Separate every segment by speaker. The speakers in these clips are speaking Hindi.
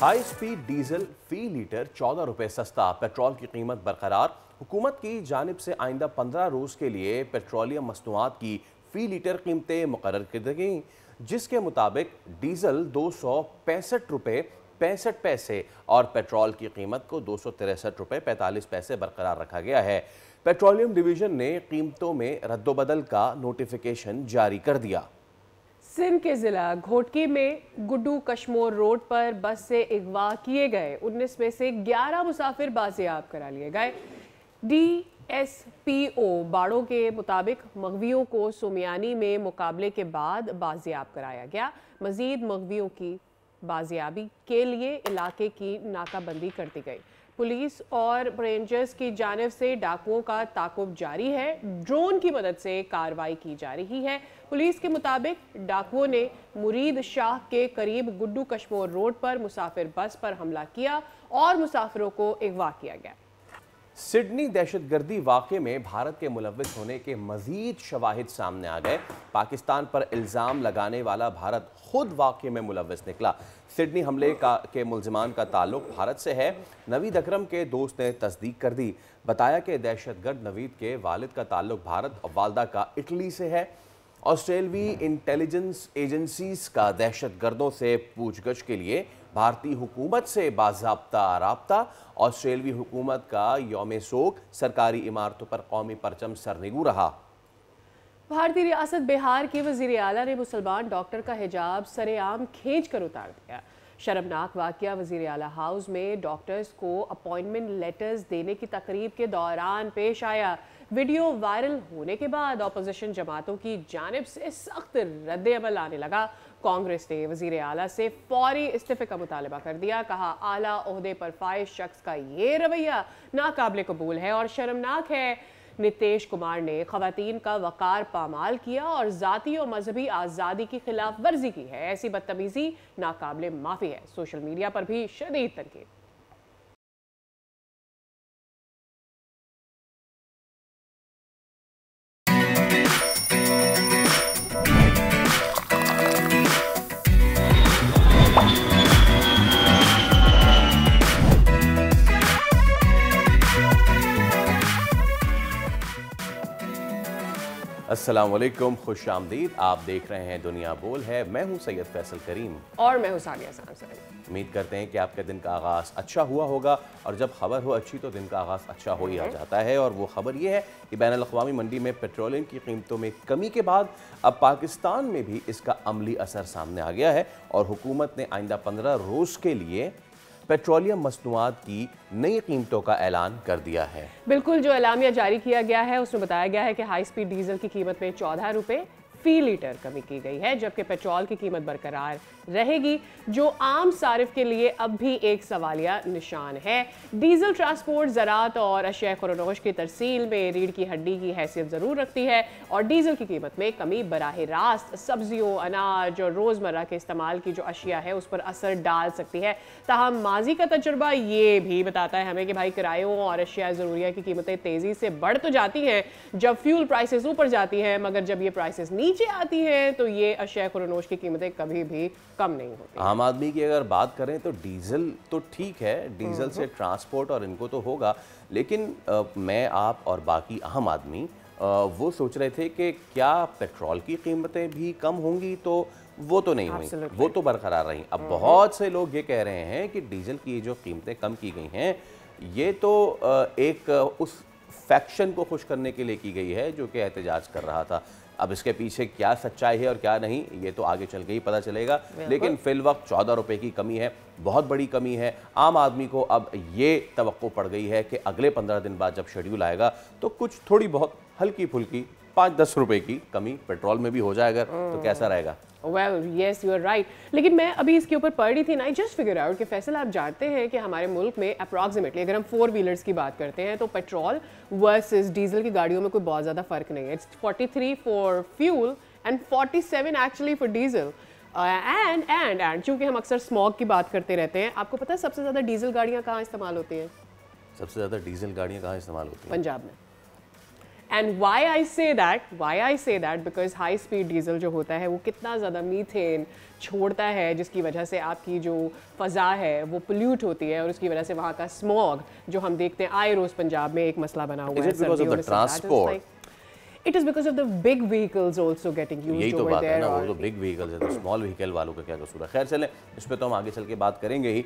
Speaker 1: हाई स्पीड डीजल फी लीटर 14 रुपए सस्ता, पेट्रोल की कीमत बरकरार। हुकूमत की जानिब से आइंदा 15 रोज़ के लिए पेट्रोलियम मसनूआत की फी लीटर कीमतें मुकर्रर कर दी गई, जिसके मुताबिक डीजल 265 रुपए 65 पैसे और पेट्रोल की कीमत को 263 रुपए 45 पैसे बरकरार रखा गया है। पेट्रोलियम डिवीजन ने कीमतों में रद्दोबदल का नोटिफिकेशन जारी कर दिया।
Speaker 2: सिंध के जिला घोटकी में गुड्डू कश्मोर रोड पर बस से अगवा किए गए 19 में से 11 मुसाफिर बाजियाब करा लिए गए। DSPO बाड़ों के मुताबिक मगवियों को सुमियानी में मुकाबले के बाद बाजियाब कराया गया। मजीद मगवियों की बाजियाबी के लिए इलाके की नाकाबंदी कर दी गई। पुलिस और रेंजर्स की जानिब से डाकुओं का ताकुब जारी है। ड्रोन की मदद से कार्रवाई की जा रही है। पुलिस के मुताबिक डाकुओं ने मुरीद शाह के करीब गुड्डू कश्मोर रोड पर मुसाफिर बस पर हमला किया और मुसाफिरों को अगवा किया गया।
Speaker 1: सिडनी दहशतगर्दी वाक़े में भारत के मुलव्विस होने के मजीद शवाहिद सामने आ गए। पाकिस्तान पर इल्ज़ाम लगाने वाला भारत खुद वाक़े में मुलव्विस निकला। सिडनी हमले के मुल्ज़िमान का ताल्लुक भारत से है। नवीद अकरम के दोस्त ने तस्दीक कर दी, बताया कि दहशतगर्द नवीद के वालिद का ताल्लुक भारत और वालदा का इटली से है। ऑस्ट्रेलवी इंटेलिजेंस एजेंसीज का दहशतगर्दों से पूछगछ के लिए भारतीय हुकूमत से बाज़ाब्ता राब्ता। ऑस्ट्रेलवी हुकूमत का यौम सोग सरकारी इमारतों पर कौमी परचम सरनिगू रहा।
Speaker 2: भारतीय रियासत बिहार के वज़ीर आला ने मुसलमान डॉक्टर का हिजाब सरेआम खींच कर उतार दिया। शर्मनाक वाक़या वज़ीर आला हाउस में डॉक्टर्स को अपॉइंटमेंट लेटर्स देने की तकरीब के दौरान पेश आया। वीडियो वायरल होने के बाद अपोजिशन जमातों की जानिब से सख्त रद्द अमल आने लगा। कांग्रेस ने वज़ीर आला से फौरी इस्तीफे का मुतालबा कर दिया। कहा, आला ओहदे पर फाइज शख्स का ये रवैया नाकाबिले कबूल है और शर्मनाक है। नीतीश कुमार ने खवातीन का वकार पामाल किया और ज़ाती और मजहबी आज़ादी की खिलाफ वर्जी की है। ऐसी बदतमीजी नाकाबिले माफ़ी है। सोशल मीडिया पर भी शदीद तनकीद।
Speaker 1: अस्सलाम वालेकुम, खुश आमदीद। आप देख रहे हैं दुनिया बोल है। मैं हूं सैयद फैसल करीम
Speaker 2: और मैं हूं सानिया सांसद।
Speaker 1: उम्मीद करते हैं कि आपके दिन का आगाज़ अच्छा हुआ होगा और जब खबर हो अच्छी तो दिन का आगाज़ अच्छा हो ही आ जाता है। और वो खबर ये है कि बैनुल अक़वामी मंडी में पेट्रोलियम की कीमतों में कमी के बाद अब पाकिस्तान में भी इसका अमली असर सामने आ गया है और हुकूमत ने आइंदा 15 रोज़ के लिए पेट्रोलियम मसनूआत की नई कीमतों का ऐलान कर दिया है।
Speaker 2: बिल्कुल, जो एलामिया जारी किया गया है उसमें बताया गया है कि हाई स्पीड डीजल की कीमत में 14 रुपए फी लीटर कमी की गई है, जबकि पेट्रोल की कीमत बरकरार रहेगी, जो आम सारिफ के लिए अब भी एक सवालिया निशान है। डीजल ट्रांसपोर्ट, ज़राअत और अशिया खुरनोश की तरसील में रीढ़ की हड्डी की हैसियत ज़रूर रखती है और डीजल की कीमत में कमी बराह रास्त सब्जियों, अनाज और रोज़मर्रा के इस्तेमाल की जो अशिया है उस पर असर डाल सकती है। ताहम माजी का तजुर्बा ये भी बताता है हमें कि भाई किरायों और अशिया ज़रूरिया की कीमतें तेज़ी से बढ़ तो जाती हैं जब फ्यूल प्राइसेस ऊपर जाती हैं, मगर जब ये प्राइसेस नीचे आती हैं तो ये अशिया खुरनोश की कीमतें कभी भी कम नहीं होती।
Speaker 1: आम आदमी की अगर बात करें तो डीजल तो ठीक है, डीजल से ट्रांसपोर्ट और इनको तो होगा, लेकिन मैं, आप और बाकी आम आदमी वो सोच रहे थे कि क्या पेट्रोल की कीमतें भी कम होंगी, तो वो तो नहीं हुई, वो तो बरकरार रही। अब बहुत से लोग ये कह रहे हैं कि डीजल की जो कीमतें कम की गई हैं ये तो एक उस फैक्शन को खुश करने के लिए की गई है जो कि एहतजाज कर रहा था। अब इसके पीछे क्या सच्चाई है और क्या नहीं, ये तो आगे चल के ही पता चलेगा। लेकिन फिल वक्त 14 रुपए की कमी है, बहुत बड़ी कमी है। आम आदमी को अब ये तवक्को पड़ गई है कि अगले 15 दिन बाद जब शेड्यूल आएगा तो कुछ थोड़ी बहुत हल्की फुल्की 5-10 रुपए की कमी पेट्रोल में भी हो जाएगा, तो कैसा रहेगा।
Speaker 2: Well, yes, you are right. लेकिन मैं अभी इसके ऊपर पढ़ रही थी ना, जस्ट फिगर आउट कि फैसल, आप जानते हैं कि हमारे मुल्क में अप्रॉक्सीमेटली अगर हम 4 व्हीलर्स की बात करते हैं तो पेट्रोल वर्सेस डीजल की गाड़ियों में कोई बहुत ज़्यादा फ़र्क नहीं है। It's 43 for fuel and 47 actually for diesel. And चूँकि हम अक्सर स्मॉग की बात करते रहते हैं, आपको पता है सबसे ज़्यादा डीजल गाड़ियाँ कहाँ इस्तेमाल होती हैं?
Speaker 1: सबसे ज़्यादा डीजल गाड़ियाँ कहाँ इस्तेमाल होती हैं?
Speaker 2: पंजाब में। And why I say that because high speed diesel जो होता है वो कितना ज़्यादा मीथेन छोड़ता है, जिसकी वजह से आपकी जो फ़ज़ा है वो पोल्यूट होती है और उसकी वजह से वहाँ का स्मॉग जो हम देखते हैं आए रोज़ पंजाब में एक मसला बना हुआ है। It is because of the big vehicles also getting used
Speaker 1: यही तो
Speaker 2: over
Speaker 1: बात है
Speaker 2: there
Speaker 1: ना, वो
Speaker 2: और
Speaker 1: तो बिग व्हीकल्स है, तो स्मॉल व्हीकल वालों का क्या कसूर है। खैर चलें, इस पे तो हम आगे चल के बात करेंगे ही।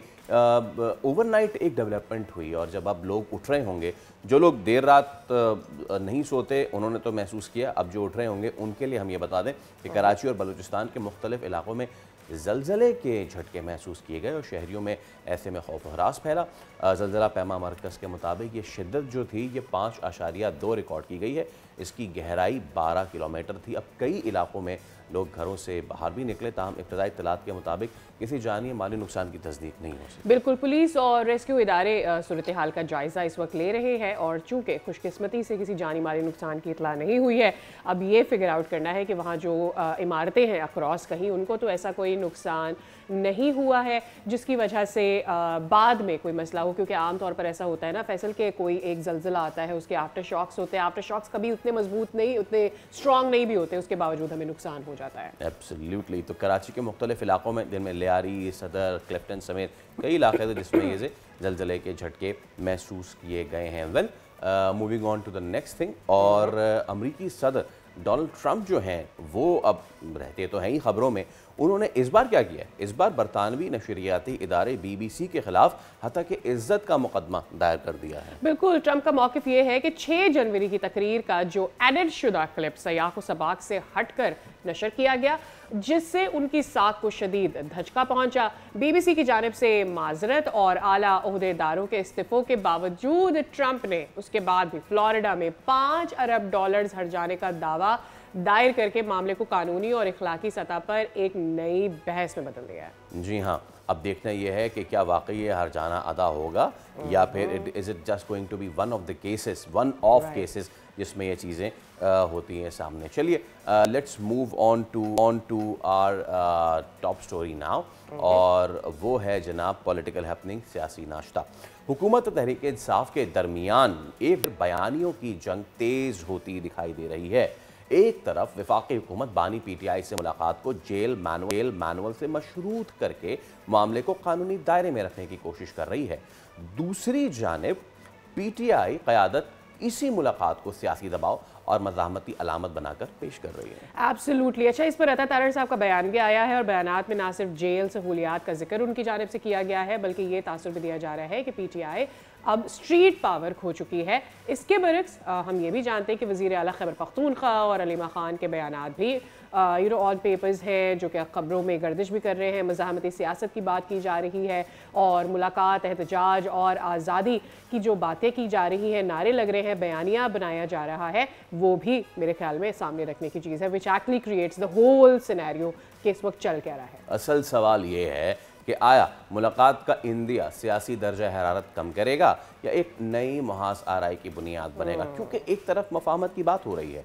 Speaker 1: ओवरनाइट एक डेवलपमेंट हुई और जब अब लोग उठ रहे होंगे, जो लोग देर रात नहीं सोते उन्होंने तो महसूस किया, अब जो उठ रहे होंगे उनके लिए हम ये बता दें कि कराची और बलूचिस्तान के मुख्तलिफ इलाकों में ज़लज़ले के झटके महसूस किए गए और शहरियों में ऐसे में खौफ हरास फैला। ज़लज़ला पैमा मरकज़ के मुताबिक ये शिद्दत जो थी ये 5.2 रिकॉर्ड की गई है। इसकी गहराई 12 किलोमीटर थी। अब कई इलाकों में लोग घरों से बाहर भी निकले, ताहम इब्तदाई इत्तलात के मुताबिक किसी जानी माली नुकसान की तस्दीक नहीं हो सकी।
Speaker 2: बिल्कुल, पुलिस और रेस्क्यू इदारे सूरत हाल का जायज़ा इस वक्त ले रहे हैं और चूंकि खुशकिस्मती से किसी जानी माली नुकसान की इतला नहीं हुई है, अब ये फिगर आउट करना है कि वहाँ जो इमारतें हैं अक्रॉस कहीं उनको तो ऐसा कोई नुकसान नहीं हुआ है जिसकी वजह से बाद में कोई मसला हो, क्योंकि आमतौर पर ऐसा होता है ना फैसल के कोई एक ज़लज़ला आता है उसके आफ्टर शॉक्स होते हैं, आफ्टर शॉक्स कभी उतने मजबूत नहीं, उतने स्ट्रॉन्ग नहीं भी होते, उसके बावजूद हमें नुकसान हो जाता है।
Speaker 1: एब्सोल्युटली। तो कराची के मुख्तलिफ इलाकों में जिनमें लियारी, सदर, क्लिफ्टन समेत कई इलाके थे जिसमें ये ज़लज़ले के झटके महसूस किए गए हैं। Well, moving on to the next thing, और अमरीकी सदर डोनाल्ड ट्रंप जो हैं वो अब रहते तो हैं ही खबरों में, उन्होंने इस बार क्या किया है, इस बार बरतानवी नशरियाती इदारे BBC के खिलाफ हत्या के इज्जत का मुकदमा दायर कर दिया है।
Speaker 2: बिल्कुल, ट्रंप का मौक़िफ़ ये है कि 6 जनवरी की तकरीर का जो एडिट शुदा क्लिप सयाक़ सबाक से हटकर नशर किया गया, जिससे उनकी साख को शदीद धचका पहुंचा। BBC की जानिब से माजरत और आला ओहदेदारों के इस्तीफ़ों के बावजूद ट्रंप ने उसके बाद भी फ्लोरिडा में $5 अरब हर जाने का दावा दायर करके मामले को कानूनी और इखलाकी सतह पर एक नई बहस में बदल दिया है।
Speaker 1: जी हाँ, अब देखना यह है कि क्या वाकई ये हर्जाना अदा होगा या फिर is it just going to be one of cases जिसमें ये चीज़ें होती हैं सामने। चलिए, let's move on to our top story now, और वो है जनाब पॉलिटिकल हैपनिंग, सियासी नाश्ता। हुकूमत तहरीक इंसाफ के दरमियान एक बयानियों की जंग तेज़ होती दिखाई दे रही है। एक तरफ वफाकी हुकूमत बानी PTI से मुलाकात को जेल मैनुअल से मशरूत करके मामले को कानूनी दायरे में रखने की कोशिश कर रही है, दूसरी जानिब PTI क़यादत इसी मुलाकात को सियासी दबाव और मज़ाहमती अलामत बनाकर पेश कर रही है।
Speaker 2: एब्सोल्युटली। अच्छा, इस पर अता तारड़ साहब का बयान भी आया है और बयानात में ना सिर्फ जेल सहूलियात का जिक्र उनकी जानिब से किया गया है, बल्कि ये तासुर भी दिया जा रहा है कि PTI अब स्ट्रीट पावर खो चुकी है। इसके बरक्स हम ये भी जानते हैं कि वज़ीर आला खैबर पख्तूनख्वा और अलीमा खान के बयानात भी ऑन पेपर्स हैं जो कि खबरों में गर्दिश भी कर रहे हैं। मज़ाहमती सियासत की बात की जा रही है और मुलाकात, एहतजाज और आज़ादी की जो बातें की जा रही हैं, नारे लग रहे हैं, बयानिया बनाया जा रहा है, वो भी मेरे ख्याल में सामने रखने की चीज़ है, which actually creates the whole scenario कि इस वक्त चल क्या रहा है।
Speaker 1: असल सवाल ये है कि आया मुलाकात का इंदिया सियासी दर्जा हरारत कम करेगा या एक नई मुहास आराई की बुनियाद बनेगा, क्योंकि एक तरफ मफाहमत की बात हो रही है,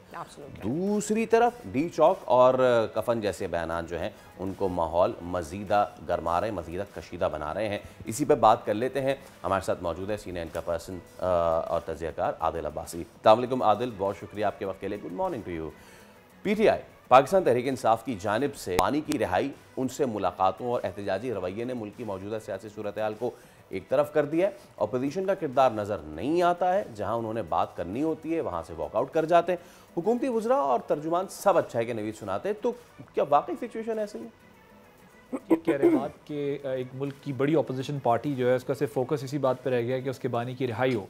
Speaker 1: दूसरी तरफ डी चौक और कफन जैसे बयान जो हैं उनको माहौल मजीदा गरमा रहे हैं, मजीदा कशीदा बना रहे हैं। इसी पर बात कर लेते हैं। हमारे साथ मौजूद है सीनियर इनका पर्सन और तजियाकार आदिल अब्बासी। अस्सलाम वालेकुम आदिल, बहुत शुक्रिया आपके वक्त के लिए। Good morning to you. PTI Pakistan Tehreek Insaf की जानिब से बानी की रिहाई, उनसे मुलाकातों और एहतजाजी रवैये ने मुल्क की मौजूदा सियासी सूरत हाल को एक तरफ कर दिया है। अपोजिशन का किरदार नज़र नहीं आता है, जहां उन्होंने बात करनी होती है वहां से वॉकआउट कर जाते हैं। हुकूमती वज़रा और तर्जुमान सब अच्छा है कि नवीद सुनाते हैं, तो क्या वाकई सिचुएशन ऐसी है?
Speaker 3: ये कह रहे बात कि एक मुल्क की बड़ी अपोजिशन पार्टी जो है उसका सिर्फ फोकस इसी बात पर रह गया कि उसके बानी की रिहाई हो।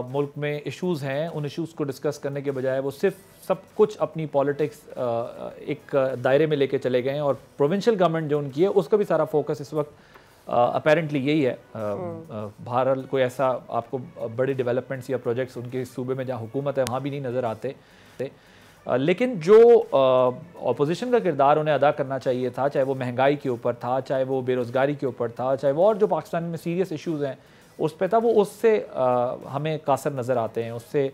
Speaker 3: मुल्क में इश्यूज़ हैं, उन इश्यूज़ को डिस्कस करने के बजाय वो सिर्फ सब कुछ अपनी पॉलिटिक्स एक दायरे में लेके चले गए हैं, और प्रोविंशियल गवर्नमेंट जो उनकी है उसका भी सारा फोकस इस वक्त अपेरेंटली यही है। बहरहाल कोई ऐसा आपको बड़े डेवलपमेंट्स या प्रोजेक्ट्स उनके सूबे में जहाँ हुकूमत है वहाँ भी नहीं नज़र आते। लेकिन जो अपोजिशन का किरदार उन्हें अदा करना चाहिए था, चाहे वो महंगाई के ऊपर था, चाहे वो बेरोज़गारी के ऊपर था, चाहे वो और जो पाकिस्तान में सीरियस इश्यूज़ हैं उस पर था, वो उससे हमें कासर नज़र आते हैं, उससे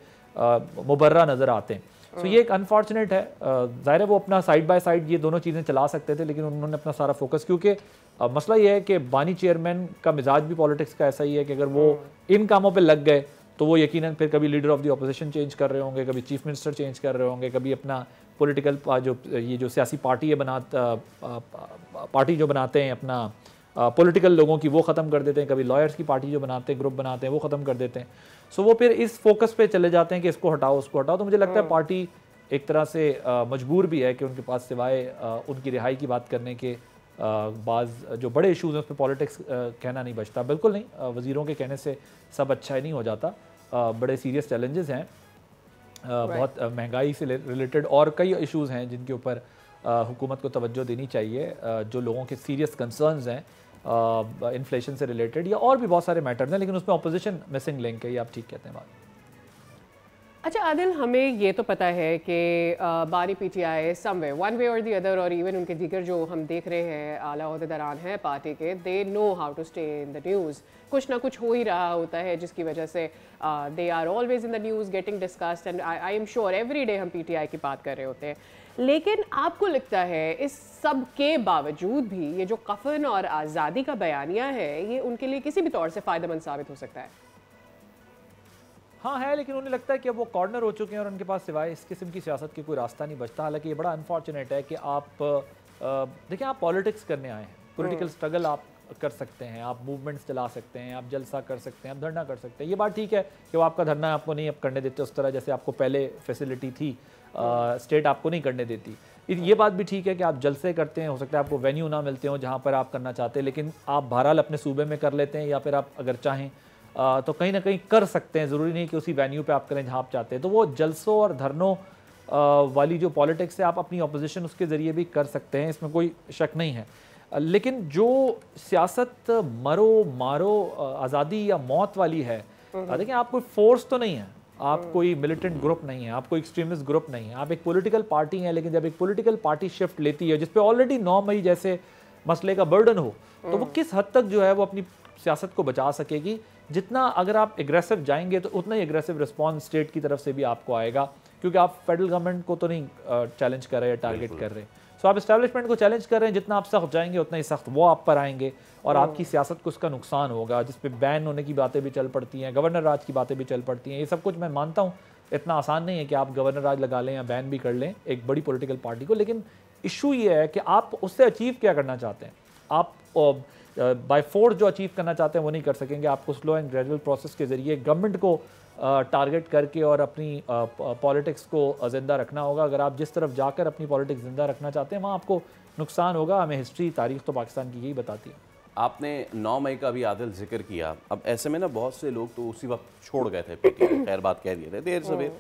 Speaker 3: मुबर्रा नज़र आते हैं। तो ये एक अनफॉर्चुनेट है। ज़ाहिर है वो अपना साइड बाय साइड ये दोनों चीज़ें चला सकते थे, लेकिन उन्होंने अपना सारा फोकस, क्योंकि मसला ये है कि बानी चेयरमैन का मिजाज भी पॉलिटिक्स का ऐसा ही है कि अगर वो इन कामों पे लग गए तो वो यकीनन फिर कभी leader of the opposition change कर रहे होंगे, कभी चीफ मिनिस्टर चेंज कर रहे होंगे, कभी अपना पॉलिटिकल जो सियासी पार्टी है पार्टी जो बनाते हैं अपना पॉलिटिकल लोगों की वो ख़त्म कर देते हैं, कभी लॉयर्स की पार्टी जो बनाते हैं, ग्रुप बनाते हैं, वो ख़त्म कर देते हैं। सो वो फिर इस फोकस पे चले जाते हैं कि इसको हटाओ उसको हटाओ। तो मुझे लगता है पार्टी एक तरह से मजबूर भी है कि उनके पास सिवाय उनकी रिहाई की बात करने के बाज़ जो बड़े इशूज़ हैं उस पर पॉलिटिक्स कहना नहीं बचता। बिल्कुल नहीं, वज़ीरों के कहने से सब अच्छा ही नहीं हो जाता। बड़े सीरियस चैलेंजेस हैं, बहुत महंगाई से रिलेटेड और कई इशूज़ हैं जिनके ऊपर हुकूमत को तवज्जो देनी चाहिए, जो लोगों के सीरियस कंसर्न्स हैं इन्फ्लेशन से रिलेटेड, या और भी बहुत सारे मैटर्स हैं, लेकिन उसमें अपोजिशन मिसिंग लिंक है, ये आप ठीक कहते हैं बात।
Speaker 2: अच्छा आदिल, हमें ये तो पता है कि बानी पीटीआई समवे वन वे और दी अदर, और इवन उनके दीगर जो हम देख रहे हैं आला ओहदेदारान हैं पार्टी के, they know how to stay in the news. कुछ ना कुछ हो ही रहा होता है जिसकी वजह से they are always in the news, getting discussed, and I am sure every day हम पीटीआई की बात कर रहे होते हैं। लेकिन आपको लगता है इस सब के बावजूद भी ये जो कफन और आज़ादी का बयानिया है, ये उनके लिए किसी भी तौर से फ़ायदेमंद साबित हो सकता है?
Speaker 3: हाँ है, लेकिन उन्हें लगता है कि अब वो कॉर्नर हो चुके हैं और उनके पास सिवाय इस किस्म की सियासत की कोई रास्ता नहीं बचता। हालांकि ये बड़ा अनफॉर्चुनेट है कि आप देखिए, आप पॉलिटिक्स करने आए हैं, पॉलिटिकल स्ट्रगल आप कर सकते हैं, आप मूवमेंट्स चला सकते हैं, आप जलसा कर सकते हैं, आप धरना कर सकते हैं। ये बात ठीक है कि वो आपका धरना आपको नहीं अब करने देते उस तरह जैसे आपको पहले फैसिलिटी थी, स्टेट आपको नहीं करने देती। ये बात भी ठीक है कि आप जलसे करते हैं, हो सकता है आपको वेन्यू ना मिलते हो जहाँ पर आप करना चाहते हैं, लेकिन आप बहरहाल अपने सूबे में कर लेते हैं, या फिर आप अगर चाहें तो कहीं ना कहीं कर सकते हैं। ज़रूरी नहीं कि उसी वेन्यू पे आप करें जहाँ आप चाहते हैं। तो वो जलसों और धरनों वाली जो पॉलिटिक्स है, आप अपनी अपोजिशन उसके ज़रिए भी कर सकते हैं, इसमें कोई शक नहीं है। लेकिन जो सियासत मरो मारो आज़ादी या मौत वाली है, देखिए आप कोई फोर्स तो नहीं है, आप कोई मिलिटेंट ग्रुप नहीं है, आप कोई एक्सट्रीमिस्ट ग्रुप नहीं है, आप एक पॉलिटिकल पार्टी हैं। लेकिन जब एक पॉलिटिकल पार्टी शिफ्ट लेती है जिस पे ऑलरेडी 9 मई जैसे मसले का बर्डन हो, तो वो किस हद तक जो है वो अपनी सियासत को बचा सकेगी। जितना अगर आप एग्रेसिव जाएंगे तो उतना ही एग्रेसिव रिस्पॉन्स स्टेट की तरफ से भी आपको आएगा, क्योंकि आप फेडरल गवर्नमेंट को तो नहीं चैलेंज कर रहे हैं, टारगेट कर रहे हैं। सो आप एस्टैब्लिशमेंट को चैलेंज कर रहे हैं, जितना आप सख्त जाएंगे उतना ही सख्त वो आप पर आएंगे और आपकी सियासत को उसका नुकसान होगा, जिस पे बैन होने की बातें भी चल पड़ती हैं, गवर्नर राज की बातें भी चल पड़ती हैं। ये सब कुछ मैं मानता हूँ इतना आसान नहीं है कि आप गवर्नर राज लगा लें या बैन भी कर लें एक बड़ी पॉलिटिकल पार्टी को। लेकिन इशू ये है कि आप उससे अचीव क्या करना चाहते हैं। आप बाय फोर्स जो अचीव करना चाहते हैं वो नहीं कर सकेंगे। आपको स्लो एंड ग्रेजुअल प्रोसेस के जरिए गवर्नमेंट को टारगेट करके और अपनी पॉलिटिक्स को ज़िंदा रखना होगा। अगर आप जिस तरफ जाकर अपनी पॉलिटिक्स ज़िंदा रखना चाहते हैं वहाँ आपको नुकसान होगा। हमें हिस्ट्री तारीख तो पाकिस्तान की यही बताती है।
Speaker 1: आपने 9 मई का भी आदिल जिक्र किया। अब ऐसे में ना बहुत से लोग तो उसी वक्त छोड़ गए थे पीटीआई, खैर बात कह दिए थे देर सवेर।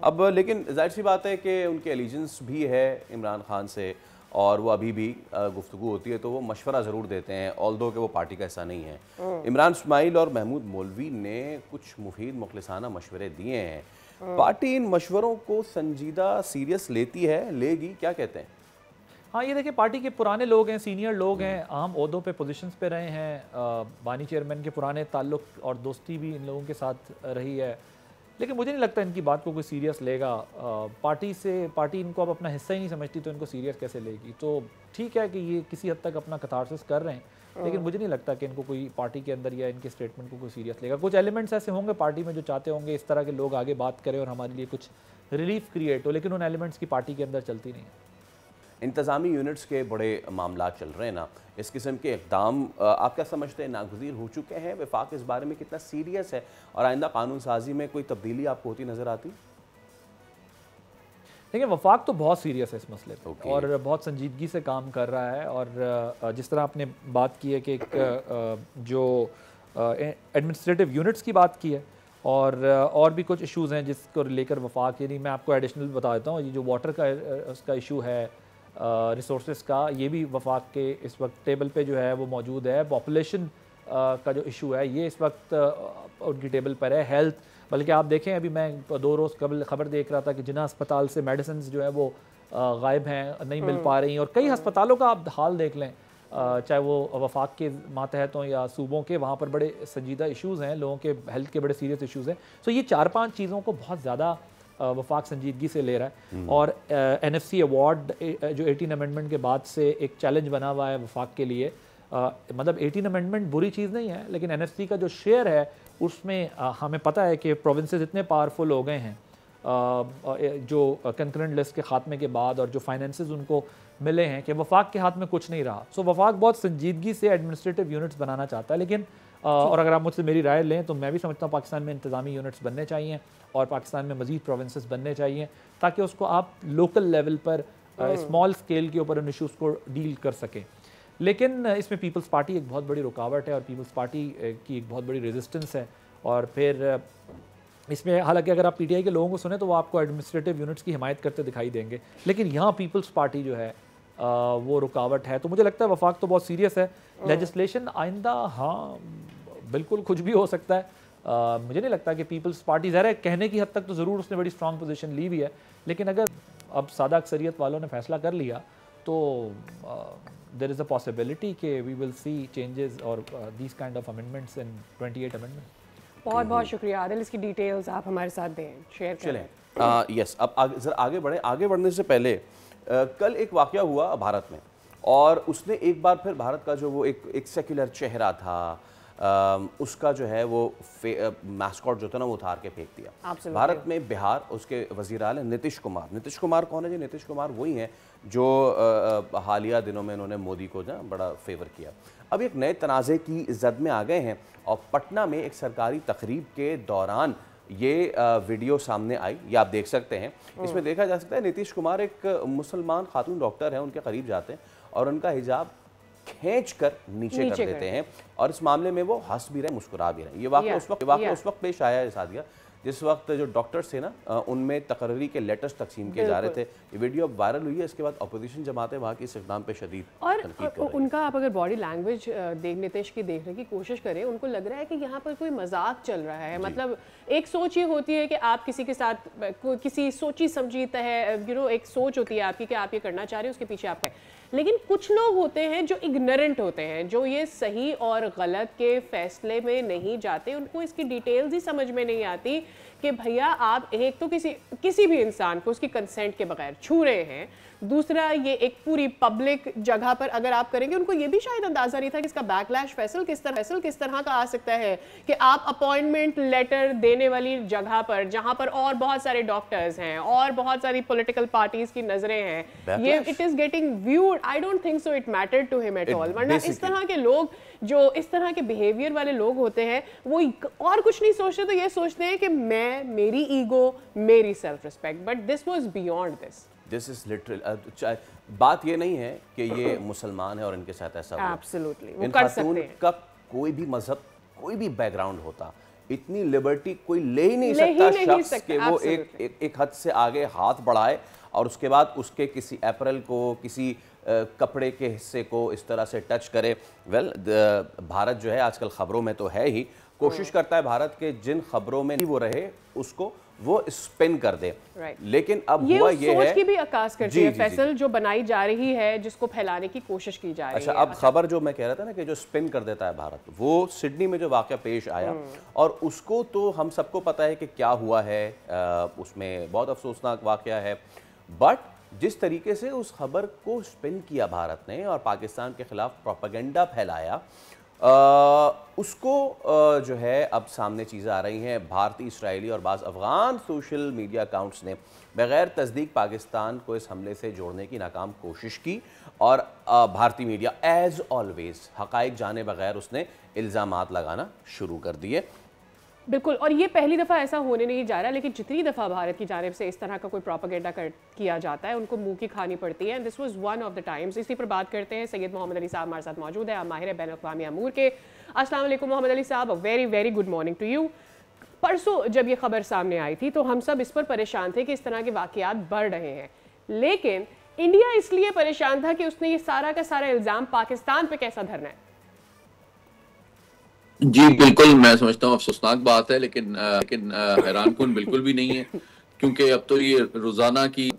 Speaker 1: अब लेकिन जाहिर सी बात है कि उनके एलिजेंस भी है इमरान खान से और वो अभी भी गुफ्तगू होती है तो वो मशवरा ज़रूर देते हैं, ऑल्दो कि वो पार्टी का हिस्सा नहीं है। इमरान इस्माइल और महमूद मौलवी ने कुछ मुफीद मुखलिसाना मशवरे दिए हैं। पार्टी इन मशवरों को संजीदा सीरियस लेती है, लेगी, क्या कहते हैं?
Speaker 3: हाँ, ये देखिए पार्टी के पुराने लोग हैं, सीनियर लोग हैं, अहम ओहदों पे पोजीशंस पे रहे हैं। बानी चेयरमैन के पुराने ताल्लुक और दोस्ती भी इन लोगों के साथ रही है, लेकिन मुझे नहीं लगता इनकी बात को कोई सीरियस लेगा। पार्टी इनको अब अपना हिस्सा ही नहीं समझती तो इनको सीरियस कैसे लेगी। तो ठीक है कि ये किसी हद तक अपना कथारसिस कर रहे हैं, लेकिन मुझे नहीं लगता कि इनको कोई पार्टी के अंदर या इनके स्टेटमेंट को कोई सीरियस लेगा। कुछ एलिमेंट्स ऐसे होंगे पार्टी में जो चाहते होंगे इस तरह के लोग आगे बात करें और हमारे लिए कुछ रिलीफ क्रिएट हो, लेकिन उन एलिमेंट्स की पार्टी के अंदर चलती नहीं है।
Speaker 1: इंतज़ामी यूनिट्स के बड़े मामला चल रहे हैं ना, इस किस्म के इक़दाम आप क्या समझते हैं नागुज़ीर हो चुके हैं? वफाक इस बारे में कितना सीरियस है और आइंदा कानून साजी में कोई तब्दीली आपको होती नज़र आती?
Speaker 3: देखिए वफाक तो बहुत सीरियस है इस मसले पर और बहुत संजीदगी से काम कर रहा है। और जिस तरह आपने बात की है कि जो एडमिनिस्ट्रेटिव यूनिट्स की बात की है और भी कुछ इश्यूज़ हैं जिसको लेकर वफाक, यानी मैं आपको एडिशनल बता देता हूँ, ये जो वाटर का उसका इशू है, रिसोर्सेज का, ये भी वफाक के इस वक्त टेबल पे जो है वो मौजूद है। पॉपुलेशन का जो इशू है ये इस वक्त उनकी टेबल पर है। हेल्थ, बल्कि आप देखें अभी मैं 2 रोज़ कबल खबर देख रहा था कि जिना अस्पताल से मेडिसिन जो है वो गायब हैं, नहीं मिल पा रही, और कई अस्पतालों का आप हाल देख लें, चाहे वो वफाक के मातहत हों या सूबों के, वहाँ पर बड़े संजीदा इश्यूज़ हैं, लोगों के हेल्थ के बड़े सीरियस इश्यूज़ हैं। सो ये 4-5 चीज़ों को बहुत ज़्यादा वफाक संजीदगी से ले रहा है। और NFC अवार्ड जो 18 अमेंडमेंट के बाद से एक चैलेंज बना हुआ है वफाक के लिए, मतलब 18 अमेंडमेंट बुरी चीज़ नहीं है, लेकिन एनएफसी का जो शेयर है उसमें हमें पता है कि प्रोविंसेस इतने पावरफुल हो गए हैं जो कंकरेंट लिस्ट के खात्मे के बाद, और जो फाइनेंसेस उनको मिले हैं कि वफाक के हाथ में कुछ नहीं रहा। सो वफाक बहुत संजीदगी से एडमिनिस्ट्रेटिव यूनिट्स बनाना चाहता है, लेकिन और अगर आप मुझसे मेरी राय लें तो मैं भी समझता हूँ पाकिस्तान में इंतज़ामी यूनिट्स बनने चाहिए और पाकिस्तान में मज़ीद प्रोविंसेस बनने चाहिए ताकि उसको आप लोकल लेवल पर स्मॉल स्केल के ऊपर उन इशूज़ को डील कर सकें। लेकिन इसमें पीपल्स पार्टी एक बहुत बड़ी रुकावट है और पीपल्स पार्टी की एक बहुत बड़ी रेजिस्टेंस है। और फिर इसमें हालांकि अगर आप पीटीआई के लोगों को सुने तो वो आपको एडमिनिस्ट्रेटिव यूनिट्स की हिमायत करते दिखाई देंगे, लेकिन यहाँ पीपल्स पार्टी जो है वो रुकावट है। तो मुझे लगता है वफाक तो बहुत सीरियस है। लेजिस्लेशन आइंदा हाँ बिल्कुल कुछ भी हो सकता है। मुझे नहीं लगता कि पीपल्स पार्टी ज़रा कहने की हद तक तो ज़रूर उसने बड़ी स्ट्रॉन्ग पोजीशन ली हुई है, लेकिन अगर अब सादा अक्सरियत वालों ने फैसला कर लिया तो देयर इज़ अ पॉसिबिलिटी कि वी विल सी चेंजेस और these kind of amendments in 28 amendment.
Speaker 2: बहुत बहुत शुक्रिया आदिल, इसकी डिटेल्स आप हमारे साथ दें, शेयर
Speaker 1: करें। यस, अब जरा आगे बढ़े। आगे बढ़ने से पहले कल एक वाकया हुआ भारत में, और उसने एक बार फिर भारत का जो वो एक सेक्युलर चेहरा था उसका जो है वो मैस्कॉट जो था ना वो उतार के फेंक दिया। भारत में बिहार, उसके वज़ीर आला नीतीश कुमार। नीतीश कुमार कौन है जी? नीतीश कुमार वही हैं जो हालिया दिनों में उन्होंने मोदी को ना बड़ा फेवर किया। अब एक नए तनाज़े की जद में आ गए हैं और पटना में एक सरकारी तकरीब के दौरान ये वीडियो सामने आई, ये आप देख सकते हैं। इसमें देखा जा सकता है नीतीश कुमार एक मुसलमान खातून डॉक्टर हैं, उनके करीब जाते हैं और उनका हिजाब खींच कर नीचे कर देते हैं, और इस मामले में वो हंस भी रहे, मुस्कुरा भी रहे। ये वाक़या उस वक्त पेश आया है सादिया जिस वक्त जो डॉक्टर्स थे ना उनमें तकरीरी के लेटर्स तकसीम किए जा रहे थे। ये वीडियो अब वायरल हुई है। इसके बाद अपोजिशन जमातें वहाँ की इस इक़दाम पे शदीद
Speaker 2: और उनका आप अगर बॉडी लैंग्वेज नीतीश की देखने की कोशिश करें, उनको लग रहा है कि यहाँ पर कोई मजाक चल रहा है। मतलब एक सोच ये होती है कि आप किसी के साथ किसी सोची समझी तय एक सोच होती है आपकी कि आप ये करना चाह रहे हो, उसके पीछे आप हैं। लेकिन कुछ लोग होते हैं जो इग्नोरेंट होते हैं, जो ये सही और गलत के फैसले में नहीं जाते, उनको इसकी डिटेल्स ही समझ में नहीं आती कि भैया आप एक तो किसी भी इंसान को उसकी कंसेंट के बगैर छू रहे हैं, दूसरा ये एक पूरी पब्लिक जगह पर अगर आप करेंगे। उनको ये भी शायद अंदाजा नहीं था कि इसका बैकलैश फैसल किस तरह का आ सकता है कि आप अपॉइंटमेंट लेटर देने वाली जगह पर जहां पर और बहुत सारे डॉक्टर्स हैं और बहुत सारी पॉलिटिकल पार्टीज की नजरें हैं, ये it is getting viewed. I don't think so it mattered to him at all. वरना इस तरह के लोग, जो इस तरह के बिहेवियर वाले लोग होते हैं, वो और कुछ नहीं सोचते, तो ये सोचते हैं कि मेरी ईगो, मेरी self respect, but this was beyond this
Speaker 1: is literal. बात ये नहीं है कि ये मुसलमान है और इनके साथ ऐसा हुआ।
Speaker 2: एब्सोल्युटली,
Speaker 1: इन खातून का कोई भी मजहब, कोई भी बैकग्राउंड होता, इतनी लिबर्टी कोई ले ही नहीं सकता शख्स कि वो एक हद से आगे हाथ बढ़ाए और उसके बाद उसके किसी एप्रल को, किसी कपड़े के हिस्से को इस तरह से टच करे। भारत जो है आजकल खबरों में तो है ही, कोशिश करता है भारत के जिन खबरों में वो रहे उसको वो स्पिन कर दे। लेकिन अब हुआ ये है,
Speaker 2: की भी आकाश करती है फैसल, जो बनाई जा रही है, जिसको फैलाने की कोशिश की जा रही है।
Speaker 1: अब खबर जो मैं कह रहा था ना कि जो स्पिन कर देता है भारत, वो सिडनी में जो वाकया पेश आया और उसको तो हम सबको पता है कि क्या हुआ है, उसमें बहुत अफसोसनाक वाकया है। बट जिस तरीके से उस खबर को स्पिन किया भारत ने और पाकिस्तान के खिलाफ प्रोपेगेंडा फैलाया, उसको जो है अब सामने चीज़ें आ रही हैं। भारतीय, इसराइली और बाज़ अफ़गान सोशल मीडिया अकाउंट्स ने बग़ैर तस्दीक पाकिस्तान को इस हमले से जोड़ने की नाकाम कोशिश की और भारतीय मीडिया एज़ ऑलवेज़ हक़ाइक़ जाने बगैर उसने इल्ज़ामात लगाना शुरू कर दिए।
Speaker 2: बिल्कुल, और ये पहली दफ़ा ऐसा होने नहीं जा रहा, लेकिन जितनी दफ़ा भारत की जानिब से इस तरह का कोई प्रोपेगेंडा किया जाता है, उनको मुंह की खानी पड़ती है। And this was one of the times. इसी पर बात करते हैं। सैयद मोहम्मद अली साहब हमारे साथ मौजूद है, आप माहिर बैन अक़वामी अमूर के। अस्सलाम वालेकुम मोहम्मद अली साहब, very very good morning to you. परसों जब ये खबर सामने आई थी तो हम सब इस पर परेशान थे कि इस तरह के वाक़यात बढ़ रहे हैं, लेकिन इंडिया इसलिए परेशान था कि उसने ये सारा का सारा इल्ज़ाम पाकिस्तान पे कैसा धरना है।
Speaker 4: जी बिल्कुल, मैं समझता हूँ अफसोसनाक बात है, लेकिन हैरान कुन बिल्कुल भी नहीं है, क्योंकि अब तो ये रोजाना की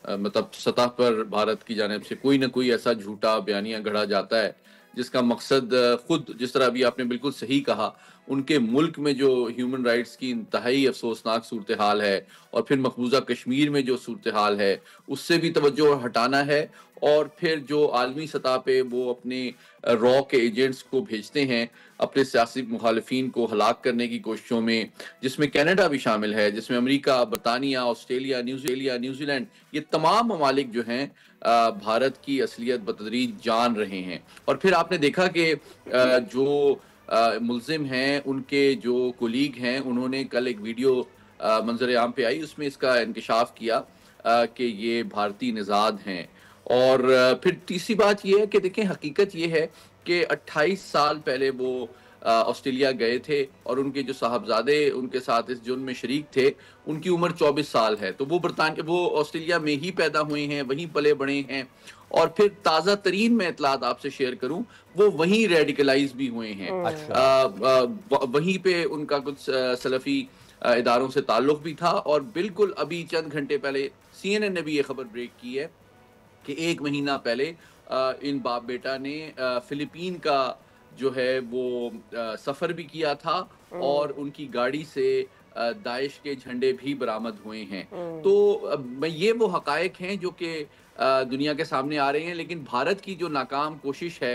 Speaker 4: मतलब सतह पर भारत की जानिब से कोई ना कोई ऐसा झूठा बयानिया गढ़ा जाता है जिसका मकसद खुद, जिस तरह अभी आपने बिल्कुल सही कहा, उनके मुल्क में जो ह्यूमन राइट्स की इंतहाई अफसोसनाक सूरत हाल है और फिर मकबूजा कश्मीर में जो सूरत हाल है उससे भी तवज्जो हटाना है, और फिर जो आलमी सतह पे वो अपने रॉ के एजेंट्स को भेजते हैं अपने सियासी मुखालिफिन को हलाक करने की कोशिशों में, जिसमें कनाडा भी शामिल है, जिसमें अमेरिका, बरतानिया, ऑस्ट्रेलिया, न्यूजीलैंड, ये तमाम ममालिक जो हैं भारत की असलियत बतदरीज जान रहे हैं। और फिर आपने देखा कि जो मुल्जिम हैं उनके जो कोलीग हैं उन्होंने कल एक वीडियो मंजर आम पे आई, उसमें इसका इंकशाफ किया कि ये भारतीय निज़ाद हैं। और फिर तीसरी बात ये है कि देखें, हकीकत ये है कि 28 साल पहले वो ऑस्ट्रेलिया गए थे और उनके जो साहबजादे उनके साथ इस जुर्म में शरीक थे उनकी उम्र 24 साल है। तो वो ऑस्ट्रेलिया में ही पैदा हुए हैं, वहीं पले बड़े हैं, और फिर ताज़ा तरीन मैं इतलात आपसे शेयर करूं, वो वहीं रेडिकलाइज भी हुए हैं। वहीं पे उनका कुछ सलफी इदारों से ताल्लुक भी था। और बिल्कुल अभी चंद घंटे पहले CNN ने भी ये खबर ब्रेक की है कि 1 महीना पहले इन बाप बेटा ने फिलिपीन का जो है वो सफ़र भी किया था और उनकी गाड़ी से दाइश के झंडे भी बरामद हुए हैं। तो ये वो हकायक हैं जो कि दुनिया के सामने आ रहे हैं। लेकिन भारत की जो नाकाम कोशिश है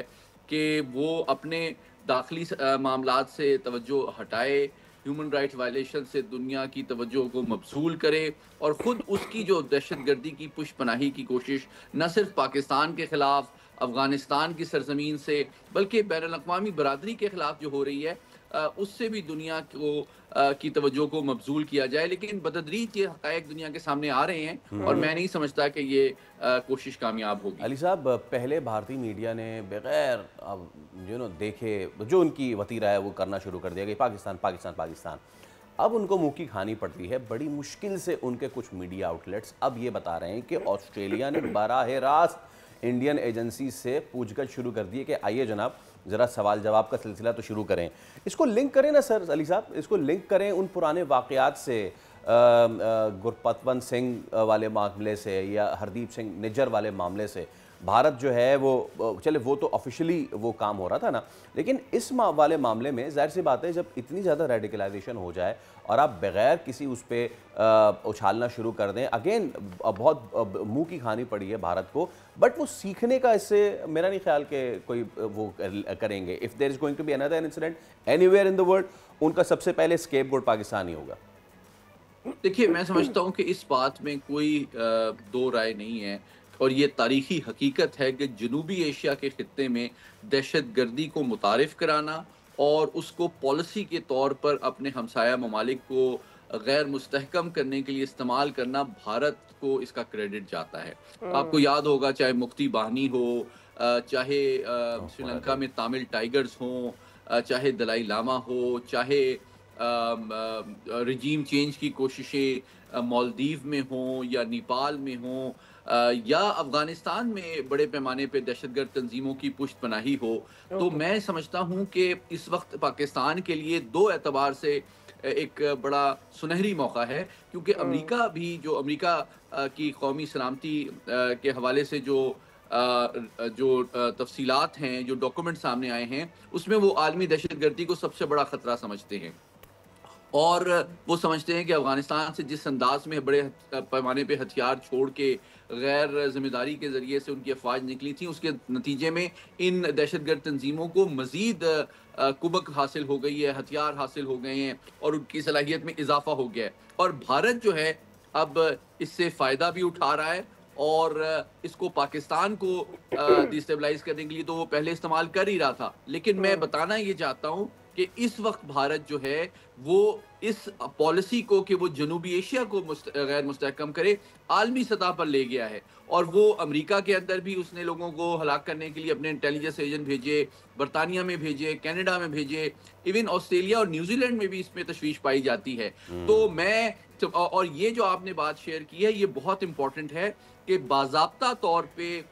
Speaker 4: कि वो अपने दाखिली मामलात से तवज्जो हटाए, ह्यूमन राइट्स वायलेशन से दुनिया की तवज्जो को मबसूल करे, और ख़ुद उसकी जो दहशतगर्दी की पुष्पनाही की कोशिश न सिर्फ पाकिस्तान के ख़िलाफ़, अफ़गानिस्तान की सरजमीन से, बल्कि बैनुल-अक़वामी बरादरी के ख़िलाफ़ जो हो रही है उससे भी दुनिया को की तवज्जो को मबसूल किया जाए। लेकिन बतदरीज ये हक़ाइक़ दुनिया के सामने आ रहे हैं और मैं नहीं समझता कि ये कोशिश कामयाब होगी।
Speaker 1: अली साहब, पहले भारतीय मीडिया ने बगैर देखे जो उनकी वतीरा है वो करना शुरू कर दिया कि पाकिस्तान पाकिस्तान पाकिस्तान। अब उनको मुँह की खानी पड़ती है। बड़ी मुश्किल से उनके कुछ मीडिया आउटलेट्स अब ये बता रहे हैं कि ऑस्ट्रेलिया ने बराह रास्त इंडियन एजेंसी से पूछगछ शुरू कर दी है कि आइए जनाब ज़रा सवाल जवाब का सिलसिला तो शुरू करें। इसको लिंक करें ना सर अली साहब, इसको लिंक करें उन पुराने वाक़यात से, गुरपतवंत सिंह वाले मामले से या हरदीप सिंह निज्जर वाले मामले से। भारत जो है वो चले वो तो ऑफिशियली वो काम हो रहा था ना, लेकिन इस वाले मामले में जाहिर सी बात है जब इतनी ज़्यादा रेडिकलाइजेशन हो जाए और आप बग़ैर किसी उस पर उछालना शुरू कर दें, अगेन बहुत मुंह की खानी पड़ी है भारत को। बट वो सीखने का इससे मेरा नहीं ख्याल कि कोई वो करेंगे। If there is going to be another incident anywhere in the world, उनका सबसे पहले स्केपगोट पाकिस्तान ही होगा।
Speaker 4: देखिए, मैं समझता हूँ कि इस बात में कोई दो राय नहीं है, और ये तारीखी हकीकत है कि जनूबी एशिया के ख़ित्ते में दहशतगर्दी को मुतारिफ़ कराना और उसको पॉलिसी के तौर पर अपने हमसाया ममालिक को गैर मुस्तहकम करने के लिए इस्तेमाल करना, भारत को इसका क्रेडिट जाता है। आपको याद होगा, चाहे मुफ्ती बाहनी हो, चाहे श्रीलंका में तामिल टाइगर्स हों, चाहे दलाई लामा हो, चाहे रिजीम चेंज की कोशिशें मालदीव में हों या नेपाल में हों, या अफ़गानिस्तान में बड़े पैमाने पे दहशतगर्द तंजीमों की पुष्ट पनाही हो, तो मैं समझता हूँ कि इस वक्त पाकिस्तान के लिए दो एतबार से एक बड़ा सुनहरी मौका है, क्योंकि अमेरिका भी, जो अमेरिका की कौमी सलामती के हवाले से जो तफसीलात हैं, जो डॉक्यूमेंट सामने आए हैं, उसमें वो आलमी दहशतगर्दी को सबसे बड़ा ख़तरा समझते हैं। और वो समझते हैं कि अफ़गानिस्तान से जिस अंदाज में बड़े पैमाने पे हथियार छोड़ के गैर जिम्मेदारी के ज़रिए से उनकी अफवाज निकली थी, उसके नतीजे में इन दहशतगर्द तंजीमों को मज़ीद कुबक हासिल हो गई है, हथियार हासिल हो गए हैं और उनकी सलाहियत में इजाफा हो गया है। और भारत जो है अब इससे फ़ायदा भी उठा रहा है, और इसको पाकिस्तान को डिस्टेबलाइज करने के लिए तो वो पहले इस्तेमाल कर ही रहा था। लेकिन मैं बताना ये चाहता हूँ कि इस वक्त भारत जो है वो इस पॉलिसी को कि वो जनूबी एशिया को गैर मुस्तहकम करे, आलमी सतह पर ले गया है। और वो अमेरिका के अंदर भी उसने लोगों को हलाक करने के लिए अपने इंटेलिजेंस एजेंट भेजे, बरतानिया में भेजे, कनाडा में भेजे, इवन ऑस्ट्रेलिया और न्यूजीलैंड में भी इसमें तशवीश पाई जाती है। तो और ये जो आपने बात शेयर की है, ये बहुत इंपॉर्टेंट है कि बाज़ाब्ता तौर पे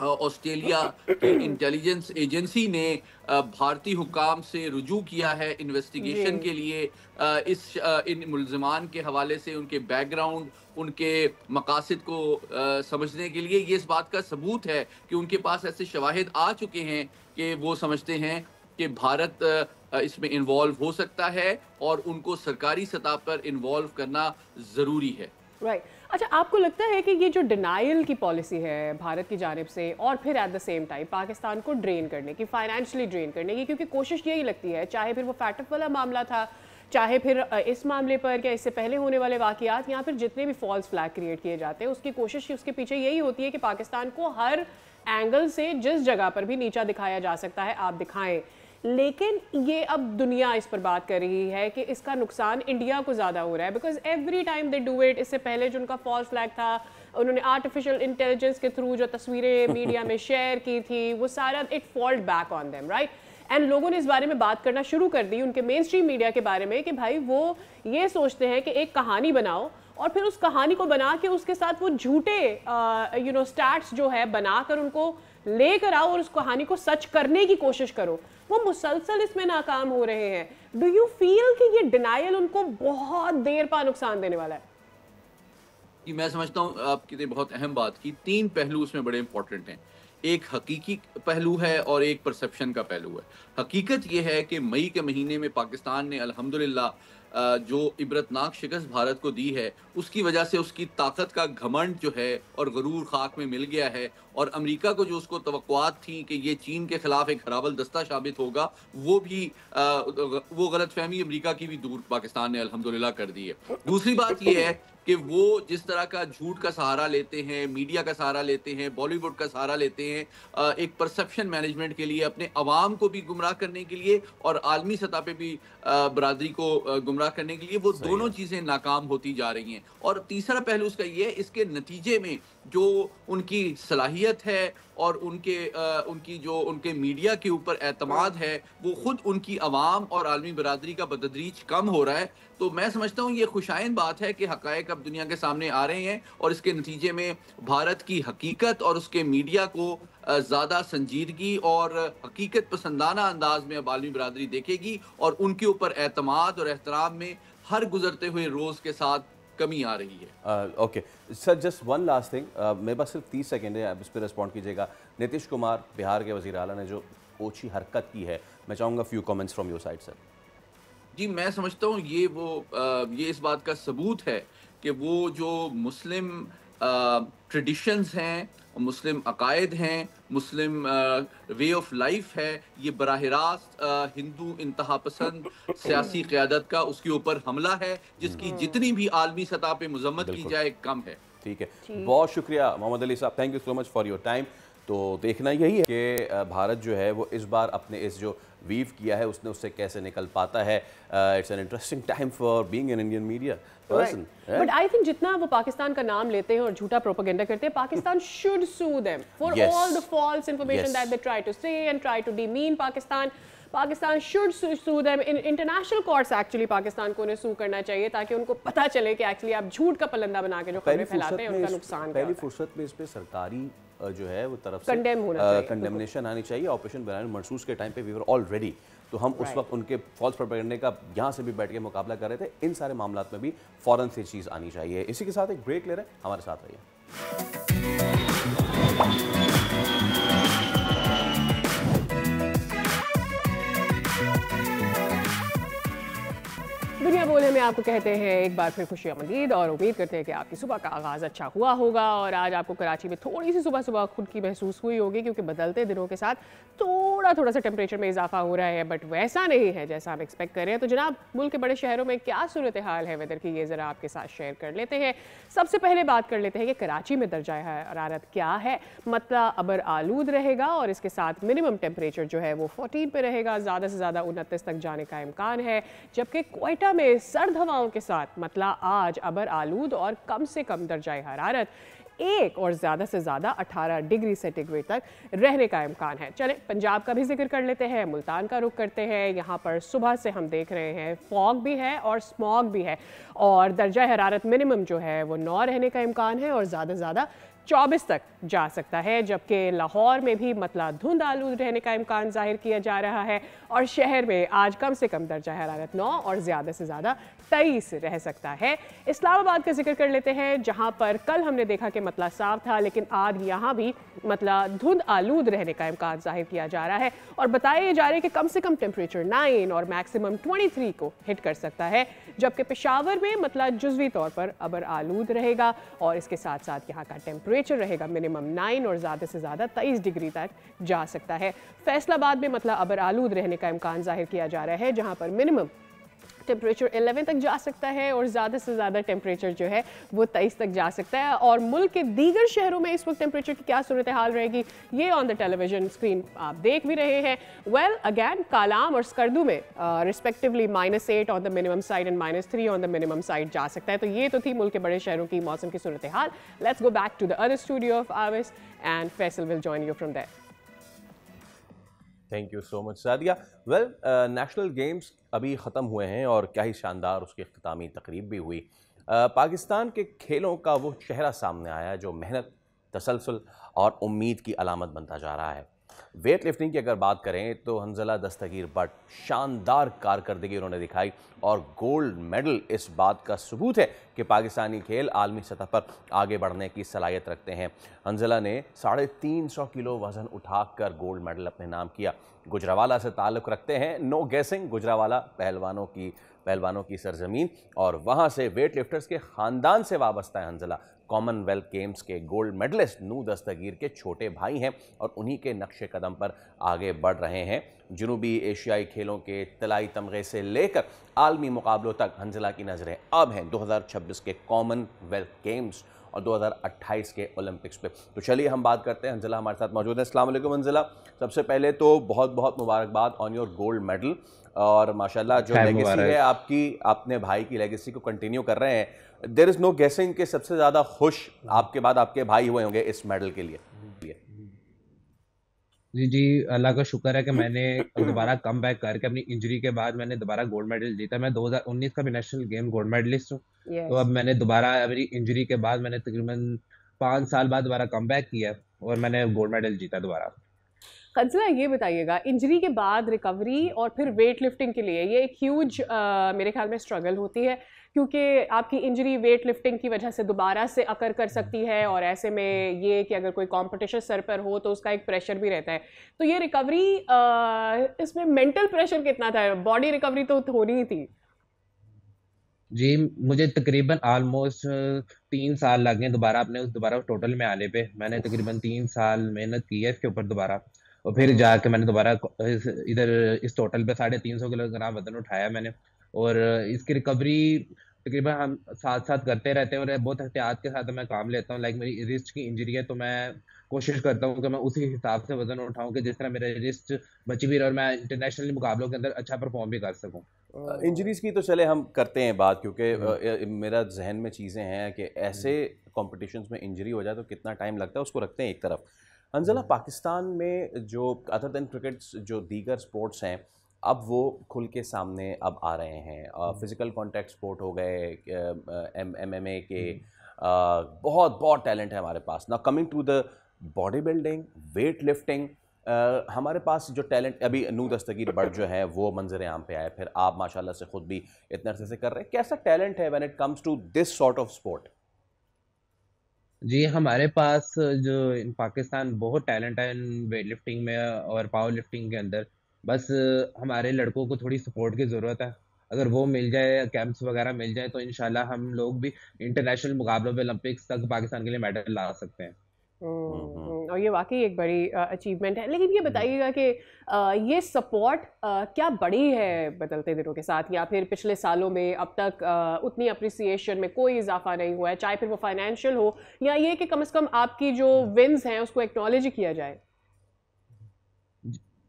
Speaker 4: ऑस्ट्रेलिया की इंटेलिजेंस एजेंसी ने भारतीय हुकाम से रुजू किया है इन्वेस्टिगेशन के लिए, इन मुल्ज़िमान के हवाले से उनके बैकग्राउंड, उनके मकासद को समझने के लिए। ये इस बात का सबूत है कि उनके पास ऐसे शवाहिद आ चुके हैं कि वो समझते हैं कि भारत इसमें इन्वॉल्व हो सकता है और उनको सरकारी सतह पर इन्वॉल्व करना ज़रूरी है।
Speaker 2: राइट अच्छा, आपको लगता है कि ये जो डिनाइल की पॉलिसी है भारत की जानिब से, और फिर eight the same time Pakistan को ड्रेन करने की, फाइनेंशियली ड्रेन करने की, क्योंकि कोशिश यही लगती है, चाहे फिर वो फैटफ वाला मामला था, चाहे फिर इस मामले पर या इससे पहले होने वाले वाक़यात, या फिर जितने भी फॉल्स फ्लैग क्रिएट किए जाते हैं, उसकी कोशिश उसके पीछे यही होती है कि पाकिस्तान को हर एंगल से जिस जगह पर भी नीचा दिखाया जा सकता है आप दिखाएं। लेकिन ये अब दुनिया इस पर बात कर रही है कि इसका नुकसान इंडिया को ज़्यादा हो रहा है, because every time they do it. इससे पहले जो उनका फॉल्स फ्लैग था, उन्होंने आर्टिफिशियल इंटेलिजेंस के थ्रू जो तस्वीरें मीडिया में शेयर की थी, वो सारा it fold back on them, right. And लोगों ने इस बारे में बात करना शुरू कर दी उनके मेन स्ट्रीम मीडिया के बारे में कि भाई वो ये सोचते हैं कि एक कहानी बनाओ और फिर उस कहानी को बना के उसके साथ वो झूठे स्टैट्स जो है बनाकर उनको लेकर आओ और उस कहानी को सच करने की कोशिश करो। वो मुसलसल इसमें नाकाम हो रहे हैं। डू यू फील कि ये डिनाइल उनको बहुत देर पा नुकसान देने वाला है?
Speaker 4: कि मैं समझता हूँ आपकी बहुत अहम बात की, 3 पहलू उसमें बड़े इंपॉर्टेंट हैं। एक हकीकी पहलू है और एक परसेप्शन का पहलू है। हकीकत यह है कि मई के महीने में पाकिस्तान ने अल्हम्दुलिल्लाह जो इबरतनाक शिकस्त भारत को दी है, उसकी वजह से उसकी ताकत का घमंड जो है और गरूर खाक में मिल गया है, और अमेरिका को जो उसको तवक्कुआत थी कि ये चीन के खिलाफ एक हरावल दस्ता साबित होगा, वो गलतफहमी अमेरिका की भी दूर पाकिस्तान ने अल्हम्दुलिल्लाह कर दी है। दूसरी बात ये है कि वो जिस तरह का झूठ का सहारा लेते हैं, मीडिया का सहारा लेते हैं, बॉलीवुड का सहारा लेते हैं, एक परसेप्शन मैनेजमेंट के लिए, अपने अवाम को भी गुमराह करने के लिए और आलमी सतह पे भी बरादरी को गुमराह करने के लिए, वो दोनों चीज़ें नाकाम होती जा रही हैं। और तीसरा पहलू उसका ये है, इसके नतीजे में जो उनकी सलाहियत है और उनके मीडिया के ऊपर एतमाद है, वो खुद उनकी अवाम और आलमी बरादरी का बतदरीज कम हो रहा है। तो मैं समझता हूँ ये खुशाइन बात है कि हक़ाइक़ अब दुनिया के सामने आ रहे हैं और इसके नतीजे में भारत की हकीकत और उसके मीडिया को ज़्यादा संजीदगी और हकीकत पसंदाना अंदाज में अब आलमी बरादरी देखेगी और उनके ऊपर एतमाद और एहतराम में हर गुजरते हुए रोज़ के साथ कमी आ रही है।
Speaker 1: Okay sir, just one last thing, मेरे पास सिर्फ 30 सेकेंड है, आप इस पर रिस्पॉन्ड कीजिएगा। नीतीश कुमार बिहार के वज़ीर आला ने जो ओछी हरकत की है, मैं चाहूँगा few comments from your side sir.
Speaker 4: जी, मैं समझता हूँ ये इस बात का सबूत है कि वो जो मुस्लिम ट्रेडिशंस हैं, मुस्लिम अकायद हैं, मुस्लिम वे ऑफ लाइफ है, ये बराह रास्त हिंदू इंतहा पसंद सियासी क़यादत का उसके ऊपर हमला है, जिसकी जितनी भी आलमी सतह पे मजम्मत की जाए कम है।
Speaker 1: ठीक है, बहुत शुक्रिया मोहम्मद अली साहब, thank you so much for your time. तो देखना यही है कि भारत जो है वो इस बार अपने इस जो वीव किया है उससे कैसे निकल पाता है। It's an interesting time for being an Indian media person.
Speaker 2: But I think जितना वो पाकिस्तान का नाम लेते हैं और झूठा प्रोपेगेंडा करते हैं, Pakistan should sue them for all the false information that they try to say and try to demean Pakistan. Pakistan should sue them in international courts. Actually Pakistan को उन्हें सू करना चाहिए ताकि उनको पता चले कि एक्चुअली आप झूठ का पलंदा बना के जो खबरें फैलाते हैं उनका नुकसान क्या है।
Speaker 1: पहली फुर्सत में इस पे सरकारी जो है वो तरफ
Speaker 2: से
Speaker 1: कंडेमनेशन आनी चाहिए। ऑपरेशन बनाने मनसूस के टाइम पे वी वर ऑलरेडी, तो हम उस वक्त उनके फॉल्स प्रोपेगेंडा का यहाँ से भी बैठ के मुकाबला कर रहे थे। इन सारे मामलों में भी फौरन से चीज़ आनी चाहिए। इसी के साथ एक ब्रेक ले रहे हैं, हमारे साथ रहिए।
Speaker 2: दुनिया बोले में आपको कहते हैं एक बार फिर खुशियामदीद और उम्मीद करते हैं कि आपकी सुबह का आगाज़ अच्छा हुआ होगा। और आज आपको कराची में थोड़ी सी सुबह सुबह खुद की महसूस हुई होगी क्योंकि बदलते दिनों के साथ थोड़ा सा टेम्परेचर में इजाफा हो रहा है, बट वैसा नहीं है जैसा हम एक्सपेक्ट कर रहे हैं। तो जनाब, मुल्क के बड़े शहरों में क्या सूरत हाल है वेदर की, ये ज़रा आपके साथ शेयर कर लेते हैं। सबसे पहले बात कर लेते हैं कि कराची में दर्जा हरारत क्या है। मतलब अबर आलूद रहेगा और इसके साथ मिनिमम टेम्परेचर जो है वो 14 पे रहेगा, ज़्यादा से ज़्यादा 29 तक जाने का इम्कान है। जबकि क्वेटा में सर्द हवाओं के साथ मतलब आज अबर आलूद और कम से कम दर्जा हरारत 1 और ज़्यादा से ज़्यादा 18 डिग्री सेंटीग्रेड तक रहने का इम्कान है। चले पंजाब का भी जिक्र कर लेते हैं, मुल्तान का रुख करते हैं। यहाँ पर सुबह से हम देख रहे हैं फॉग भी है और स्मॉग भी है और दर्जा हरारत मिनिमम जो है वो 9 रहने का इम्कान है और ज़्यादा से ज़्यादा 24 तक जा सकता है, जबकि लाहौर में भी मतला धुंध आलूद रहने का इम्कान जाहिर किया जा रहा है और शहर में आज कम से कम दर्जा हरारत 9 और ज़्यादा से ज़्यादा 23 रह सकता है। इस्लामाबाद का जिक्र कर लेते हैं, जहां पर कल हमने देखा कि मतला साफ था, लेकिन आज यहां भी मतला धुंध आलूद रहने का इम्कान जाहिर किया जा रहा है और बताया जा रहा है कि कम से कम टेम्परेचर 9 और मैक्सिमम 23 को हिट कर सकता है, जबकि पेशावर में मतला जुज़वी तौर पर अबर आलूद रहेगा और इसके साथ साथ यहाँ का टेम्परेचर रहेगा मिनिमम 9 और ज़्यादा से ज़्यादा 23 डिग्री तक जा सकता है। फैसलाबाद में मतलब अबर आलूद रहने का इम्कान जाहिर किया जा रहा है, जहाँ पर मिनिमम टेम्परेचर 11 तक जा सकता है और ज़्यादा से ज़्यादा टेम्परेचर जो है वो 23 तक जा सकता है। और मुल्क के दीगर शहरों में इस वक्त टेम्परेचर की क्या सूरत हाल रहेगी, ये ऑन द टेलीविजन स्क्रीन आप देख भी रहे हैं। वेल अगैन कालाम और स्कर्दू में respectively -8 on the minimum side and -3 on the minimum side जा सकता है। तो ये तो थी मुल्क के बड़े शहरों की मौसम की सूरत हाल। Let's go back to the other studio of ours and Faisal will join you from there.
Speaker 1: Thank you so much Sadia. Well national games अभी ख़त्म हुए हैं और क्या ही शानदार उसकी इख्तितामी तकरीब भी हुई। पाकिस्तान के खेलों का वो चेहरा सामने आया जो मेहनत, तसलसल और उम्मीद की अलामत बनता जा रहा है। वेट लिफ्टिंग की अगर बात करें तो हंजला दस्तगीर भट्ट शानदार कारकर्दगी उन्होंने दिखाई और गोल्ड मेडल इस बात का सबूत है कि पाकिस्तानी खेल आलमी सतह पर आगे बढ़ने की सलाहियत रखते हैं। हंजला ने 350 किलो वज़न उठाकर गोल्ड मेडल अपने नाम किया। गुजरावाला से ताल्लुक़ रखते हैं, नो गैसिंग, गुजरावाला पहलवानों की सरजमीन और वहाँ से वेट लिफ्टर्स के ख़ानदान से वाबस्ता है हंजला। कॉमनवेल्थ गेम्स के गोल्ड मेडलिस्ट नू दस्तगीर के छोटे भाई हैं और उन्हीं के नक्शे कदम पर आगे बढ़ रहे हैं। जनूबी एशियाई खेलों के तलाई तमगे से लेकर आलमी मुकाबलों तक हंजला की नज़रें अब हैं 2026 के कॉमनवेल्थ गेम्स और 2028 के ओलंपिक्स पे। तो चलिए हम बात करते हैं। हंजला हमारे साथ मौजूद है। अस्सलाम वालेकुम हंजला, सबसे पहले तो बहुत बहुत मुबारकबाद ऑन योर गोल्ड मेडल और माशाल्लाह जो लेगेसी है आपकी, अपने भाई की लेगेसी को कंटिन्यू कर रहे हैं। देयर इज़ नो गेसिंग के सबसे ज़्यादा खुश आपके बाद आपके भाई हुए होंगे इस मेडल के लिए।
Speaker 5: जी, अल्लाह का शुक्र है कि मैंने दोबारा कम बैक करके अपनी इंजरी के बाद मैंने दोबारा गोल्ड मेडल जीता। मैं 2019 का भी नेशनल गेम गोल्ड मेडलिस्ट हूँ। तो अब मैंने दोबारा मेरी इंजरी के बाद मैंने तकरीबन 5 साल बाद दोबारा कम बैक किया और मैंने गोल्ड मेडल जीता दोबारा।
Speaker 2: हंसला ये बताइएगा, इंजरी के बाद रिकवरी और फिर वेट लिफ्टिंग के लिए ये एक ह्यूज मेरे ख्याल में स्ट्रगल होती है, क्योंकि आपकी इंजरी वेट लिफ्टिंग की वजह से दोबारा से अकर कर सकती है और ऐसे में ये कि अगर कोई कंपटीशन सर पर हो तो उसका एक प्रेशर भी रहता है। तो ये रिकवरी, इसमें मेंटल प्रेशर कितना था? बॉडी रिकवरी तो होनी ही थी।
Speaker 5: जी, मुझे तकरीबन ऑलमोस्ट 3 साल लग गए दोबारा टोटल में आने पे। मैंने तकरीबन 3 साल मेहनत की है इसके ऊपर दोबारा, और फिर जाके मैंने दोबारा इधर इस टोटल पे 350 किलोग्राम वजन उठाया मैंने। और इसकी रिकवरी तकरीबन हम साथ साथ करते रहते हैं और बहुत एहतियात के साथ मैं काम लेता हूँ। लाइक मेरी रिस्ट की इंजरी है तो मैं कोशिश करता हूँ कि मैं उसी हिसाब से वजन उठाऊँ कि जिस तरह मेरे रिस्ट बची भी रहे और मैं इंटरनेशनल मुकाबलों के अंदर अच्छा परफॉर्म भी कर सकूँ।
Speaker 1: इंजरीज की तो चले हम करते हैं बात, क्योंकि मेरा जहन में चीज़ें हैं कि ऐसे कॉम्पिटिशन्स में इंजरी हो जाए तो कितना टाइम लगता है, उसको रखते हैं एक तरफ। हंजला, पाकिस्तान में जो अदर देन क्रिकेट जो दीगर स्पोर्ट्स हैं अब वो खुल के सामने अब आ रहे हैं। फिज़िकल कॉन्टैक्ट स्पोर्ट हो गए, MMA के बहुत बहुत टैलेंट है हमारे पास। Now coming to the body building, weight lifting, हमारे पास जो टैलेंट अभी नू दस्तगीर भट्ट जो है वो मंजर आम पे आए, फिर आप माशाल्लाह से ख़ुद भी इतने अरसे से कर रहे हैं। कैसा टैलेंट है when it comes to this sort of sport?
Speaker 5: जी, हमारे पास जो इन पाकिस्तान बहुत टैलेंट है इन वेट लिफ्टिंग में और पावर लिफ्टिंग के अंदर। बस हमारे लड़कों को थोड़ी सपोर्ट की ज़रूरत है। अगर वो मिल जाए, कैंप्स वगैरह मिल जाए तो इंशाल्लाह हम लोग भी इंटरनेशनल मुकाबलों में ओलंपिक्स तक पाकिस्तान के लिए मेडल ला सकते हैं।
Speaker 2: और ये वाकई एक बड़ी अचीवमेंट है। लेकिन ये बताइएगा कि ये सपोर्ट क्या बढ़ी है बदलते दिनों के साथ, या फिर पिछले सालों में अब तक उतनी अप्रिसिएशन में कोई इजाफा नहीं हुआ है, चाहे फिर वो फाइनेंशियल हो या ये कि कम से कम आपकी जो विन्स हैं उसको एक्नॉलेज किया जाए?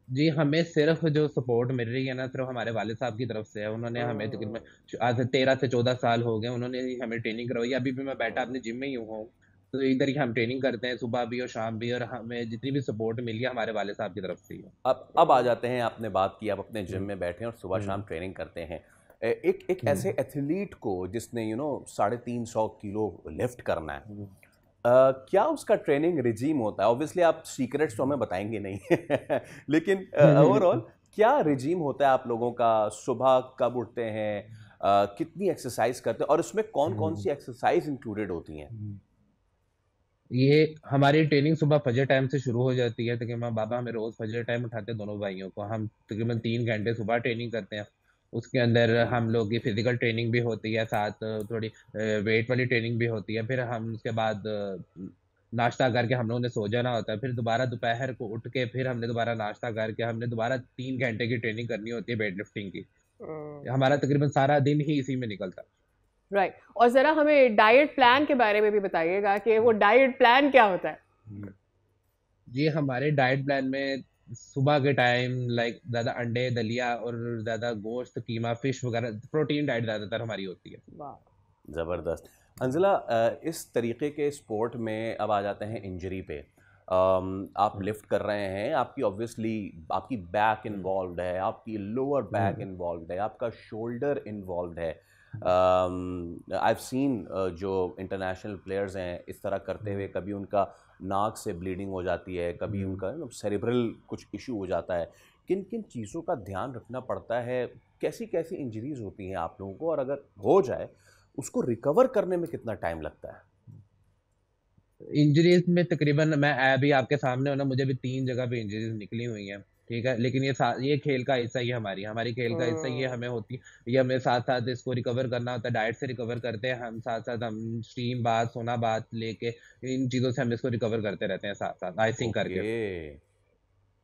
Speaker 5: जी, हमें सिर्फ जो सपोर्ट मिल रही है ना, सिर्फ हमारे वालिद साहब की तरफ से है। उन्होंने हमें तकरीबन आज से 13 से 14 साल हो गए, उन्होंने ही हमें ट्रेनिंग करवाई। अभी भी मैं बैठा अपने जिम में ही हूँ, तो इधर ही हम ट्रेनिंग करते हैं सुबह भी और शाम भी, और हमें जितनी भी सपोर्ट मिली है हमारे वालिद साहब की तरफ से ही है।
Speaker 1: अब आ जाते हैं, आपने बात की आप अपने जिम में बैठे हैं और सुबह शाम ट्रेनिंग करते हैं। एक ऐसे एथलीट को जिसने 350 किलो लिफ्ट करना है, क्या उसका ट्रेनिंग रिजीम होता है? ऑब्वियसली आप सीक्रेट्स तो हमें बताएंगे नहीं लेकिन ओवरऑल क्या रिजीम होता है आप लोगों का? सुबह कब उठते हैं? कितनी एक्सरसाइज करते हैं और उसमें कौन कौन सी एक्सरसाइज इंक्लूडेड होती हैं?
Speaker 5: ये हमारी ट्रेनिंग सुबह फजर टाइम से शुरू हो जाती है। तकरीबन बाबा हमें रोज फजर टाइम उठाते हैं, दोनों भाइयों को। हम तकरीबन 3 घंटे सुबह ट्रेनिंग करते हैं। उसके अंदर हम लोग की फिजिकल ट्रेनिंग भी होती है, साथ थोड़ी वेट वाली ट्रेनिंग भी होती है। फिर हम उसके बाद नाश्ता करके हम लोगों ने सो जाना होता है। फिर दोबारा दोपहर को उठ के फिर हमने दोबारा नाश्ता करके हमने दोबारा 3 घंटे की ट्रेनिंग करनी होती है वेट लिफ्टिंग की। हमारा तकरीबन सारा दिन ही इसी में निकलता है।
Speaker 2: राइट और ज़रा हमें डाइट प्लान के बारे में भी बताइएगा कि वो डाइट प्लान क्या होता है?
Speaker 5: जी, हमारे डाइट प्लान में सुबह के टाइम लाइक ज़्यादा अंडे, दलिया और ज़्यादा गोश्त, कीमा, फिश वगैरह प्रोटीन डाइट ज़्यादातर हमारी होती है।
Speaker 2: वाह,
Speaker 1: ज़बरदस्त। अंजला, इस तरीके के स्पोर्ट में अब आ जाते हैं इंजरी पे। आप लिफ्ट कर रहे हैं, आपकी ऑब्वियसली आपकी बैक इन्वॉल्व्ड है, आपकी लोअर बैक इन्वॉल्व्ड है, आपका शोल्डर इन्वॉल्व्ड है। आई हैव सीन जो इंटरनेशनल प्लेयर्स हैं इस तरह करते हुए, कभी उनका नाक से ब्लीडिंग हो जाती है, कभी उनका सेरिब्रल कुछ इशू हो जाता है। किन किन चीज़ों का ध्यान रखना पड़ता है? कैसी कैसी इंजरीज होती हैं आप लोगों को, और अगर हो जाए उसको रिकवर करने में कितना टाइम लगता है?
Speaker 5: इंजरीज में तकरीबन मैं अभी आपके सामने हूं ना, मुझे भी 3 जगह पे इंजरीज निकली हुई हैं। ठीक है, लेकिन ये खेल का हिस्सा ही है, हमारी खेल का हिस्सा ये हमें होती है। ये हमें साथ साथ इसको रिकवर करना होता है, डाइट से रिकवर करते हैं हम। साथ साथ हम स्टीम बाथ, सोना बाथ लेके इन चीज़ों से हम इसको रिकवर करते रहते हैं साथ साथ आइसिंग करके।
Speaker 1: ओके,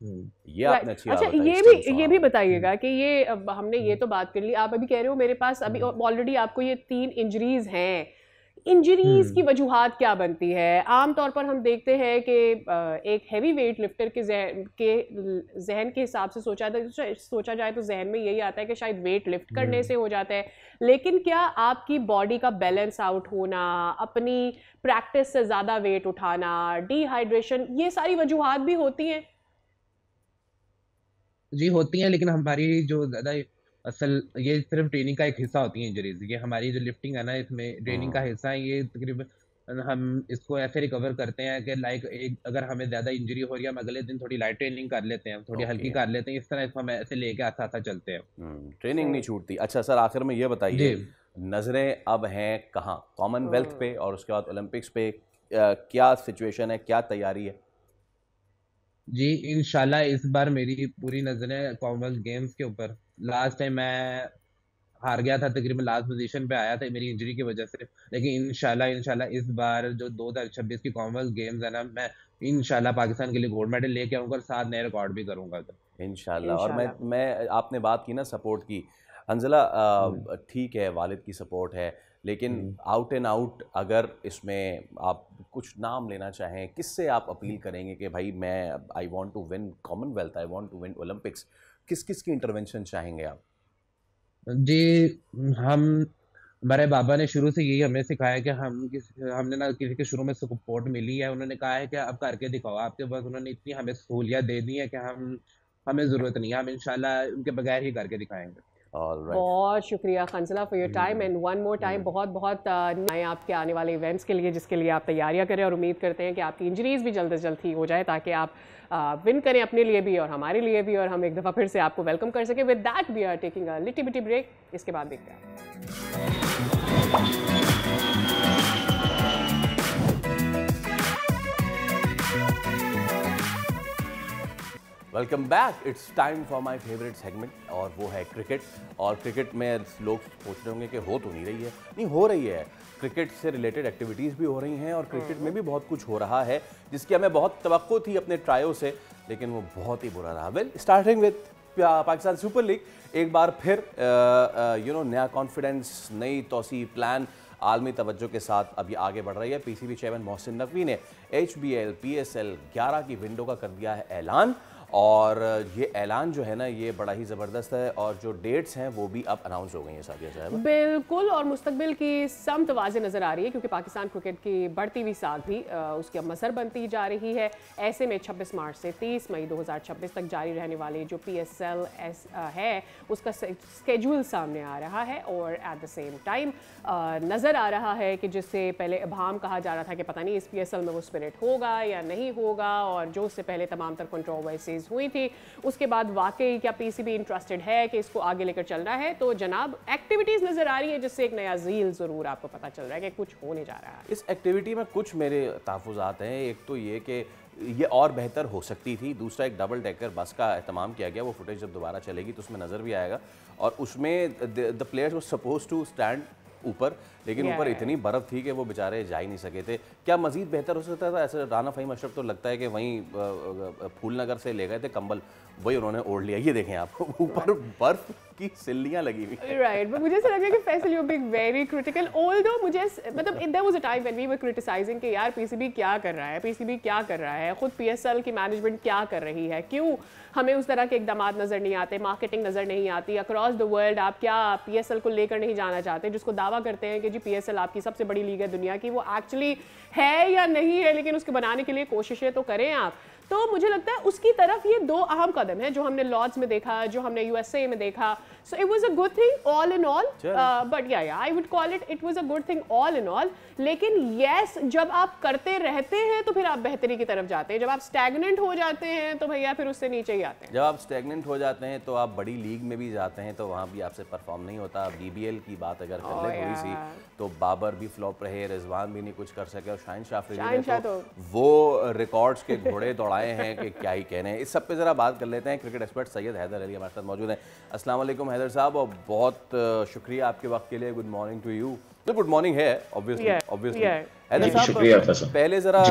Speaker 5: हम्म।
Speaker 1: ये
Speaker 2: राइट
Speaker 1: आपने अच्छी बात
Speaker 2: अच्छा
Speaker 1: बताई,
Speaker 2: ये
Speaker 1: स्टीम
Speaker 2: भी
Speaker 1: सोना।
Speaker 2: बताइएगा कि ये अब हमने ये तो बात कर ली, आप अभी कह रहे हो मेरे पास अभी ऑलरेडी आपको ये 3 इंजरीज हैं। इंजरीज की वजूहात क्या बनती है? आमतौर पर हम देखते हैं कि एक हैवी वेट लिफ्टर के जहन के हिसाब से सोचा जाए तो जहन में यही आता है कि शायद वेट लिफ्ट करने से हो जाता है, लेकिन क्या आपकी बॉडी का बैलेंस आउट होना, अपनी प्रैक्टिस से ज़्यादा वेट उठाना, डिहाइड्रेशन, ये सारी वजूहात भी होती हैं?
Speaker 5: जी होती हैं, लेकिन हमारी जो ज़्यादा असल ये सिर्फ ट्रेनिंग का एक हिस्सा होती है इंजरीज। ये हमारी जो लिफ्टिंग है ना, इसमें ट्रेनिंग का हिस्सा है ये। तकरीबन हम इसको ऐसे रिकवर करते हैं कि लाइक एक अगर हमें ज़्यादा इंजरी हो रही है, हम अगले दिन थोड़ी लाइट ट्रेनिंग कर लेते हैं, थोड़ी हल्की
Speaker 1: ओके,
Speaker 5: कर लेते हैं। इस तरह इसको हम ऐसे लेके आस्ता आस्ता चलते हैं।
Speaker 1: ट्रेनिंग नहीं छूटती। अच्छा सर, आखिर में ये
Speaker 5: जी
Speaker 1: बताइए, नज़रें अब हैं कहाँ? कॉमनवेल्थ पे और उसके बाद ओलंपिक्स पे। क्या सिचुएशन है, क्या तैयारी है?
Speaker 5: जी, इंशाल्लाह इस बार मेरी पूरी नज़रें कॉमनवेल्थ गेम्स के ऊपर। लास्ट टाइम मैं हार गया था, तकरीबन लास्ट पोजीशन पे आया था मेरी इंजरी की वजह से। लेकिन इंशाल्लाह इंशाल्लाह इस बार जो 2026 की कॉमनवेल्थ गेम्स है ना, मैं इंशाल्लाह पाकिस्तान के लिए गोल्ड मेडल लेके आऊंगा और साथ नए रिकॉर्ड भी करूंगा।
Speaker 1: इंशाल्लाह। और मैं
Speaker 2: इंशाल्लाह।
Speaker 1: मैं आपने बात की ना सपोर्ट की, अंजला,
Speaker 5: हम्म,
Speaker 1: ठीक है वालिद की सपोर्ट है, लेकिन
Speaker 5: हम्म।
Speaker 1: आउट एंड आउट अगर इसमें आप कुछ नाम लेना चाहें, किससे आप अपील करेंगे कि भाई मैं I want to win Commonwealth, I want to win Olympics? किस किस की इंटरवेंशन चाहेंगे आप?
Speaker 5: जी, हम हमारे बाबा ने शुरू से यही हमें सिखाया कि हमने ना किसी के शुरू में सपोर्ट मिली है। उन्होंने कहा है कि आप करके दिखाओ, आपके पास उन्होंने इतनी हमें सहूलियत दे दी है कि हमें ज़रूरत नहीं है, हम इंशाल्लाह उनके बगैर ही करके दिखाएंगे।
Speaker 1: All right.
Speaker 2: बहुत शुक्रिया Khansla for your time and one more time बहुत बहुत नए आपके आने वाले इवेंट्स के लिए, जिसके लिए आप तैयारियां करें, और उम्मीद करते हैं कि आपकी इंजरीज भी जल्द से जल्द ठीक हो जाए ताकि आप विन करें अपने लिए भी और हमारे लिए भी, और हम एक दफ़ा फिर से आपको वेलकम कर सकें। With that we are taking a little bitty break, इसके बाद देखते हैं।
Speaker 1: Welcome back, it's time for my favourite segment, और वो है क्रिकेट। और क्रिकेट में लोग सोच रहे होंगे कि हो तो नहीं रही है, नहीं हो रही है। क्रिकेट से रिलेटेड एक्टिविटीज़ भी हो रही हैं और क्रिकेट में भी बहुत कुछ हो रहा है जिसकी हमें बहुत तवक्को थी अपने ट्रायो से, लेकिन वो बहुत ही बुरा रहा। Well, starting with Pakistan super league, एक बार फिर नया कॉन्फिडेंस, नई तौसी प्लान, आलमी तवज्जो के साथ अभी आगे बढ़ रही है। पीसीबी चेयरमैन मोहसिन नकवी ने HBL, PSL 11 की विंडो का कर दिया है ऐलान, और ये ऐलान जो है ना ये बड़ा ही ज़बरदस्त है, और जो डेट्स हैं वो भी अब अनाउंस हो गई हैं सादिया साहब।
Speaker 2: बिल्कुल, और मुस्तकबिल की समत वाज़े नज़र आ रही है, क्योंकि पाकिस्तान क्रिकेट की बढ़ती हुई साख भी उसकी अब मसर बनती जा रही है। ऐसे में 26 मार्च से 30 मई 2026 तक जारी रहने वाली जो PSL है उसका स्केड्यूल सामने आ रहा है, और एट द सेम टाइम नज़र आ रहा है कि जिससे पहले इबाम कहा जा रहा था कि पता नहीं इस PSL में वो स्पिरिट होगा या नहीं होगा, और जो उससे पहले तमाम तर कंट्रोवर्सीज हुई थी, उसके बाद वाकई क्या PCB इंटरेस्टेड है कि इसको आगे लेकर चलना है। तो जनाब एक्टिविटीज़ नज़र आ रही है जिससे एक नया ज़ील ज़रूर आपको पता चल रहा है कि कुछ होने जा रहा है।
Speaker 1: इस एक्टिविटी में कुछ मेरे तहफ़्फ़ुज़ात हैं। एक तो ये कि ये और बेहतर हो सकती थी, दूसरा एक डबल डेकर बस का एहतमाम किया गया, वो फुटेज जब दोबारा चलेगी तो उसमें नज़र भी आएगा, और उसमें the players were suppose to stand ऊपर, लेकिन ऊपर इतनी बर्फ़ थी कि वो बेचारे जा ही नहीं सके थे। क्या मज़ीद बेहतर हो सकता था? ऐसे राना फ़हीम अशरफ तो लगता है कि वहीं फूलनगर से ले गए थे कंबल, वही उन्होंने ओढ़ लिया। ये देखें आप, ऊपर बर्फ़ की सिल्लियाँ लगी हुई।
Speaker 2: राइट, बट मुझे ऐसा लग रहा है कि Faisal you being very critical, although मुझे मतलब there was a time when we were criticising कि यार PCB क्या कर रहा है, PCB क्या कर रहा है, खुद PSL की मैनेजमेंट क्या कर रही है, क्यों हमें उस तरह के इकदाम नज़र नहीं आते, मार्केटिंग नज़र नहीं आती अक्रॉस द वर्ल्ड। आप क्या PSL को लेकर नहीं जाना चाहते, जिसको दावा करते हैं कि जी PSL आपकी सबसे बड़ी लीग है दुनिया की, वो एक्चुअली है या नहीं है, लेकिन उसके बनाने के लिए कोशिशें तो करें आप। तो मुझे लगता है उसकी तरफ ये दो अहम कदम है जो हमने लॉर्ड्स में देखा, जो हमने USA में देखा। So it was a good thing all in all, but yeah I would call it was a good thing all in all. लेकिन यस, जब आप करते रहते हैं तो फिर आप बेहतरी की तरफ जाते हैं, जब आप स्टैग्नेंट हो जाते हैं तो भैया फिर उससे नीचे ही आते हैं।
Speaker 1: जब आप स्टैग्नेंट हो जाते हैं तो आप बड़ी लीग में भी जाते हैं तो वहाँ भी आपसे परफॉर्म नहीं होता। BBL की बात अगर कर ले थोड़ी सी, तो बाबर भी फ्लॉप रहे, रिजवान भी नहीं कुछ कर सके, और शाहिन शाह अफरीदी ने तो वो रिकॉर्ड्स के घोड़े दौड़ाए हैं कि क्या ही कहने हैं। इस सब पे ज़रा बात कर लेते हैं। क्रिकेट एक्सपर्ट सैयद हैदर अली हमारे साथ मौजूद हैं। अस्सलाम वालेकुम हैदर साहब, और बहुत शुक्रिया आपके वक्त के लिए। Good morning to you. तो गुड मॉर्निंग है ऑब्वियसली हैदर साहब। पहले ज़रा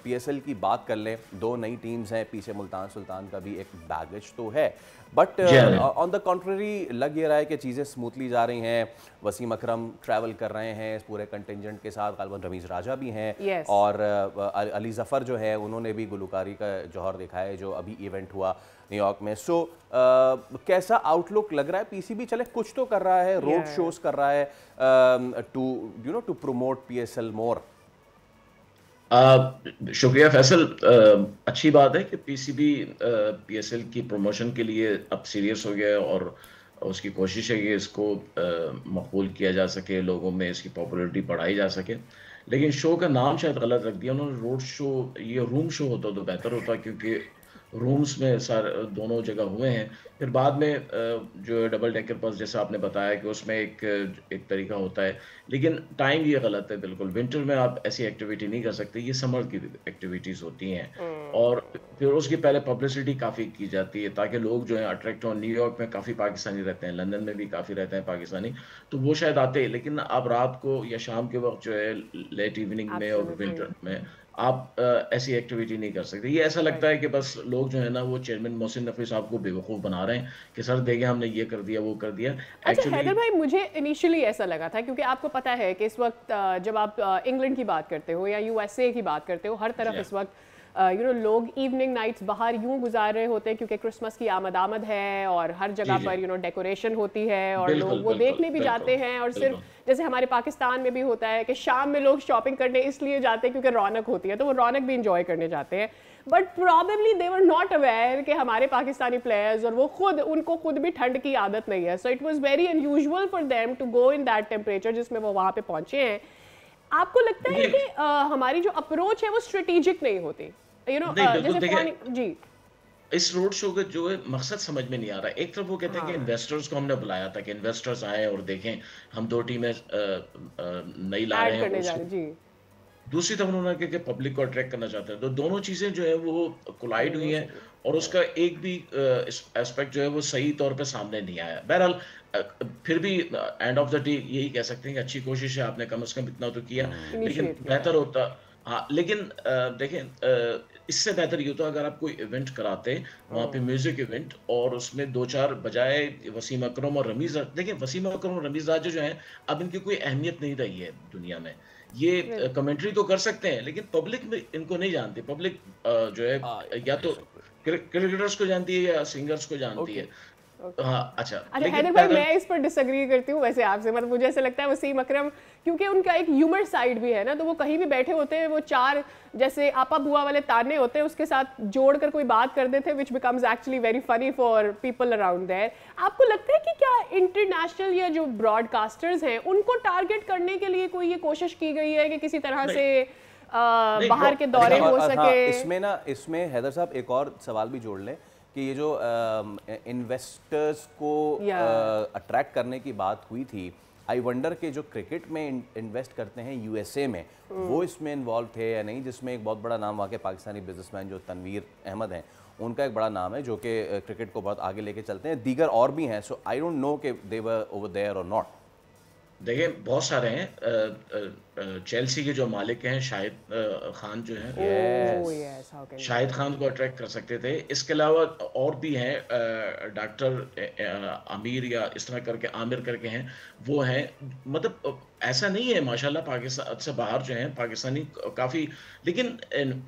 Speaker 1: PSL की बात कर लें। दो नई टीम्स हैं, पीछे मुल्तान सुल्तान का भी एक बैगेज तो है, बट ऑन द कॉन्ट्ररी लग ये रहा है कि चीज़ें स्मूथली जा रही हैं। वसीम अकरम ट्रैवल कर रहे हैं इस पूरे कंटिंजेंट के साथ, गालिबन रमीज़ राजा भी हैं, और अली ज़फ़र जो है उन्होंने भी गुलकारी का जौहर दिखाया है जो अभी इवेंट हुआ न्यूयॉर्क में। सो कैसा आउटलुक लग रहा है? PCB चले कुछ तो कर रहा है, रोड शोज कर रहा है टू प्रमोट PSL मोर।
Speaker 6: शुक्रिया फैसल। अच्छी बात है कि PCB PSL की प्रमोशन के लिए अब सीरियस हो गया है, और उसकी कोशिश है कि इसको मकबूल किया जा सके, लोगों में इसकी पॉपुलैरिटी बढ़ाई जा सके। लेकिन शो का नाम शायद गलत रख दिया उन्होंने, रोड शो। ये रूम शो होता तो बेहतर होता, क्योंकि रूम्स में सारे दोनों जगह हुए हैं। फिर बाद में जो डबल डेकर बस जैसा आपने बताया कि उसमें एक तरीका होता है, लेकिन टाइम ये गलत है बिल्कुल। विंटर में आप ऐसी एक्टिविटी नहीं कर सकते, ये समर की एक्टिविटीज़ होती हैं, और फिर उसकी पहले पब्लिसिटी काफ़ी की जाती है ताकि लोग जो है अट्रैक्ट हों। न्यूयॉर्क में काफ़ी पाकिस्तानी रहते हैं, लंदन में भी काफ़ी रहते हैं पाकिस्तानी, तो वो शायद आते हैं। लेकिन आप रात को या शाम के वक्त जो है लेट इवनिंग में और विंटर में आप ऐसी एक्टिविटी नहीं कर सकते। ये ऐसा लगता है कि बस लोग जो है ना वो चेयरमैन मोहसिन नकवी साहब को बेवकूफ़ बना रहे हैं कि सर देखिए हमने ये कर दिया वो कर दिया।
Speaker 2: अच्छा हैदर भाई, मुझे इनिशियली ऐसा लगा था, क्योंकि आपको पता है कि इस वक्त जब आप इंग्लैंड की बात करते हो या USA की बात करते हो, हर तरफ इस वक्त लोग इवनिंग नाइट्स बाहर यूं गुजार रहे होते हैं, क्योंकि क्रिसमस की आमद है और हर जगह पर डेकोरेशन होती है, और लोग वो देखने भी जाते हैं। और सिर्फ जैसे हमारे पाकिस्तान में भी होता है कि शाम में लोग शॉपिंग करने इसलिए जाते हैं क्योंकि रौनक होती है, तो वो रौनक भी इंजॉय करने जाते हैं। But probably they were not aware कि हमारे पाकिस्तानी प्लेयर्स और वो उनको खुद भी ठंड की आदत नहीं है। So it was very unusual for them to go in that temperature जिसमें वो वहाँ पे पहुंचे हैं। आपको लगता है कि हमारी जो अप्रोच है वो स्ट्रेटेजिक नहीं होती? जैसे जी,
Speaker 6: इस रोड शो का जो है मकसद समझ में नहीं आ रहा है। एक तरफ वो कहते हैं कि इन्वेस्टर्स को हमने बुलाया था कि इन्वेस्टर्स आए और देखें हम दो टीमें नई ला रहे हैं, दूसरी तरफ उन्होंने कहा कि पब्लिक को अट्रैक्ट करना चाहते हैं। तो दोनों चीजें जो है वो कोलाइड हुई हैं, और उसका एक भी एस्पेक्ट जो है वो सही तौर पे सामने नहीं आया। बहरहाल फिर भी एंड ऑफ द डे यही कह सकते हैं कि अच्छी कोशिश है, आपने कम से कम इतना तो किया, लेकिन बेहतर होता। हाँ, लेकिन देखें इससे बेहतर ये होता अगर आप कोई इवेंट कराते वहाँ पे म्यूजिक इवेंट, और उसमें दो चार बजाय वसीम अकरम और रमीज। देखिए वसीम अकरम और रमीज राजा जो हैं अब इनकी कोई अहमियत नहीं रही है दुनिया में। ये कमेंट्री तो कर सकते हैं, लेकिन पब्लिक में इनको नहीं जानती। पब्लिक जो है या तो क्रिकेटर्स को जानती है या सिंगर्स को जानती है। हाँ, अच्छा
Speaker 2: हैदर भाई, मैं इस पर डिसएग्री करती हूँ वैसे आपसे। मतलब मुझे ऐसा लगता है वसीम अकरम, क्योंकि उनका एक ह्यूमर साइड भी है ना, तो वो कहीं भी बैठे होते हैं, वो चार जैसे आपा बुआ वाले ताने होते हैं उसके साथ जोड़कर कोई बात कर देते हैं, which becomes actually very funny for people around there. आपको लगता है कि क्या इंटरनेशनल या जो ब्रॉडकास्टर्स हैं उनको टारगेट करने के लिए कोई ये कोशिश की गई है कि किसी तरह से बाहर के दौरे हो सके?
Speaker 1: इसमें हैदर साहब एक और सवाल भी जोड़ लें कि ये जो इन्वेस्टर्स को अट्रैक्ट करने की बात हुई थी, आई वंडर के जो क्रिकेट में इन्वेस्ट करते हैं यूएसए में, वो इसमें इन्वॉल्व थे या नहीं, जिसमें एक बहुत बड़ा नाम वहाँ के पाकिस्तानी बिजनेसमैन जो तनवीर अहमद हैं, उनका एक बड़ा नाम है जो कि क्रिकेट को बहुत आगे लेके चलते हैं। दीगर और भी हैं, सो आई डोंट नो कि दे वर ओवर देयर और नॉट।
Speaker 6: देखिए बहुत सारे हैं। चेल्सी के जो मालिक हैं शाहिद खान जो हैं, शाहिद खान को अट्रैक्ट कर सकते थे। इसके अलावा और भी हैं, डॉक्टर आमिर या इस तरह करके आमिर करके हैं, वो हैं। मतलब ऐसा नहीं है, माशाल्लाह पाकिस्तान से बाहर जो हैं पाकिस्तानी काफ़ी, लेकिन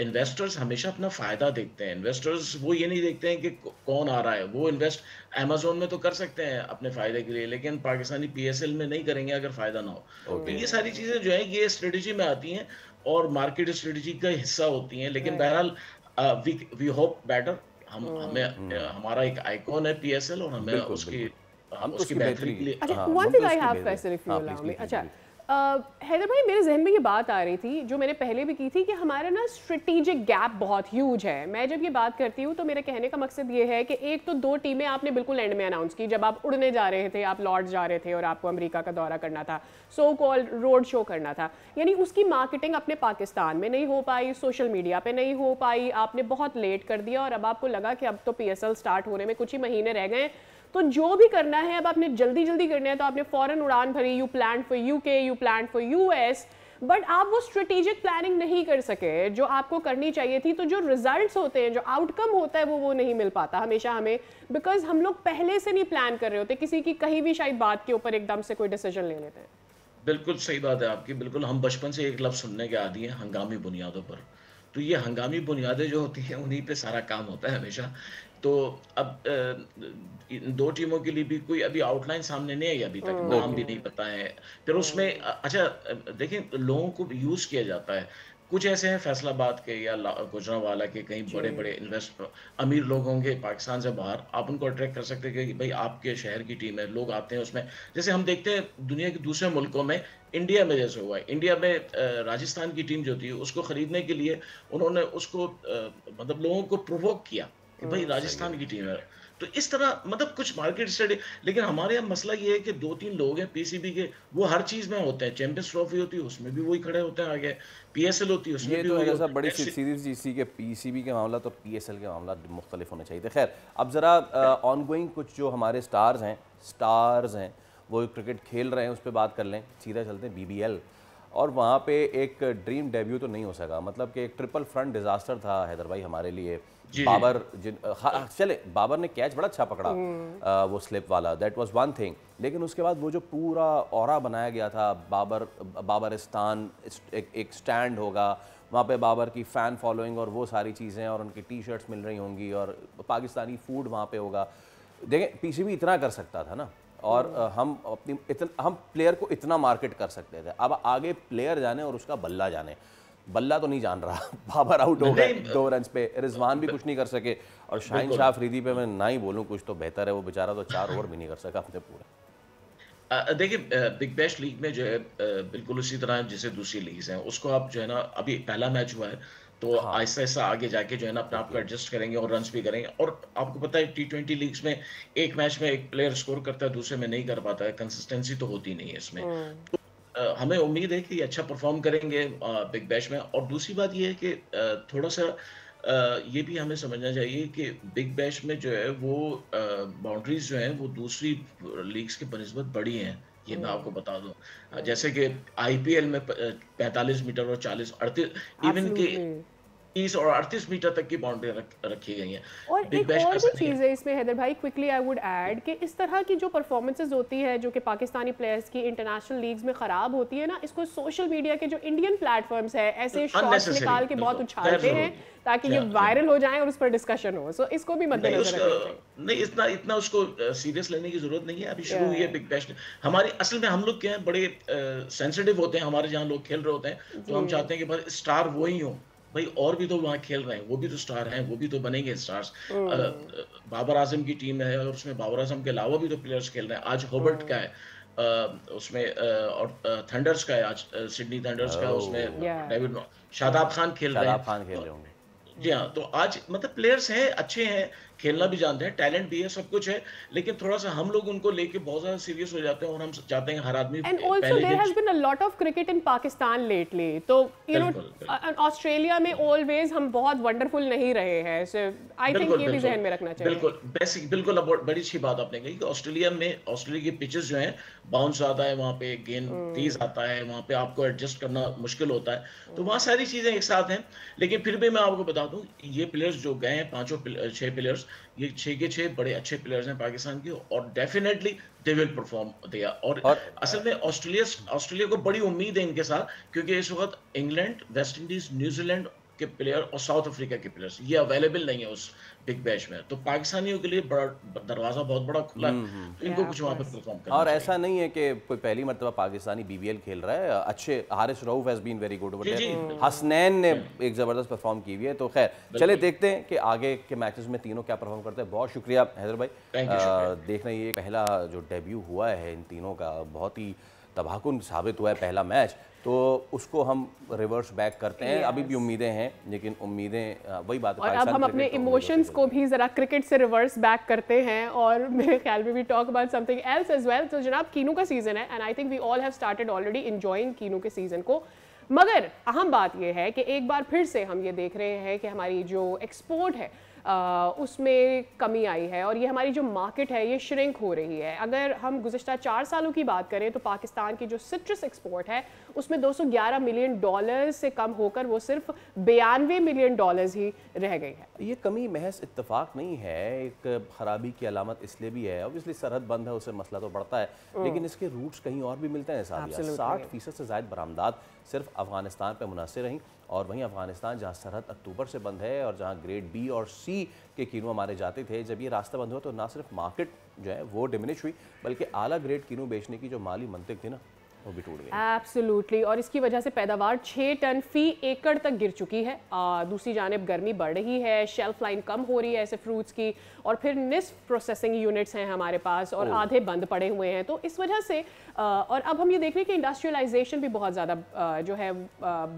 Speaker 6: इन्वेस्टर्स हमेशा अपना फ़ायदा देखते हैं। इन्वेस्टर्स वो ये नहीं देखते हैं कि कौन आ रहा है। वो इन्वेस्ट अमेज़न में तो कर सकते हैं अपने फ़ायदे के लिए, लेकिन पाकिस्तानी PSL में नहीं करेंगे अगर फ़ायदा ना हो। तो ये सारी चीज़ें जो है ये स्ट्रेटजी में आती हैं और मार्केट स्ट्रेटजी का हिस्सा होती हैं। लेकिन बहरहाल वी होप बेटर। हमें हमारा एक आइकॉन है PSL और हमें उसकी बेहतरी के लिए।
Speaker 2: अच्छा, one thing I have Faisal if you allow me. अच्छा हैदर भाई, मेरे जहन में ये बात आ रही थी जो मैंने पहले भी की थी कि हमारा ना स्ट्रेटेजिक गैप बहुत ह्यूज है। मैं जब ये बात करती हूँ तो मेरे कहने का मकसद ये है कि एक तो 2 टीमें आपने बिल्कुल एंड में अनाउंस की जब आप उड़ने जा रहे थे, आप लॉर्ड्स जा रहे थे और आपको अमेरिका का दौरा करना था, सो कॉल्ड रोड शो करना था। यानी उसकी मार्केटिंग अपने पाकिस्तान में नहीं हो पाई, सोशल मीडिया पे नहीं हो पाई, आपने बहुत लेट कर दिया और अब आपको लगा कि अब तो PSL स्टार्ट होने में कुछ ही महीने रह गए, तो जो भी करना है अब आपने जल्दी जल्दी करना है, तो आपने फौरन उड़ान भरी। You plan for UK, you plan for US, but आप वो स्ट्रेटेजिक प्लानिंग नहीं कर सके जो आपको करनी चाहिए थी। तो जो रिजल्ट्स होते हैं, जो आउटकम होता है वो नहीं मिल पाता हमेशा हमें, बिकॉज हम लोग पहले से नहीं प्लान कर रहे होते, किसी की कहीं भी शायद बात के ऊपर एकदम से कोई डिसीजन ले लेते हैं।
Speaker 6: बिल्कुल सही बात है आपकी। बिल्कुल, हम बचपन से एक लफ्ज़ सुनने के आदी हैं, हंगामी बुनियादों पर। तो ये हंगामी बुनियादें जो होती हैं उन्हीं पे सारा काम होता है हमेशा। तो अब इन 2 टीमों के लिए भी कोई अभी आउटलाइन सामने नहीं आई, अभी तक नाम भी नहीं पता है। फिर उसमें अच्छा देखें, लोगों को यूज़ किया जाता है। कुछ ऐसे हैं फैसलाबाद के या गुजरांवाला के, कहीं बड़े बड़े इन्वेस्टर अमीर लोग होंगे पाकिस्तान से बाहर, आप उनको अट्रैक्ट कर सकते हैं कि भाई आपके शहर की टीम है, लोग आते हैं उसमें। जैसे हम देखते हैं दुनिया के दूसरे मुल्कों में, इंडिया में जैसे हुआ है, इंडिया में राजस्थान की टीम जो थी उसको खरीदने के लिए उन्होंने उसको मतलब लोगों को प्रोवोक किया कि भाई राजस्थान की टीम है। तो इस तरह मतलब कुछ मार्केट स्टडी। लेकिन हमारे यहाँ मसला ये है कि 2-3 लोग हैं PCB के, वो हर चीज में होते हैं। चैंपियंस ट्रॉफी होती है उसमें भी वही खड़े होते हैं आगे, PSL होती है उसमें भी वही।
Speaker 1: सब बड़ी सीरीज जीसी के PCB के मामला तो PSL के मामला मुख्तलिफ होने चाहिए थे। खैर, अब ज़रा ऑनगोइंग कुछ जो हमारे स्टार्स हैं वो क्रिकेट खेल रहे हैं उस पर बात कर लें। सीधा चलते हैं BBL, और वहाँ पे एक ड्रीम डेब्यू तो नहीं हो सका। मतलब कि एक ट्रिपल फ्रंट डिजास्टर था हैदर भाई हमारे लिए। बाबर चले, बाबर ने कैच बड़ा अच्छा पकड़ा, वो स्लिप वाला, दैट वाज वन थिंग। लेकिन उसके बाद वो जो पूरा ऑरा बनाया गया था, बाबरिस्तान एक स्टैंड होगा वहाँ पे, बाबर की फ़ैन फॉलोइंग और वो सारी चीज़ें, और उनकी T-शर्ट्स मिल रही होंगी और पाकिस्तानी फूड वहाँ पे होगा। देखें, PCB इतना कर सकता था ना, और हम प्लेयर को इतना मार्केट कर सकते थे। अब आगे प्लेयर जाने और उसका बल्ला जाने। बल्ला तो नहीं जान रहा, बाबर आउट हो गए 2 रन्स पे, रिजवान भी कुछ नहीं कर सके, और शाहीन शाह अफरीदी पे मैं ना ही बोलूँ कुछ तो बेहतर है, वो बेचारा तो 4 ओवर भी नहीं कर सका अपने पूरे।
Speaker 6: देखिए बिग बैश लीग में जो है बिल्कुल उसी तरह जैसे दूसरी लीग्स हैं, उसको आप जो है ना, अभी पहला मैच हुआ है तो आहिस्ता आहिस्ता आगे जाके जो है ना अपने आप को एडजस्ट करेंगे और रन्स भी करेंगे। और आपको पता है T20 लीग्स में एक मैच में एक प्लेयर स्कोर करता है, दूसरे में नहीं कर पाता है, कंसिस्टेंसी तो होती नहीं है इसमें। तो हमें उम्मीद है कि अच्छा परफॉर्म करेंगे बिग बैश में। और दूसरी बात ये है कि थोड़ा सा ये भी हमें समझना चाहिए कि बिग बैश में जो है वो बाउंड्रीज जो हैं वो दूसरी लीग्स के बनिस्बत बड़ी हैं। ये मैं आपको बता दूं, जैसे कि IPL में 45 मीटर और 40 38, 30 और 38 मीटर तक की बाउंड्री रखी गई हैं।
Speaker 2: और
Speaker 6: बिग
Speaker 2: एक
Speaker 6: बैश
Speaker 2: और
Speaker 6: ऐसा
Speaker 2: भी
Speaker 6: नहीं है।
Speaker 2: चीज़ है इसमें हैदर भाई, क्विकली आई वुड ऐड कि इस तरह की जो परफॉर्मेंसेज होती है जो कि पाकिस्तानी प्लेयर्स की इंटरनेशनल लीग्स में ख़राब होती है ना, इसको सोशल मीडिया के जो इंडियन प्लेटफॉर्म्स है ऐसे शॉट्स
Speaker 6: अननेसेसरी,
Speaker 2: निकाल के बहुत
Speaker 6: बिल्कुल
Speaker 2: उछालते
Speaker 6: गैर
Speaker 2: हैं
Speaker 6: जरूरी।
Speaker 2: ताकि ये
Speaker 6: जी
Speaker 2: वायरल हो जाए और उस पर डिस्कशन हो। सो इसको भी
Speaker 6: नहीं
Speaker 2: मद्देनजर
Speaker 6: उसका
Speaker 2: रखना चाहिए।
Speaker 6: नहीं, इतना इतना उसको सीरियस लेने की जरूरत नहीं है। अभी शुरू हुई है
Speaker 2: या
Speaker 6: बिग बैश। हमारी असल में हम लोग क्या है, बड़े सेंसिटिव होते हैं। हमारे जहाँ लोग खेल रहे होते हैं तो हम
Speaker 2: जी
Speaker 6: चाहते हैं कि भाई स्टार वो ही हो। भाई और भी तो वहाँ खेल रहे हैं, वो भी तो स्टार हैं, वो भी तो बनेंगे स्टार्स। बाबर आजम की टीम है और उसमें बाबर आजम के अलावा भी तो प्लेयर्स खेल रहे हैं। आज होबर्ट का है, उसमें और थंडर्स का है आज, सिडनी थंडर्स का है, उसमें
Speaker 2: या
Speaker 6: डेविड शादाब खान खेल रहे
Speaker 1: शादाब
Speaker 6: हैं।
Speaker 1: खान खेल
Speaker 6: तो
Speaker 1: रहे होंगे।
Speaker 6: जी हाँ, तो आज मतलब प्लेयर्स हैं, अच्छे हैं, खेलना भी जानते हैं, टैलेंट भी है, सब कुछ है। लेकिन थोड़ा सा हम लोग उनको लेके बहुत ज्यादा सीरियस हो जाते हैं और हम चाहते हैं हर आदमी
Speaker 2: And also
Speaker 6: पहले
Speaker 2: there
Speaker 6: दिन।
Speaker 2: has been a lot of cricket in Pakistan lately. तो you know
Speaker 6: बिल्कुल
Speaker 2: ऑस्ट्रेलिया में always हम बहुत वंडरफुल नहीं रहे हैं। So I think
Speaker 6: बिल्कुल
Speaker 2: ये भी जहन में रखना चाहिए।
Speaker 6: बिल्कुल बेसिक बिल्कुल। अब बड़ी अच्छी बात आपने कही कि ऑस्ट्रेलिया की पिचेस जो हैं, बाउंस आता है वहाँ पे, गेंद तेज आता है वहाँ पे, आपको एडजस्ट करना मुश्किल होता है। तो वहाँ सारी चीजें एक साथ हैं। लेकिन फिर भी मैं आपको बता दूं, ये प्लेयर्स जो गए हैं, 6 प्लेयर्स, ये 6 के 6 बड़े अच्छे प्लेयर्स हैं पाकिस्तान के, और डेफिनेटली दे विल परफॉर्म दिया। और
Speaker 1: और
Speaker 6: असल में ऑस्ट्रेलिया को बड़ी उम्मीद है इनके साथ, क्योंकि इस वक्त इंग्लैंड, वेस्ट इंडीज, न्यूजीलैंड के प्लेयर और साउथ अफ्रीका के प्लेयर्स ये अवेलेबल नहीं है उस बिग बैश में। तो पाकिस्तानियों के लिए बड़ा दरवाजा बहुत बड़ा खुला है, तो इनको
Speaker 2: Yeah,
Speaker 6: कुछ
Speaker 2: of
Speaker 6: वहाँ पे
Speaker 2: course.
Speaker 6: परफॉर्म करना
Speaker 1: और
Speaker 6: चाहिए।
Speaker 1: ऐसा नहीं है कि कोई पहली मर्तबा पाकिस्तानी बीबीएल खेल रहा है। अच्छे Haris Rauf has been very good over
Speaker 6: जी, जी।
Speaker 1: देयर। हसनैन ने एक ज़बरदस्त परफॉर्म की हुई है। तो खैर चले देखते हैं कि आगे के मैचेस में तीनों क्या परफॉर्म करते हैं। बहुत शुक्रिया हैदर भाई।
Speaker 6: Thank you, शुक्रिया।
Speaker 1: देखना ये पहला जो डेब्यू हुआ है इन तीनों का, बहुत ही तबाहकुन साबित हुआ है पहला मैच। तो उसको हम रिवर्स बैक करते हैं। अभी भी उम्मीदें हैं, लेकिन उम्मीदें वही बात है।
Speaker 2: और अब
Speaker 1: पाकिस्तान
Speaker 2: हम अपने
Speaker 1: क्रिकेट तो उम्मीदों से
Speaker 2: इमोशंस को
Speaker 1: चलती है।
Speaker 2: भी ज़रा क्रिकेट से रिवर्स बैक करते हैं और मेरे ख्याल में भी talk about something else as well. तो जनाब कीनू का सीज़न है and I think we all have started already enjoying kinnow के सीज़न को। मगर अहम बात यह है कि एक बार फिर से हम ये देख रहे हैं कि हमारी जो एक्सपोर्ट है उसमें कमी आई है और ये हमारी जो मार्केट है ये श्रिंक हो रही है। अगर हम गुज़िश्ता 4 सालों की बात करें तो पाकिस्तान की जो सिट्रस एक्सपोर्ट है उसमें $211 मिलियन से कम होकर वो सिर्फ $92 मिलियन ही रह गई है।
Speaker 1: ये कमी महज इत्तेफाक नहीं है, एक खराबी की अलामत इसलिए भी है। ऑब्वियसली सरहद बंद है, उससे मसला तो बढ़ता है, लेकिन इसके रूट्स कहीं और भी मिलते हैं। सादिया 60% से ज़ायद बरामदात सिर्फ अफगानिस्तान पर मुनहसर रहीं, और वहीं अफगानिस्तान जहाँ सरहद अक्टूबर से बंद है और जहाँ ग्रेड बी और सी के कीनू हमारे जाते थे, जब ये रास्ता बंद हुआ तो ना सिर्फ मार्केट जो है वो डिमिनिश हुई, बल्कि आला ग्रेड कीनू बेचने की जो माली मंतिक थी ना, वो भी टूट गई।
Speaker 2: एब्सोल्युटली। और इसकी वजह से पैदावार 6 टन फी एकड़ तक गिर चुकी है। दूसरी जानिब गर्मी बढ़ रही है, शेल्फ लाइन कम हो रही है ऐसे फ्रूट्स की, और फिर निस्फ प्रोसेसिंग यूनिट्स हैं हमारे पास और आधे बंद पड़े हुए हैं। तो इस वजह से और अब हम ये देख रहे हैं कि इंडस्ट्रियलाइजेशन भी बहुत ज़्यादा जो है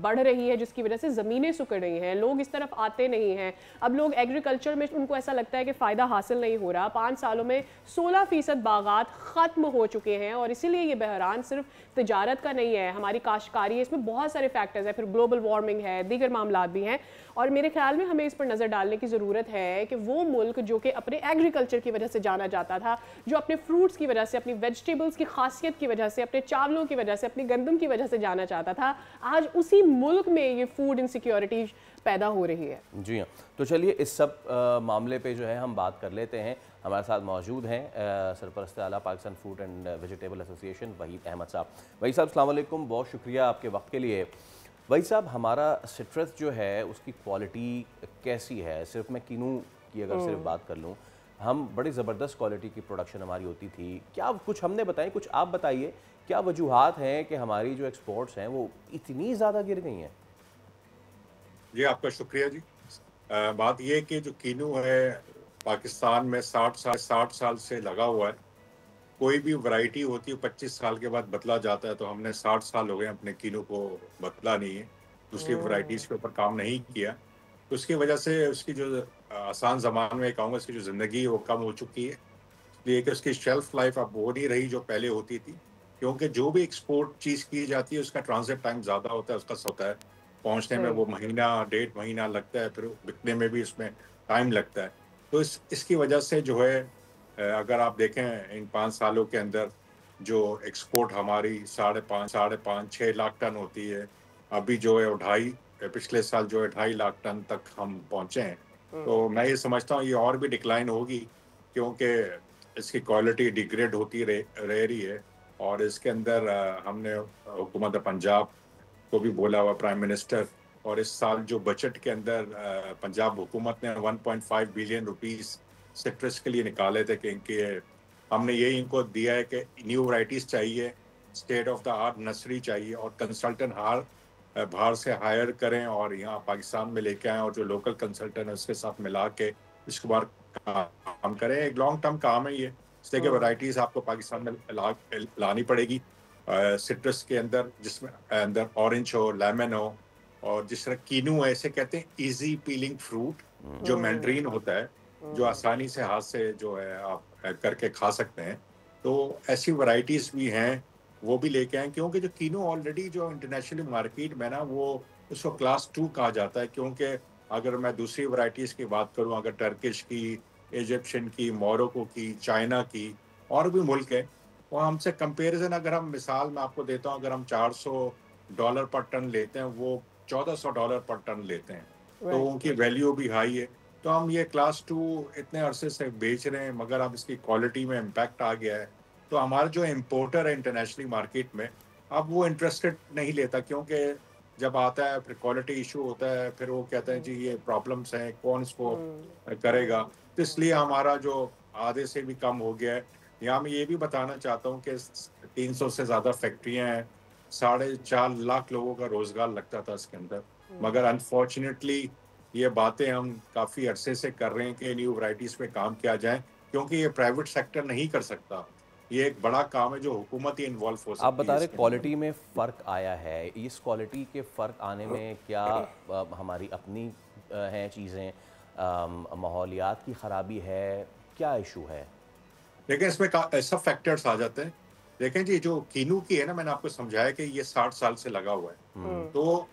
Speaker 2: बढ़ रही है, जिसकी वजह से ज़मीनें सुकड़ रही हैं, लोग इस तरफ आते नहीं हैं। अब लोग एग्रीकल्चर में उनको ऐसा लगता है कि फ़ायदा हासिल नहीं हो रहा। 5 सालों में 16% बागात ख़त्म हो चुके हैं और इसीलिए ये बहरान सिर्फ तिजारत का नहीं है, हमारी काश्तकारी है, इसमें बहुत सारे फैक्टर्स हैं, फिर ग्लोबल वार्मिंग है, दीगर मामला भी हैं। और मेरे ख्याल में हमें इस पर नज़र डालने की ज़रूरत है कि वो मुल्क जो कि अपने एग्रीकल्चर की वजह से जाना जाता था, जो अपने फ्रूट्स की वजह से, अपनी वेजिटेबल्स की खासियत की वजह से, अपने चावलों की वजह से, अपनी गंदम की वजह से जाना चाहता था, आज उसी मुल्क में ये फूड इनसिक्योरिटी पैदा हो रही है। जी
Speaker 1: हाँ, तो चलिए इस सब मामले पे जो है हम बात कर लेते हैं। हमारे साथ मौजूद हैं सरपरस्त आला Pakistan food and vegetable association Waheed Ahmed साहब। वहीद साहब अस्सलाम वालेकुम, बहुत शुक्रिया आपके वक्त के लिए। वहीद साहब, हमारा सिट्रस जो है उसकी क्वालिटी कैसी है? सिर्फ मैं कीनू की अगर सिर्फ बात कर लूँ, हम बड़ी ज़बरदस्त क्वालिटी की प्रोडक्शन हमारी होती थी। क्या कुछ हमने बताएं, कुछ आप बताइए, क्या वजूहात हैं कि हमारी जो एक्सपोर्ट्स हैं वो इतनी ज़्यादा गिर गई हैं?
Speaker 7: जी, आपका शुक्रिया जी। बात यह है कि जो कीनू है पाकिस्तान में 60 साल से लगा हुआ है। कोई भी वैरायटी होती है 25 साल के बाद बदला जाता है, तो हमने 60 साल हो गए अपने कीनू को बदला नहीं है, दूसरी वैरायटीज़ के ऊपर काम नहीं किया। तो उसकी वजह से उसकी जो आसान ज़मान में कहूँगा उसकी जो ज़िंदगी है वो कम हो चुकी है, इसलिए कि उसकी शेल्फ़ लाइफ अब वो नहीं रही जो पहले होती थी। क्योंकि जो भी एक्सपोर्ट चीज़ की जाती है उसका ट्रांजिट टाइम ज़्यादा होता है, उसका होता है पहुँचने में वो महीना 1.5 महीना लगता है, फिर बिकने में भी उसमें टाइम लगता है। तो इसकी वजह से जो है अगर आप देखें इन 5 सालों के अंदर जो एक्सपोर्ट हमारी 5.5 6 लाख टन होती है, अभी जो है 2.5 पिछले साल जो है 2.5 लाख टन तक हम पहुंचे हैं। तो मैं ये समझता हूँ ये और भी डिक्लाइन होगी, क्योंकि इसकी क्वालिटी डिग्रेड होती रह रही है। और इसके अंदर हमने हुकूमत पंजाब को भी बोला हुआ, प्राइम मिनिस्टर, और इस साल जो बजट के अंदर पंजाब हुकूमत ने 1.5 बिलियन रुपीस सिट्रस के लिए निकाले थे, क्योंकि हमने यही इनको दिया है कि न्यू वैराइटीज़ चाहिए, state of the art nursery चाहिए, और कंसल्टेंट बाहर से हायर करें और यहाँ पाकिस्तान में लेके आएँ, और जो लोकल कंसल्टेंट है उसके साथ मिला के इसके बाद काम करें। एक लॉन्ग टर्म काम है ये, इसलिए कि वैराइटीज़ आपको पाकिस्तान में लानी पड़ेगी सिट्रस के अंदर, जिसमें अंदर ऑरेंज हो, लेमन हो, और जिस तरह कीनू है, इसे कहते हैं इजी पीलिंग फ्रूट, जो मैंड्रीन होता है, जो आसानी से हाथ से जो है आप करके खा सकते हैं। तो ऐसी वैराइटीज़ भी हैं, वो भी लेके आए, क्योंकि जो कीनू ऑलरेडी जो इंटरनेशनल मार्केट में ना, वो उसको क्लास 2 कहा जाता है। क्योंकि अगर मैं दूसरी वैराइटीज़ की बात करूं, अगर टर्किश की, इजिप्शियन की, मोरक्को की, चाइना की, और भी मुल्क है, वो हमसे कंपैरिजन, अगर हम मिसाल मैं आपको देता हूं, अगर हम $400 पर टन लेते हैं, वो $1400 पर टन लेते हैं, तो उनकी वैल्यू भी हाई है। तो हम ये क्लास 2 इतने अरसे से बेच रहे हैं, मगर अब इसकी क्वालिटी में इम्पैक्ट आ गया है। तो हमारा जो इम्पोर्टर है इंटरनेशनल मार्केट में, अब वो इंटरेस्टेड नहीं लेता, क्योंकि जब आता है फिर क्वालिटी इशू होता है, फिर वो कहते हैं जी ये प्रॉब्लम्स हैं, कौन इसको करेगा। तो इसलिए हमारा जो आधे से भी कम हो गया है। यहाँ मैं ये भी बताना चाहता हूँ कि 300 से ज़्यादा फैक्ट्रियाँ हैं, 4.5 लाख लोगों का रोज़गार लगता था इसके अंदर, मगर अनफॉर्चुनेटली ये बातें हम काफ़ी अरसे से कर रहे हैं कि न्यू वैराइटीज़ पे काम किया जाए, क्योंकि ये प्राइवेट सेक्टर नहीं कर सकता। ये एक बड़ा काम है जो हुकूमत ही इन्वॉल्व हो सकती है।
Speaker 1: आप बता रहे क्वालिटी में फ़र्क आया है, इस क्वालिटी के फ़र्क आने में क्या हमारी अपनी हैं चीज़ें, माहौलियात की ख़राबी है, क्या इशू है?
Speaker 7: लेकिन इसमें सब फैक्टर्स आ जाते हैं। देखें जी, जो कीनू की है ना, मैंने आपको समझाया कि ये 60 साल से लगा हुआ है। तो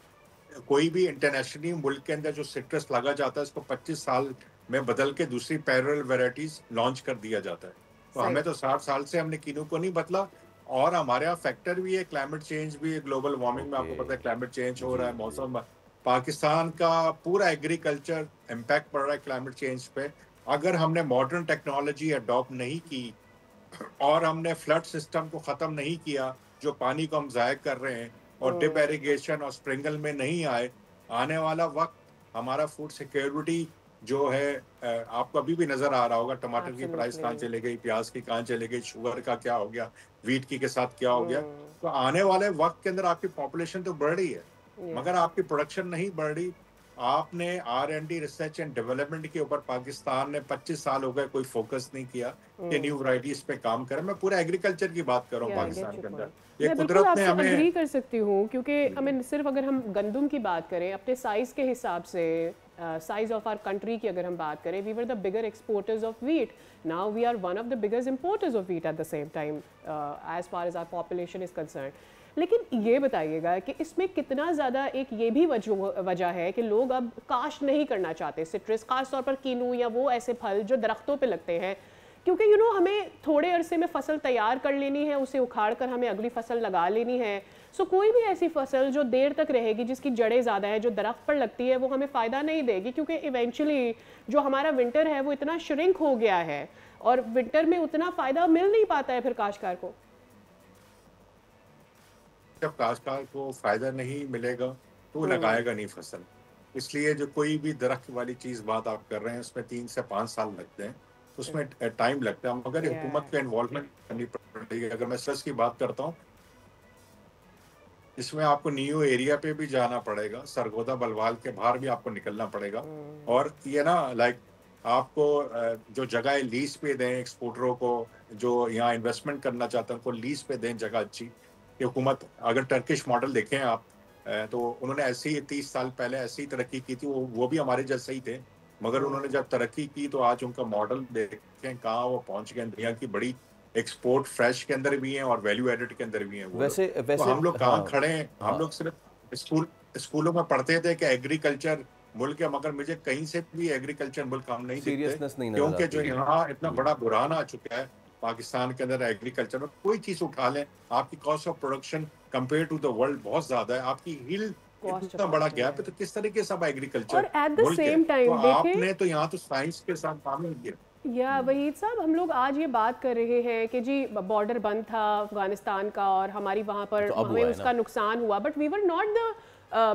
Speaker 7: कोई भी इंटरनेशनली मुल्क के अंदर जो सिट्रस लगा जाता है, इसको 25 साल में बदल के दूसरी पैरेलल वैराइटीज लॉन्च कर दिया जाता है। तो हमें तो 60 साल से हमने कीनू को नहीं बदला, और हमारे यहाँ फैक्टर भी है, क्लाइमेट चेंज भी है, ग्लोबल वार्मिंग में आपको पता है क्लाइमेट चेंज हो रहा है, मौसम, पाकिस्तान का पूरा एग्रीकल्चर इम्पैक्ट पड़ रहा है क्लाइमेट चेंज पे। अगर हमने मॉडर्न टेक्नोलॉजी अडॉप्ट नहीं की और हमने फ्लड सिस्टम को ख़त्म नहीं किया, जो पानी को हम ज़ाया कर रहे हैं, और डिप इरिगेशन और स्प्रिंगल में नहीं आए, आने वाला वक्त हमारा फूड सिक्योरिटी जो है, आपको अभी भी नज़र आ रहा होगा, टमाटर की प्राइस कहाँ चले गई, प्याज की कहाँ चले गई, शुगर का क्या हो गया, वीट की के साथ क्या हो गया। तो आने वाले वक्त के अंदर आपकी पॉपुलेशन तो बढ़ रही है, मगर आपकी प्रोडक्शन नहीं बढ़ रही। आपने R&D रिसर्च एंड डेवलपमेंट के ऊपर पाकिस्तान ने 25 साल हो गए कोई फोकस नहीं किया कि न्यू वैराइटीज पे काम करें। मैं पूरा एग्रीकल्चर की बात कर रहा हूँ पाकिस्तान के अंदर।
Speaker 2: ये कुदरत ने हमें एग्री कर सकती हूँ, क्योंकि हमें सिर्फ अगर हम गंदम की बात करें अपने साइज के हिसाब से, साइज ऑफ आवर कंट्री की अगर हम बात करें, we were the bigger exporters of wheat, now we are one of the biggest importers of wheat at the same time as far as our population is concern. लेकिन ये बताइएगा कि इसमें कितना ज़्यादा एक ये भी वजह है कि लोग अब काश्त नहीं करना चाहते सिट्रस, खास तौर पर कीनू या वो ऐसे फल जो दरख्तों पे लगते हैं, क्योंकि हमें थोड़े अरसे में फसल तैयार कर लेनी है, उसे उखाड़ कर हमें अगली फसल लगा लेनी है। सो कोई भी ऐसी फसल जो देर तक रहेगी, जिसकी जड़ें ज़्यादा है, जो दरख्त पर लगती है, वो हमें फ़ायदा नहीं देगी, क्योंकि इवेंचुअली जो हमारा विंटर है वो इतना श्रिंक हो गया है और विंटर में उतना फ़ायदा मिल नहीं पाता है फिर काश्तकार को।
Speaker 7: जब काश्तकार को फायदा नहीं मिलेगा तो वो लगाएगा नहीं फसल। इसलिए जो कोई भी दरख्त वाली चीज बात आप कर रहे हैं, उसमें 3 से 5 साल लगते हैं, उसमें टाइम लगता है, मगर हुकूमत का इन्वॉल्वमेंट करनी पड़ेगी। अगर मैं सर्च की बात करता हूँ, इसमें आपको न्यू एरिया पे भी जाना पड़ेगा, सरगोदा बलवाल के बाहर भी आपको निकलना पड़ेगा। और ये ना लाइक आपको जो जगह लीज पे दें एक्सपोर्टरों को, जो यहाँ इन्वेस्टमेंट करना चाहते हैं, उनको लीज पे दें जगह अच्छी। हुकूमत, अगर टर्किश मॉडल देखें आप, तो उन्होंने ऐसे ही 30 साल पहले ऐसी ही तरक्की की थी, वो भी हमारे जैसे ही थे, मगर उन्होंने जब तरक्की की तो आज उनका मॉडल देखें कहाँ वो पहुंच गए। दुनिया की बड़ी एक्सपोर्ट फ्रेश के अंदर भी हैं और वैल्यू एडेड के अंदर भी हैं।
Speaker 1: वैसे
Speaker 7: तो हम लोग कहाँ खड़े हैं? हम लोग सिर्फ स्कूलों में पढ़ते थे कि एग्रीकल्चर मुल्क है, मगर मुझे कहीं से भी एग्रीकल्चर मुल्क हम नहीं दिखते, क्योंकि जो यहाँ इतना बड़ा बुरहान आ चुका है पाकिस्तान के अंदर एग्रीकल्चर में। कोई चीज उठा लें, आपकी cost of production compare to the world बहुत ज्यादा है, आपकी यील्ड
Speaker 2: कॉस्ट
Speaker 7: इतना बड़ा गैप है, तो किस तरीके से अब
Speaker 2: और
Speaker 7: एग्रीकल्चर
Speaker 2: एट द
Speaker 7: मुल्क है,
Speaker 2: सेम
Speaker 7: तो
Speaker 2: टाइम देखें
Speaker 7: आपने तो यहाँ तो साइंस के साथ काम नहीं किया।
Speaker 2: या वहीद साहब, हम लोग आज ये बात कर रहे हैं कि जी बॉर्डर बंद था अफगानिस्तान का और हमारी वहाँ पर
Speaker 1: तो अब
Speaker 2: हमें
Speaker 1: हुआ है
Speaker 2: उसका
Speaker 1: ना।
Speaker 2: नुकसान हुआ, but we were not the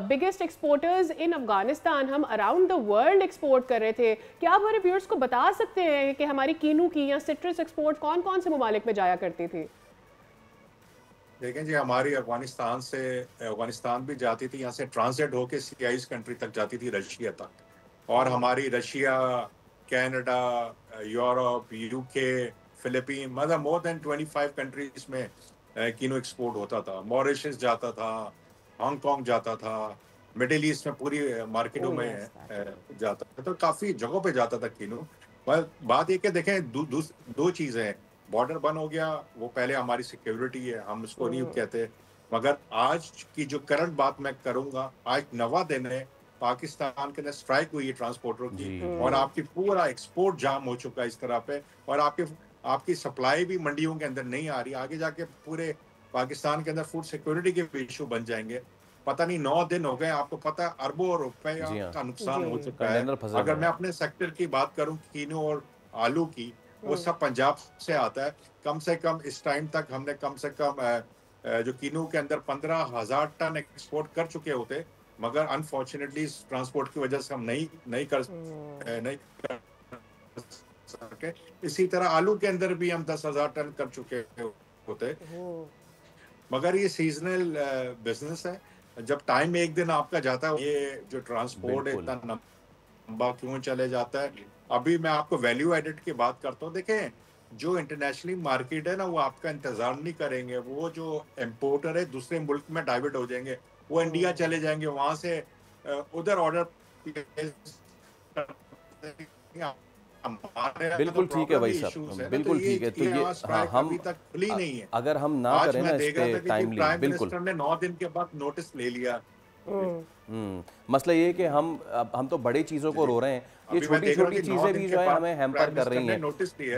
Speaker 2: biggest exporters in Afghanistan. हम अराउंड द वर्ल्ड एक्सपोर्ट कर रहे थे। क्या आप हमारे व्यूअर्स को बता सकते हैं कि हमारी कीनू की या सिट्रस एक्सपोर्ट कौन कौन से ममालिक में जाया करती थी?
Speaker 7: देखें जी, हमारी अफगानिस्तान भी जाती थी, यहाँ से ट्रांजिट होके CIS कंट्री तक जाती थी, रशिया तक। और हमारी Russia, Canada, Europe, UK, Philippine, मतलब मोर देन 25 कंट्रीज में कीनो एक्सपोर्ट होता था। मॉरिशस जाता था, हांगकांग जाता था, मिडिल ईस्ट में पूरी मार्केटों में जाता था, तो काफ़ी जगहों पे जाता था कीनो। पर बात ये कि देखें, दो चीज़ें हैं। बॉर्डर बंद हो गया, वो पहले हमारी सिक्योरिटी है, हम उसको नहीं कहते, मगर आज की जो करंट बात मैं करूंगा, आज 9वां दिन है पाकिस्तान के अंदर स्ट्राइक हुई है ट्रांसपोर्टरों की, और आपकी पूरा एक्सपोर्ट जाम हो चुका है इस तरह पे, और आपकी सप्लाई भी मंडियों के अंदर नहीं आ रही। आगे जाके पूरे पाकिस्तान के अंदर फूड सिक्योरिटी के इशू बन जाएंगे। पता नहीं 9 दिन हो गए, आपको पता है अरबों रुपए का नुकसान हो चुका है। अगर मैं अपने सेक्टर की बात करूं, कीनो और आलू की, वो सब पंजाब से आता है। कम से कम इस टाइम तक हमने कम से कम जो कीनू के अंदर 15,000 टन एक्सपोर्ट कर चुके होते, मगर अनफॉर्चुनेटली ट्रांसपोर्ट की वजह से हम नहीं कर सके। इसी तरह आलू के अंदर भी हम 10,000 टन कर चुके होते, मगर ये सीजनल बिजनेस है। जब टाइम एक दिन आपका जाता है, ये जो ट्रांसपोर्ट है इतना लंबा क्यों चले जाता है। अभी मैं आपको वैल्यू एडेड की बात करता हूँ। देखें, जो इंटरनेशनल मार्केट है ना, वो आपका इंतजार नहीं करेंगे। वो जो इम्पोर्टर है दूसरे मुल्क में डाइवर्ट हो जाएंगे, वो इंडिया चले जाएंगे, वहां से उधर ऑर्डर।
Speaker 1: बिल्कुल ठीक है भाई साहब, बिल्कुल ठीक है। तो ये हम
Speaker 7: अभी तक खुली नहीं है।
Speaker 1: अगर हम ना
Speaker 7: आज
Speaker 1: करें ना
Speaker 7: मैं
Speaker 1: इस
Speaker 7: देख रहा
Speaker 1: पे
Speaker 7: था कि
Speaker 1: टाइमली,
Speaker 7: प्राइम
Speaker 1: बिल्कुल
Speaker 7: मिनिस्टर ने 9 दिन के बाद नोटिस ले लिया।
Speaker 1: मसला ये है कि हम तो बड़ी चीज़ों को रो रहे हैं, ये छोटी छोटी चीज़ें भी जो है हमें हैम्पर कर रही हैं।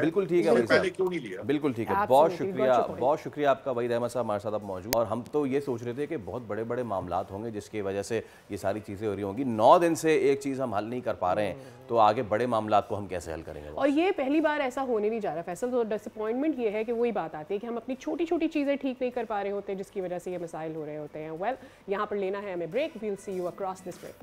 Speaker 1: बिल्कुल ठीक है भाई साहब, बिल्कुल ठीक है। बहुत शुक्रिया आपका वहीद अहमद साहब हमारे साथ अब मौजूद। और हम तो ये सोच रहे थे कि बहुत बड़े बड़े मामलात होंगे जिसकी वजह से ये सारी चीज़ें हो रही होंगी। 9 दिन से एक चीज़ हम हल नहीं कर पा रहे हैं, तो आगे बड़े मामलात को हम कैसे हल करेंगे?
Speaker 2: और ये पहली बार ऐसा होने नहीं जा रहा फैसल। तो डिसअपॉइंटमेंट ये है कि वही बात आती है कि हम अपनी छोटी छोटी चीज़ें ठीक नहीं कर पा रहे होते, जिसकी वजह से ये मसाइल हो रहे होते हैं। वेल, यहाँ पर लेना है हमें break. We will see you across this break.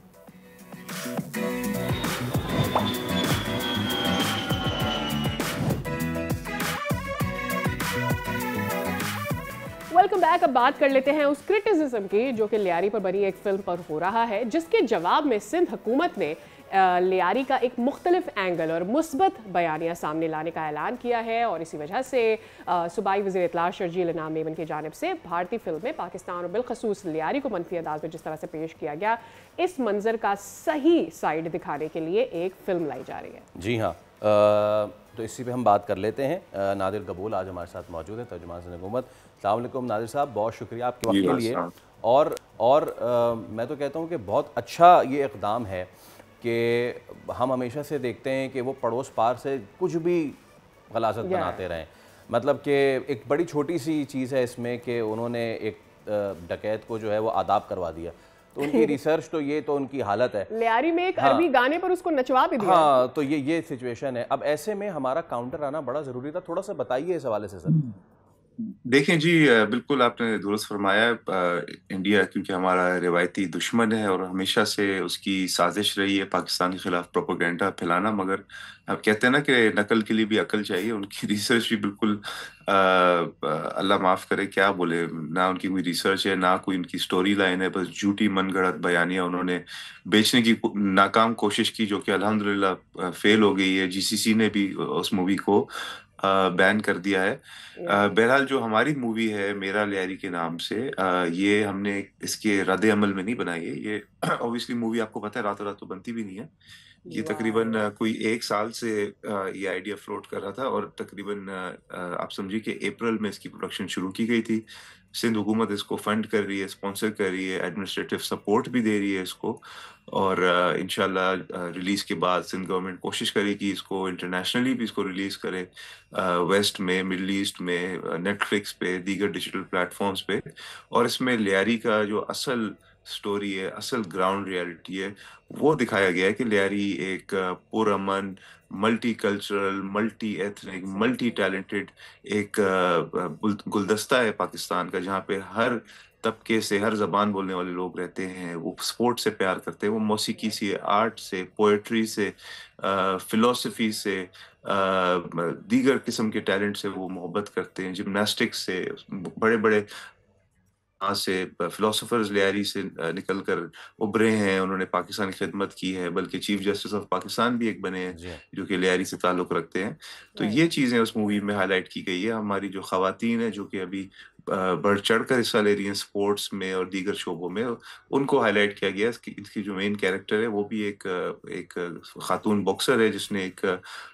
Speaker 2: Welcome back. अब बात कर लेते हैं उस क्रिटिसिज्म की जो कि लियारी पर बनी एक फिल्म पर हो रहा है, जिसके जवाब में सिंध हुकूमत ने लियारी का एक मुख्तलिफ एंगल और मुस्बत बयानिया सामने लाने का ऐलान किया है। और इसी वजह से सूबाई वज़ीर इत्तलात शर्जील इनाम मेमन की जानिब से भारतीय फिल्म में पाकिस्तान और बिलखसूस लियारी को मनफी अंदाज में जिस तरह से पेश किया गया, इस मंजर का सही साइड दिखाने के लिए एक फिल्म लाई जा रही है।
Speaker 1: जी हाँ, तो इसी पे हम बात कर लेते हैं। नादिर कबूल आज हमारे साथ मौजूद है, तर्जुमान सिंध हुकूमत। अस्सलाम वालेकुम नादिर साहब, बहुत शुक्रिया आपके वक्त के लिए। और मैं तो कहता हूँ कि बहुत अच्छा ये इक़दाम है कि हम हमेशा से देखते हैं कि वो पड़ोस पार से कुछ भी गलाजत बनाते रहें। मतलब कि एक बड़ी छोटी सी चीज़ है इसमें कि उन्होंने एक डकैत को जो है वो आदाब करवा दिया, तो उनकी रिसर्च तो ये तो उनकी हालत है।
Speaker 2: लियारी में एक अरबी गाने पर उसको नचवा भी दिया।
Speaker 1: हाँ, तो ये सिचुएशन है। अब ऐसे में हमारा काउंटर आना बड़ा ज़रूरी था। थोड़ा सा बताइए इस हवाले से सर।
Speaker 8: देखें जी, बिल्कुल आपने दुरुस्त फरमाया। इंडिया क्योंकि हमारा रिवायती दुश्मन है और हमेशा से उसकी साजिश रही है पाकिस्तान के खिलाफ प्रोपेगेंडा फैलाना, मगर अब कहते हैं ना कि नकल के लिए भी अकल चाहिए। उनकी रिसर्च भी बिल्कुल अल्लाह माफ़ करे, क्या बोले, ना उनकी कोई रिसर्च है ना कोई उनकी स्टोरी लाइन है, बस झूठी मनगढ़ंत बयानियां उन्होंने बेचने की नाकाम कोशिश की, जो कि अल्हम्दुलिल्लाह फेल हो गई है। GCC ने भी उस मूवी को बैन कर दिया है। बहरहाल जो हमारी मूवी है मेरा लियारी के नाम से, ये हमने इसके रद्द अमल में नहीं बनाई है। ये ऑब्वियसली मूवी आपको पता है रातों रात तो बनती भी नहीं है। ये तकरीबन कोई 1 साल से ये आइडिया फ्लोट कर रहा था और तकरीबन आप समझिए कि अप्रैल में इसकी प्रोडक्शन शुरू की गई थी। सिंध हुकूमत इसको फंड कर रही है, स्पॉन्सर कर रही है, एडमिनिस्ट्रेटिव सपोर्ट भी दे रही है इसको। और इंशाल्लाह रिलीज के बाद सिंध गवर्नमेंट कोशिश करेगी इसको इंटरनेशनली भी इसको रिलीज करे, वेस्ट में, मिडल ईस्ट में, नेटफ्लिक्स पे, दीगर डिजिटल प्लेटफॉर्म्स पे। और इसमें लियारी का जो असल स्टोरी है, असल ग्राउंड रियलिटी है, वो दिखाया गया है कि लियारी एक पुरअमन, multi cultural, multi ethnic, multi talented एक गुलदस्ता है पाकिस्तान का, जहाँ पे हर तबके से, हर जबान बोलने वाले लोग रहते हैं। वो स्पोर्ट से प्यार करते हैं, वो मौसीकी से, आर्ट से, पोएट्री से, फिलोसफी से, दीगर किस्म के टैलेंट से वो मोहब्बत करते हैं, जिमनास्टिक्स से, बड़े बड़े वहाँ से फिलोसोफर्स लियारी से निकल कर उभरे हैं, उन्होंने पाकिस्तान की खिदमत की है, बल्कि चीफ जस्टिस ऑफ पाकिस्तान भी एक बने हैं
Speaker 1: जी हाँ।
Speaker 8: जो कि लियारी से ताल्लुक़ रखते हैं। तो ये चीज़ें उस मूवी में हाईलाइट की गई है। हमारी जो ख़वातीन है जो कि अभी बढ़ चढ़ कर हिस्सा ले रही हैं स्पोर्ट्स में और दीगर शोबों में, उनको हाईलाइट किया गया है। इसकी जो मेन कैरेक्टर है वो भी एक खातून बॉक्सर है जिसने एक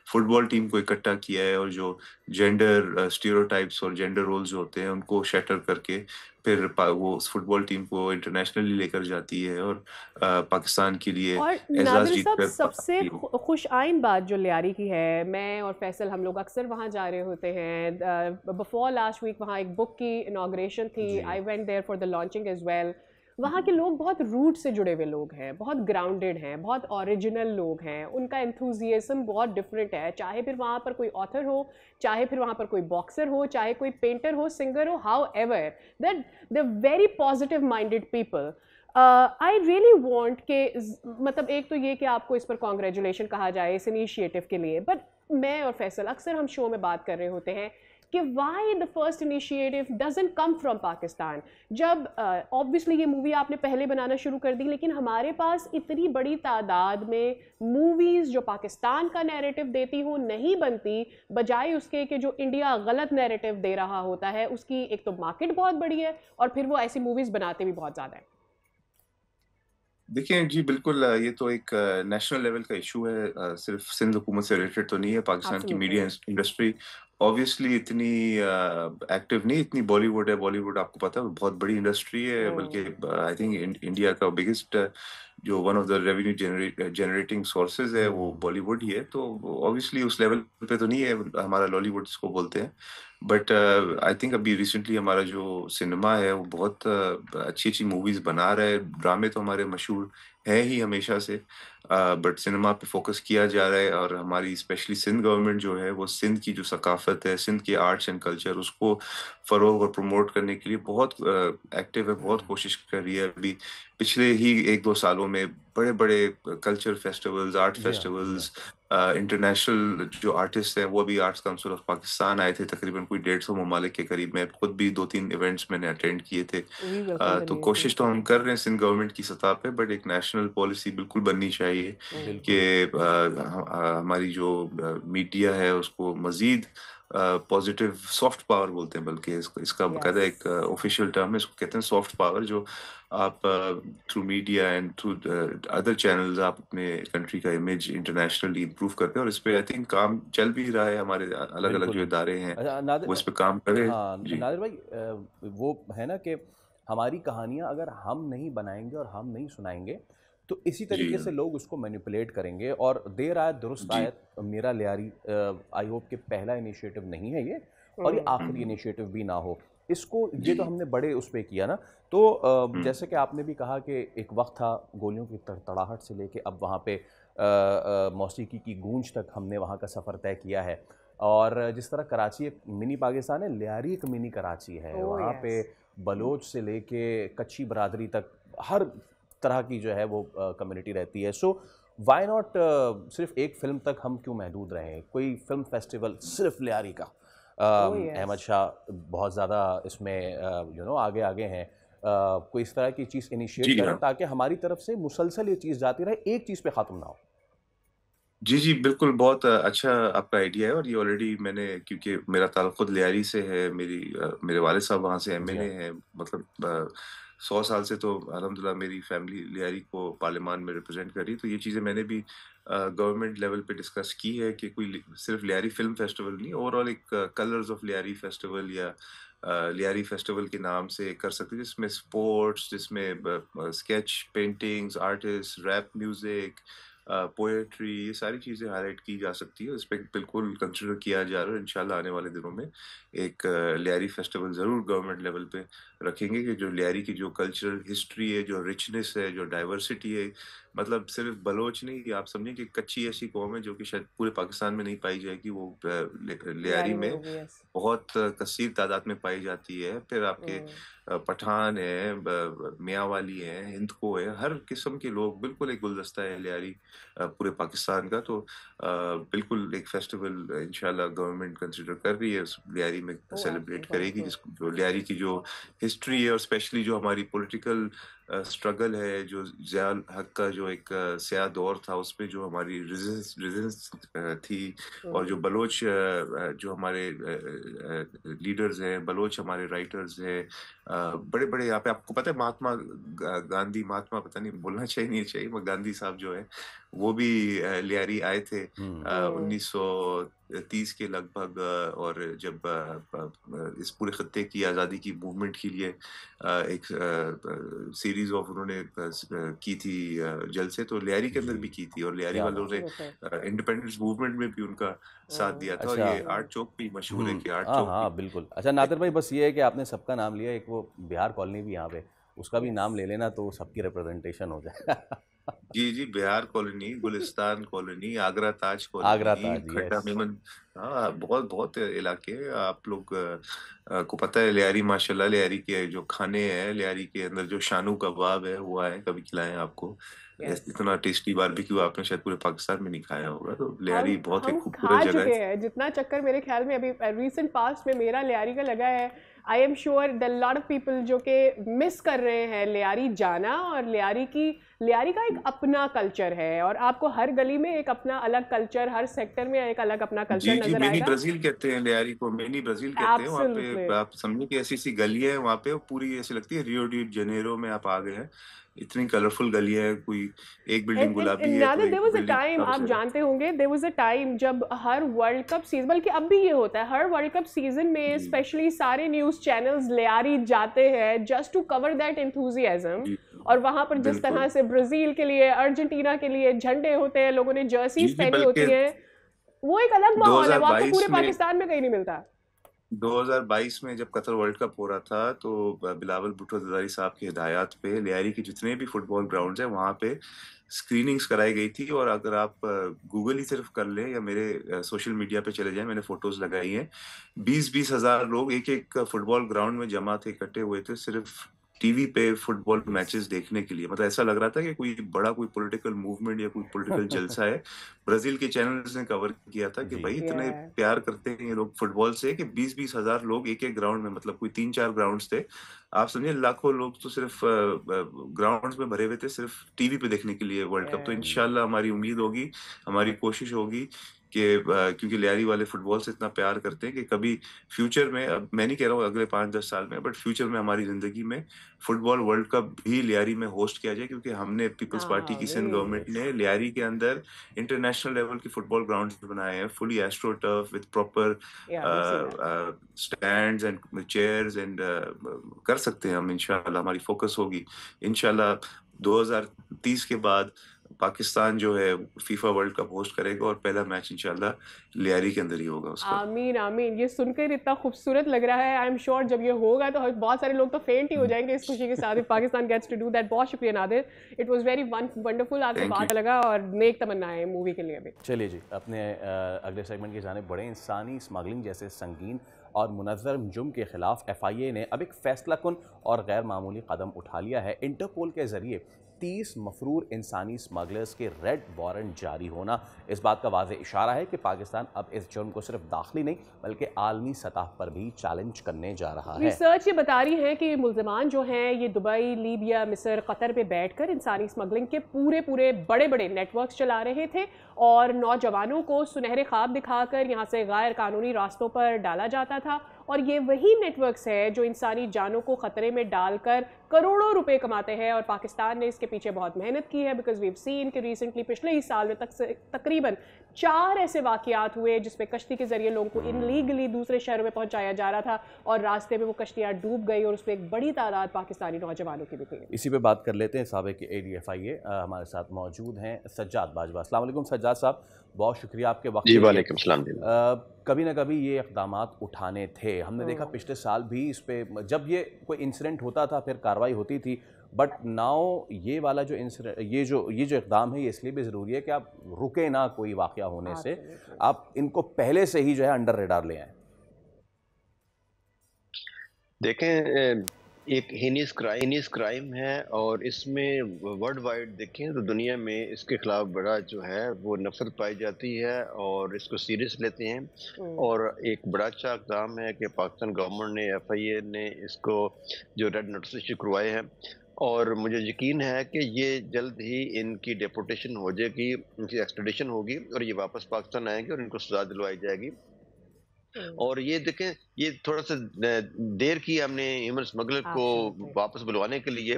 Speaker 8: फुटबॉल टीम को इकट्ठा किया है, और जो जेंडर स्टीरियोटाइप्स और जेंडर रोल्स जो होते हैं उनको शैटर करके फिर वो उस फुटबॉल टीम को इंटरनेशनली लेकर जाती है और पाकिस्तान के लिए
Speaker 2: और
Speaker 8: एजाज
Speaker 2: नादिर
Speaker 8: जीत
Speaker 2: साहब,
Speaker 8: कर
Speaker 2: सबसे
Speaker 8: पाती है।
Speaker 2: खुश आइन बात जो लियारी की है, मैं और फैसल हम लोग अक्सर वहाँ जा रहे होते हैं। बिफोर लास्ट वीक वहाँ एक बुक की इनाग्रेशन थी,
Speaker 1: जी
Speaker 2: I went there for the launching as well. वहाँ के लोग बहुत रूट से जुड़े हुए लोग हैं, बहुत ग्राउंडेड हैं, बहुत ओरिजिनल लोग हैं, उनका एंथुजियाज्म बहुत डिफरेंट है। चाहे फिर वहाँ पर कोई ऑथर हो, चाहे फिर वहाँ पर कोई बॉक्सर हो, चाहे कोई पेंटर हो, सिंगर हो, how ever that the very positive minded people. I really want के मतलब एक तो ये कि आपको इस पर कॉन्ग्रेचुलेशन कहा जाए इस इनिशिएटिव के लिए, बट मैं और फैसल अक्सर हम शो में बात कर रहे होते हैं कि why the first initiative doesn't come from Pakistan. जब ऑब्वियसली ये मूवी आपने पहले बनाना शुरू कर दी, लेकिन हमारे पास इतनी बड़ी तादाद में मूवीज़ जो पाकिस्तान का नैरेटिव देती हो नहीं बनती, बजाय उसके कि जो इंडिया गलत नैरेटिव दे रहा होता है। उसकी एक तो मार्केट बहुत बड़ी है और फिर वो ऐसी मूवीज़ बनाते भी बहुत ज़्यादा है।
Speaker 8: देखिए जी, बिल्कुल ये तो एक नेशनल लेवल का इशू है, सिर्फ सिंध हुकूमत से रिलेटेड तो नहीं है। पाकिस्तान की
Speaker 2: एब्सोल्युटली।
Speaker 8: मीडिया इंडस्ट्री ऑब्वियसली इतनी एक्टिव नहीं, इतनी बॉलीवुड है। बॉलीवुड आपको पता है बहुत बड़ी इंडस्ट्री है, बल्कि आई थिंक इंडिया का बिगेस्ट जो one of the revenue generating sources है वो बॉलीवुड ही है। तो ऑब्वियसली उस लेवल पे तो नहीं है हमारा लॉलीवुड जिसको बोलते हैं, बट आई थिंक अभी रिसेंटली हमारा जो सिनेमा है वो बहुत अच्छी अच्छी मूवीज बना रहा है। ड्रामे तो हमारे मशहूर है ही हमेशा से, बट सिनेमा पे फोकस किया जा रहा है, और हमारी स्पेशली सिंध गवर्नमेंट जो है वो सिंध की जो सकाफत है, सिंध के आर्ट्स एंड कल्चर, उसको फरोग और प्रमोट करने के लिए बहुत एक्टिव है, बहुत कोशिश कर रही है। अभी पिछले ही 1-2 सालों में बड़े बड़े कल्चर फेस्टिवल्स, आर्ट
Speaker 1: जी हाँ। जी
Speaker 8: फेस्टिवल्स, इंटरनेशनल जो आर्टिस्ट हैं वो भी आर्ट्स काउंसिल ऑफ पाकिस्तान आए थे, तकरीबन कोई 150 ममालिक के करीब। मैं खुद भी 2-3 इवेंट्स मैंने अटेंड किए थे।
Speaker 2: वी वेलकम द
Speaker 8: तो
Speaker 2: न्यूज़।
Speaker 8: कोशिश तो हम कर रहे हैं सिंध गवर्नमेंट की सतह पे, बट एक नेशनल पॉलिसी बिल्कुल बननी चाहिए कि
Speaker 1: बिल्कुल
Speaker 8: हमारी जो मीडिया है उसको मजीद पॉजिटिव, सॉफ्ट पावर बोलते हैं, बल्कि इसका बकायदा
Speaker 2: यस।
Speaker 8: एक ऑफिशियल टर्म है, इसको कहते हैं सॉफ्ट पावर, जो आप through media and through other channels आप अपने कंट्री का इमेज इंटरनेशनली इंप्रूव करते हैं। और इस पे आई थिंक काम चल भी रहा है, हमारे अलग अलग
Speaker 1: बिल्कुल
Speaker 8: जो
Speaker 1: बिल्कुल।
Speaker 8: इदारे हैं
Speaker 1: अच्छा
Speaker 8: वो इस पे काम कर रहे हैं
Speaker 1: हाँ
Speaker 8: जी।
Speaker 1: नादिर भाई, वो है ना कि हमारी कहानियाँ अगर हम नहीं बनाएंगे और हम नहीं सुनाएंगे तो इसी
Speaker 8: जी
Speaker 1: तरीके से लोग उसको मैनिपुलेट करेंगे, और देर आयत दुरुस्त
Speaker 8: जी
Speaker 1: आयत। मेरा लियारी आई होप कि पहला इनिशिएटिव नहीं है ये, और ये आखिरी इनिशिएटिव भी ना हो। इसको ये तो
Speaker 8: जी
Speaker 1: हमने बड़े उस पे किया ना। तो जैसे कि आपने भी कहा कि एक वक्त था गोलियों की तड़तड़ाहट से लेके अब वहाँ पे मौसीकी की गूंज तक हमने वहाँ का सफ़र तय किया है। और जिस तरह कराची एक मिनी पाकिस्तान है, लियारी एक मिनी कराची है।
Speaker 2: ओह
Speaker 1: वहाँ पे
Speaker 2: यस।
Speaker 1: बलोच से लेके कच्ची बरादरी तक हर तरह की जो है वो कम्युनिटी रहती है। सो वाई नॉट सिर्फ एक फ़िल्म तक हम क्यों महदूद रहें? कोई फ़िल्म फेस्टिवल सिर्फ लियारी का।
Speaker 2: ओह
Speaker 1: अहमद
Speaker 2: यस।
Speaker 1: शाह बहुत ज़्यादा इसमें आगे आगे हैं। कोई इस तरह की चीज़ इनिशिएट
Speaker 8: जी
Speaker 1: करें
Speaker 8: हाँ
Speaker 1: ताकि हमारी तरफ से मुसलसल ये चीज़ जाती रहे, एक चीज़ पे ख़त्म ना हो।
Speaker 8: जी जी, बिल्कुल बहुत अच्छा आपका आइडिया है। और ये ऑलरेडी मैंने, क्योंकि मेरा ताल्लुक खुद लियारी से है, मेरे वालिद साहब वहाँ से
Speaker 1: जी हाँ।
Speaker 8: एमएलए हैं, मतलब 100 साल से तो अल्हम्दुलिल्लाह मेरी फैमिली लियारी को पार्लियामान में रिप्रेजेंट कर रही है। तो ये चीज़ें मैंने भी गवर्नमेंट लेवल पे डिस्कस की है कि कोई सिर्फ लियारी फिल्म फेस्टिवल नहीं, ओवरऑल एक कलर्स ऑफ लियारी फेस्टिवल या लियारी फेस्टिवल के नाम से कर सकते हैं, जिसमें स्पोर्ट्स, जिसमें sketch paintings, artist, rap music, poetry, ये सारी चीज़ें हाईलाइट की जा सकती है। इस पे बिल्कुल कंसिडर किया जा रहा है। इंशाल्लाह आने वाले दिनों में एक लियारी फेस्टिवल ज़रूर गवर्नमेंट लेवल पे रखेंगे कि जो लियारी की जो कल्चरल हिस्ट्री है, जो रिचनेस है, जो डाइवर्सिटी है, मतलब सिर्फ बलोच नहीं, आप समझिए कि कच्ची ऐसी कौम है जो कि शायद पूरे पाकिस्तान में नहीं पाई जाएगी, वो लियारी
Speaker 2: लियारी में
Speaker 8: में
Speaker 2: होगी, यस।
Speaker 8: बहुत कसीर तादाद में पाई जाती है। फिर आपके पठान है, मियांवाली है, हिंदको है, हर किस्म के लोग, बिल्कुल एक गुलदस्ता है लियारी पूरे पाकिस्तान का। तो बिल्कुल एक फेस्टिवल इंशाल्लाह गवर्नमेंट कंसिडर कर रही है, उस लियारी में सेलिब्रेट करेगी, जिसको जो लियारी की जो हिस्ट्री है और स्पेशली जो हमारी पॉलिटिकल स्ट्रगल है, जो ज़िया हक का जो एक स्याह दौर था, उसमें जो हमारी रेजिस्टेंस थी, और जो बलोच जो हमारे लीडर्स हैं, बलोच हमारे राइटर्स हैं, बड़े बड़े यहाँ पे, आपको पता है महात्मा गांधी, महात्मा पता नहीं बोलना चाहिए नहीं चाहिए, मगर गांधी साहब जो है वो भी लियारी आए थे 1930 के लगभग। और जब इस पूरे खत्ते की आज़ादी की मूवमेंट के लिए एक सीरीज ऑफ उन्होंने की थी जलसे, तो लियारी के अंदर भी की थी, और लियारी वालों ने इंडिपेंडेंस मूवमेंट में भी उनका साथ दिया था। और ये आर्ट चौक भी मशहूर है कि आर्ट चौक।
Speaker 1: हाँ बिल्कुल। अच्छा नादिर भाई, बस ये है कि आपने सबका नाम लिया, एक वो बिहार कॉलोनी भी यहाँ पे, उसका भी नाम ले लेना तो सबकी रिप्रेजेंटेशन हो जाए।
Speaker 8: जी जी, बिहार कॉलोनी, गुलिस्तान कॉलोनी, आगरा ताज कॉलोनी, खड्डा मेमन, हाँ बहुत बहुत इलाके हैं। आप लोग को पता है लियारी, माशाल्लाह लियारी के जो खाने हैं, लियारी के अंदर जो शानू कबाब है वो आए, कभी खिलाएं आपको। इतना टेस्टी बारबेक्यू आपने शायद पूरे पाकिस्तान में नहीं खाया होगा। तो लियारी बहुत ही खूबसूरत जगह है।
Speaker 2: जितना चक्कर मेरे ख्याल में अभी रिसेंट पास्ट में मेरा लियारी का लगा है, आई am sure the lot of people जो कि मिस कर रहे हैं लियारी जाना, और लियारी का एक अपना कल्चर है, और आपको हर गली में एक अपना अलग कल्चर, हर सेक्टर में एक अलग अपना कल्चर नजर आएगा।
Speaker 8: मिनी ब्राजील कहते हैं लियारी को, मिनी ब्राजील कहते हैं। वहाँ पे आप समझिए कि ऐसी ऐसी गलियां हैं वहाँ पे, पूरी ऐसी लगती है रियो डी जेनेरो में आप आ गए हैं। इतनी कलरफुल गलियां हैं, कोई एक बिल्डिंग गुलाबी है,
Speaker 2: there was a time, आप जानते होंगे, there was a time जब हर वर्ल्ड कप सीजन, बल्कि अब भी ये होता है, हर वर्ल्ड कप सीजन में स्पेशली सारे न्यूज चैनल्स लियारी जाते हैं just to cover that enthusiasm. और वहां पर जिस तरह से ब्राजील के लिए, अर्जेंटीना के लिए झंडे होते हैं, लोगों ने जर्सीज पहनी होती है, वो एक अलग माहौल है, वो आपको पूरे पाकिस्तान में कहीं नहीं मिलता।
Speaker 8: 2022 में जब कतर वर्ल्ड कप हो रहा था, तो बिलावल भुट्टो जरदारी साहब की हिदायत पे लियारी के जितने भी फुटबॉल ग्राउंड्स हैं वहाँ पे स्क्रीनिंग्स कराई गई थी। और अगर आप गूगल ही सिर्फ कर लें या मेरे सोशल मीडिया पे चले जाएं, मैंने फोटोज लगाई हैं, 20-20 हज़ार लोग एक एक फुटबॉल ग्राउंड में जमा थे, इकट्ठे हुए थे सिर्फ टीवी पे फुटबॉल मैचेस देखने के लिए। मतलब ऐसा लग रहा था कि कोई बड़ा कोई पॉलिटिकल मूवमेंट या कोई पॉलिटिकल जलसा है। ब्राजील के चैनल्स ने कवर किया था कि भाई इतने प्यार करते हैं ये लोग फुटबॉल से कि 20-20 हज़ार लोग एक एक ग्राउंड में, मतलब कोई 3-4 ग्राउंड्स थे, आप समझिए लाखों लोग तो सिर्फ ग्राउंड्स में भरे हुए थे सिर्फ टीवी पे देखने के लिए वर्ल्ड कप। तो इंशाल्लाह हमारी उम्मीद होगी, हमारी कोशिश होगी कि क्योंकि लियारी वाले फुटबॉल से इतना प्यार करते हैं कि कभी फ्यूचर में, अब मैं नहीं कह रहा हूँ अगले 5-10 साल में, बट फ्यूचर में हमारी जिंदगी में फुटबॉल वर्ल्ड कप भी लियारी में होस्ट किया जाए। क्योंकि हमने पीपल्स पार्टी की सिंध गवर्नमेंट ने लियारी के अंदर इंटरनेशनल लेवल के फुटबॉल ग्राउंड बनाए हैं, fully astro turf with proper stands and chairs, and कर सकते हैं हम इंशाल्लाह। हमारी फोकस होगी इंशाल्लाह 2030 के बाद पाकिस्तान जो है फीफा वर्ल्ड कप होस्ट करेगा, और पहला मैच इंशाल्लाह लियारी के अंदर ही होगा उसका।
Speaker 2: आमीन आमीन। ये सुनकर इतना खूबसूरत लग रहा है। आई एम श्योर जब ये होगा तो बहुत सारे लोग तो फेंट ही हो जाएंगे इस खुशी के साथ, Pakistan gets to do that. बहुत शुक्रिया Nadir, it was very wonderful, आपसे बात लगा, और नेक तमन्नाएं मूवी के लिए भी।
Speaker 1: चलिए जी, अपने अगले सेगमेंट की जानिब बढ़े। इंसानी स्मगलिंग जैसे संगीन और मुनज़्ज़म जुर्म के खिलाफ FIA ने अब एक फैसलाकुन और गैर मामूली कदम उठा लिया है। इंटरपोल के जरिए 30 मफरूर इंसानी स्मगलर्स के रेड वारंट जारी होना इस बात का वाज़ेह इशारा है कि पाकिस्तान अब इस जुर्म को सिर्फ दाखिली नहीं बल्कि आलमी सतह पर भी चैलेंज करने जा रहा है।
Speaker 2: रिसर्च ये बता रही है कि मुल्ज़िमान जो हैं ये दुबई, लीबिया, मिस्र, कतर पे बैठकर इंसानी स्मगलिंग के पूरे बड़े बड़े नेटवर्क्स चला रहे थे, और नौजवानों को सुनहरे ख्वाब दिखाकर यहाँ से गैर कानूनी रास्तों पर डाला जाता था। और ये वही नेटवर्क्स है जो इंसानी जानों को ख़तरे में डालकर करोड़ों रुपए कमाते हैं, और पाकिस्तान ने इसके पीछे बहुत मेहनत की है। बिकॉज वी हैव सीन कि रिसेंटली पिछले ही साल में तकरीबन 4 ऐसे वाकयात हुए जिसमें कश्ती के जरिए लोगों को इनलीगली दूसरे शहरों में पहुंचाया जा रहा था और रास्ते में वो कश्तियां डूब गई और उसमें एक बड़ी तादाद पाकिस्तानी नौजवानों की भी थी। इसी
Speaker 1: पे बात कर लेते हैं। साबिक ADFIA हमारे साथ मौजूद हैं सज्जाद बाजवा। अस्सलाम वालेकुम सज्जाद साहब, बहुत शुक्रिया आपके वक्त
Speaker 9: जी। वालेकुम सलाम।
Speaker 1: कभी ना कभी ये इक़दाम उठाने थे, हमने देखा पिछले साल भी इस पे जब ये कोई इंसिडेंट होता था फिर कार्रवाई होती थी, बट नाउ ये वाला जो इंसिडेंट ये जो इक़दाम है ये इसलिए भी ज़रूरी है कि आप रुके ना कोई वाक़या होने से, आप इनको पहले से ही जो है अंडर रेडार ले आएँ।
Speaker 9: देखें, एक हीनियस क्राइम है और इसमें वर्ल्ड वाइड देखें तो दुनिया में इसके खिलाफ बड़ा जो है वो नफरत पाई जाती है और इसको सीरियस लेते हैं। और एक बड़ा अच्छा इक़दाम है कि पाकिस्तान गवर्नमेंट ने FIA ने इसको जो रेड नोटिस इशू करवाए हैं और मुझे यकीन है कि ये जल्द ही इनकी डेपोटेशन हो जाएगी, इनकी एक्सट्रेडिशन होगी और ये वापस पाकिस्तान आएंगे और इनको सजा दिलवाई जाएगी। और ये देखें, ये थोड़ा सा देर की हमने ह्यूमन स्मगलर को वापस बुलवाने के लिए,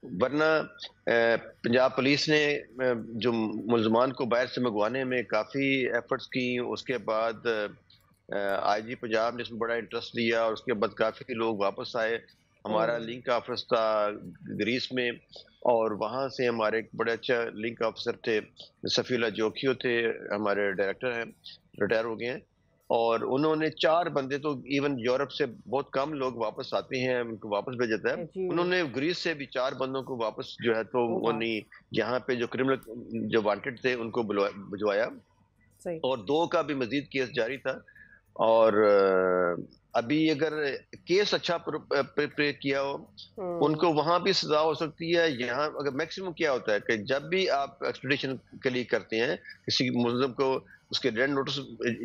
Speaker 9: वरना पंजाब पुलिस ने जो मुलजमान को बाहर से मंगवाने में काफ़ी एफर्ट्स की। उसके बाद IG पंजाब ने इसमें बड़ा इंटरेस्ट लिया और उसके बाद काफ़ी लोग वापस आए। हमारा लिंक ऑफिसर था ग्रीस में और वहाँ से हमारे एक बड़े अच्छा लिंक ऑफिसर थे, सफ़ीला जोखियो थे, हमारे डायरेक्टर हैं, रिटायर हो गए हैं। और उन्होंने 4 बंदे, तो इवन यूरोप से बहुत कम लोग वापस आते हैं, उनको वापस भेज देता है। उन्होंने ग्रीस से भी 4 बंदों को वापस जो है तो उन्हें यहाँ पे जो क्रिमिनल जो वांटेड थे उनको भिजवाया और 2 का भी मजीद केस जारी था। और अभी अगर केस अच्छा प्रिपेयर किया हो उनको वहां भी सजा हो सकती है। यहाँ अगर मैक्सिमम क्या होता है कि जब भी आप एक्सट्रेडिशन के लिए करते हैं, किसी मुलज़िम को उसके रेड नोटिस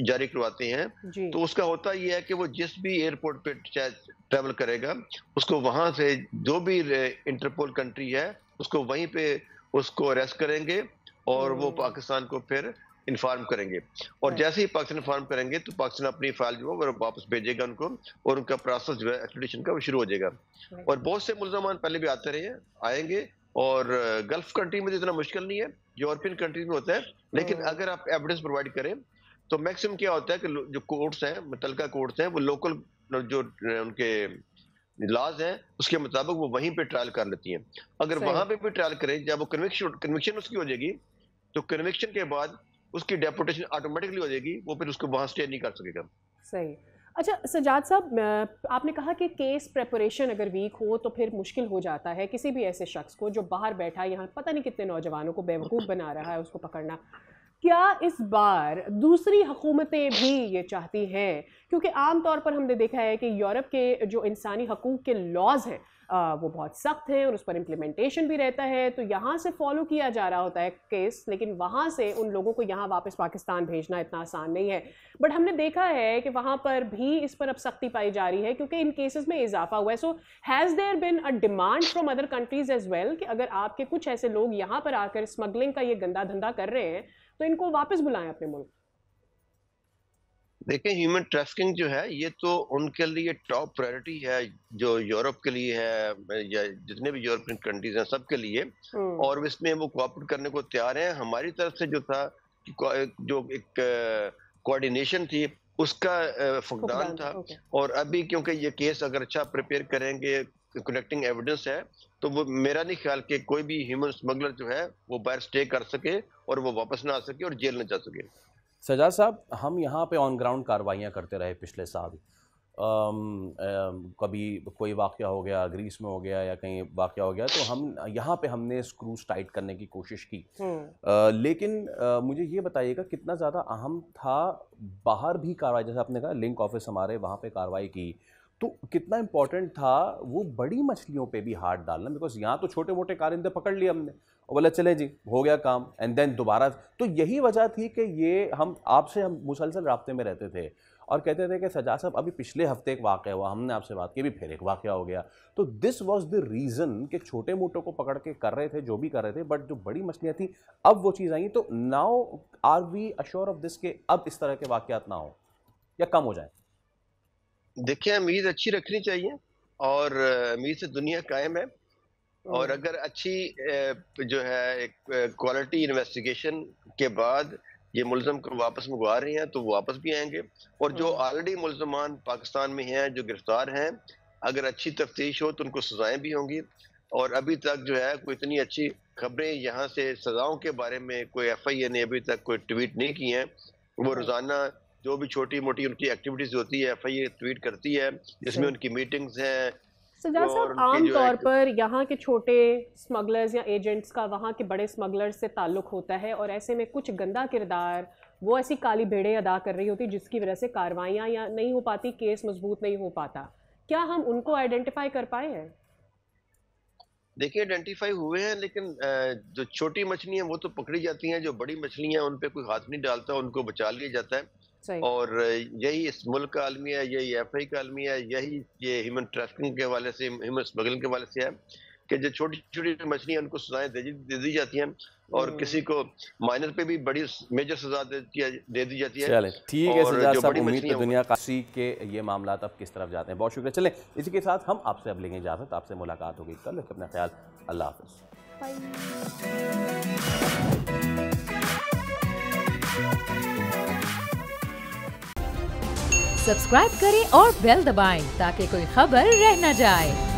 Speaker 9: जारी करवाते हैं, तो उसका होता ये है कि वो जिस भी एयरपोर्ट पे ट्रैवल करेगा उसको वहां से जो भी इंटरपोल कंट्री है उसको वहीं पे उसको अरेस्ट करेंगे और वो पाकिस्तान को फिर इन्फॉर्म करेंगे। और जैसे ही पाकिस्तान इन्फॉर्म करेंगे तो पाकिस्तान अपनी फाइल जो है वापस भेजेगा उनको और उनका प्रोसेस जो है एक्सट्रेडिशन का वो शुरू हो जाएगा। और बहुत से मुलजमान पहले भी आते रहे हैं, आएंगे, और गल्फ कंट्री में तो इतना मुश्किल नहीं है, यूरोपियन कंट्रीज में होता है। लेकिन अगर आप एविडेंस प्रोवाइड करें तो मैक्सिमम क्या होता है कि जो कोर्ट्स हैं, मुतलका कोर्ट्स हैं, वो लोकल जो उनके लॉज हैं उसके मुताबिक वो वहीं पे ट्रायल कर लेती हैं। अगर वहां पे भी ट्रायल करें, जब वो कन्विक्शन उसकी हो जाएगी तो कन्विक्शन के बाद उसकी डेपोटेशन ऑटोमेटिकली हो जाएगी, वो फिर उसको वहां स्टे नहीं कर सकेगा।
Speaker 2: सही। अच्छा सज्जाद साहब, आपने कहा कि केस प्रेपरेशन अगर वीक हो तो फिर मुश्किल हो जाता है किसी भी ऐसे शख्स को जो बाहर बैठा है, यहाँ पता नहीं कितने नौजवानों को बेवकूफ़ बना रहा है, उसको पकड़ना। क्या इस बार दूसरी हुकूमतें भी ये चाहती हैं, क्योंकि आम तौर पर हमने देखा है कि यूरोप के जो इंसानी हकूक़ के लॉज हैं वो बहुत सख्त हैं और उस पर इम्प्लीमेंटेशन भी रहता है, तो यहाँ से फॉलो किया जा रहा होता है केस, लेकिन वहाँ से उन लोगों को यहाँ वापस पाकिस्तान भेजना इतना आसान नहीं है। बट हमने देखा है कि वहाँ पर भी इस पर अब सख्ती पाई जा रही है क्योंकि इन केसेस में इजाफा हुआ है। So has there been a demand from other countries as well कि अगर आपके कुछ ऐसे लोग यहाँ पर आकर स्मगलिंग का ये गंदा धंधा कर रहे हैं तो इनको वापस बुलाएं अपने मुल्क?
Speaker 9: देखें, ह्यूमन ट्रैफिकिंग जो है ये तो उनके लिए टॉप प्रायोरिटी है, जो यूरोप के लिए है या जितने भी यूरोपियन कंट्रीज हैं सबके लिए, और इसमें वो कोऑपरेट करने को तैयार हैं। हमारी तरफ से जो था जो एक कोऑर्डिनेशन थी उसका फुकदान था। और अभी क्योंकि ये केस अगर अच्छा प्रिपेयर करेंगे, कनेक्टिंग एविडेंस है, तो वो मेरा नहीं ख्याल कि कोई भी ह्यूमन स्मगलर जो है वो बाहर स्टे कर सके और वो वापस ना आ सके और जेल न जा सके।
Speaker 1: सज्जाद साहब, हम यहाँ पे ऑन ग्राउंड कार्रवाइयाँ करते रहे पिछले साल। कभी कोई वाक़या हो गया, ग्रीस में हो गया या कहीं वाक़या हो गया, तो हम यहाँ पे हमने स्क्रूज टाइट करने की कोशिश की। लेकिन मुझे ये बताइएगा कितना ज़्यादा अहम था बाहर भी कार्रवाई, जैसे आपने कहा लिंक ऑफिस हमारे वहाँ पे कार्रवाई की, तो कितना इम्पोर्टेंट था वो बड़ी मछलियों पे भी हाथ डालना, बिकॉज यहाँ तो छोटे मोटे कारिंदे पकड़ लिए हमने और बोला चले जी हो गया काम, एंड देन दोबारा। तो यही वजह थी कि ये हम मुसलसल राब्ते में रहते थे और कहते थे कि सज्जाद साहब अभी पिछले हफ्ते एक वाक़या हुआ, हमने आपसे बात की, भी फिर एक वाक़या हो गया। तो दिस वाज द रीज़न कि छोटे मोटों को पकड़ के कर रहे थे जो भी कर रहे थे, बट जो बड़ी मछलियाँ थी अब वो चीज़ आई। तो now are we assure of this के अब इस तरह के वाक़यात ना हो या कम हो जाए?
Speaker 9: देखिए, उम्मीद अच्छी रखनी चाहिए और उम्मीद से दुनिया कायम है। और अगर अच्छी जो है एक क्वालिटी इन्वेस्टिगेशन के बाद ये मुलजम को वापस मंगवा रहे हैं तो वो वापस भी आएंगे, और जो ऑलरेडी मुलजमान पाकिस्तान में हैं जो गिरफ्तार हैं, अगर अच्छी तफ्तीश हो तो उनको सजाएं भी होंगी। और अभी तक जो है कोई इतनी अच्छी खबरें यहाँ से सजाओं के बारे में कोई FIA ने अभी तक कोई ट्वीट नहीं की है। वो रोजाना जो भी छोटी मोटी उनकी एक्टिविटीज होती है FIA ट्वीट करती है, जिसमें उनकी मीटिंग्स हैं।
Speaker 2: सजाद साहब, आम तौर पर यहाँ के छोटे स्मगलर्स या एजेंट्स का वहाँ के बड़े स्मगलर्स से ताल्लुक होता है, और ऐसे में कुछ गंदा किरदार, वो ऐसी काली भेड़ें अदा कर रही होती जिसकी वजह से कार्रवाइयाँ या नहीं हो पाती, केस मजबूत नहीं हो पाता। क्या हम उनको आइडेंटिफाई कर पाए हैं?
Speaker 9: देखिए, आइडेंटिफाई हुए हैं, लेकिन जो छोटी मछलियाँ वो तो पकड़ी जाती हैं, जो बड़ी मछलियाँ उन पे कोई हाथ नहीं डालता, उनको बचा लिया जाता है। और यही इस मुल्क का अलमिया है, यही FI का अलमिया है, यही ये ह्यूमन ट्रैफिकिंग के हवाले से, ह्यूमन स्मगलिंग के हवाले से है कि जो छोटी छोटी मछलियाँ उनको सजाएं दे दी जाती हैं, और किसी को माइनर पे भी बड़ी मेजर सजा दे दी जाती है।
Speaker 1: चले ठीक है सजाद साहब, उम्मीद है दुनिया का सी के ये मामला अब किस तरफ जाते हैं। बहुत शुक्रिया। चलें इसी के साथ हम आपसे अब लेंगे इजाज़त, आपसे मुलाकात होगी कल। अपना ख्याल, अल्लाह हाफ़िज़।
Speaker 10: सब्सक्राइब करें और बेल दबाएं ताकि कोई खबर रह न जाए।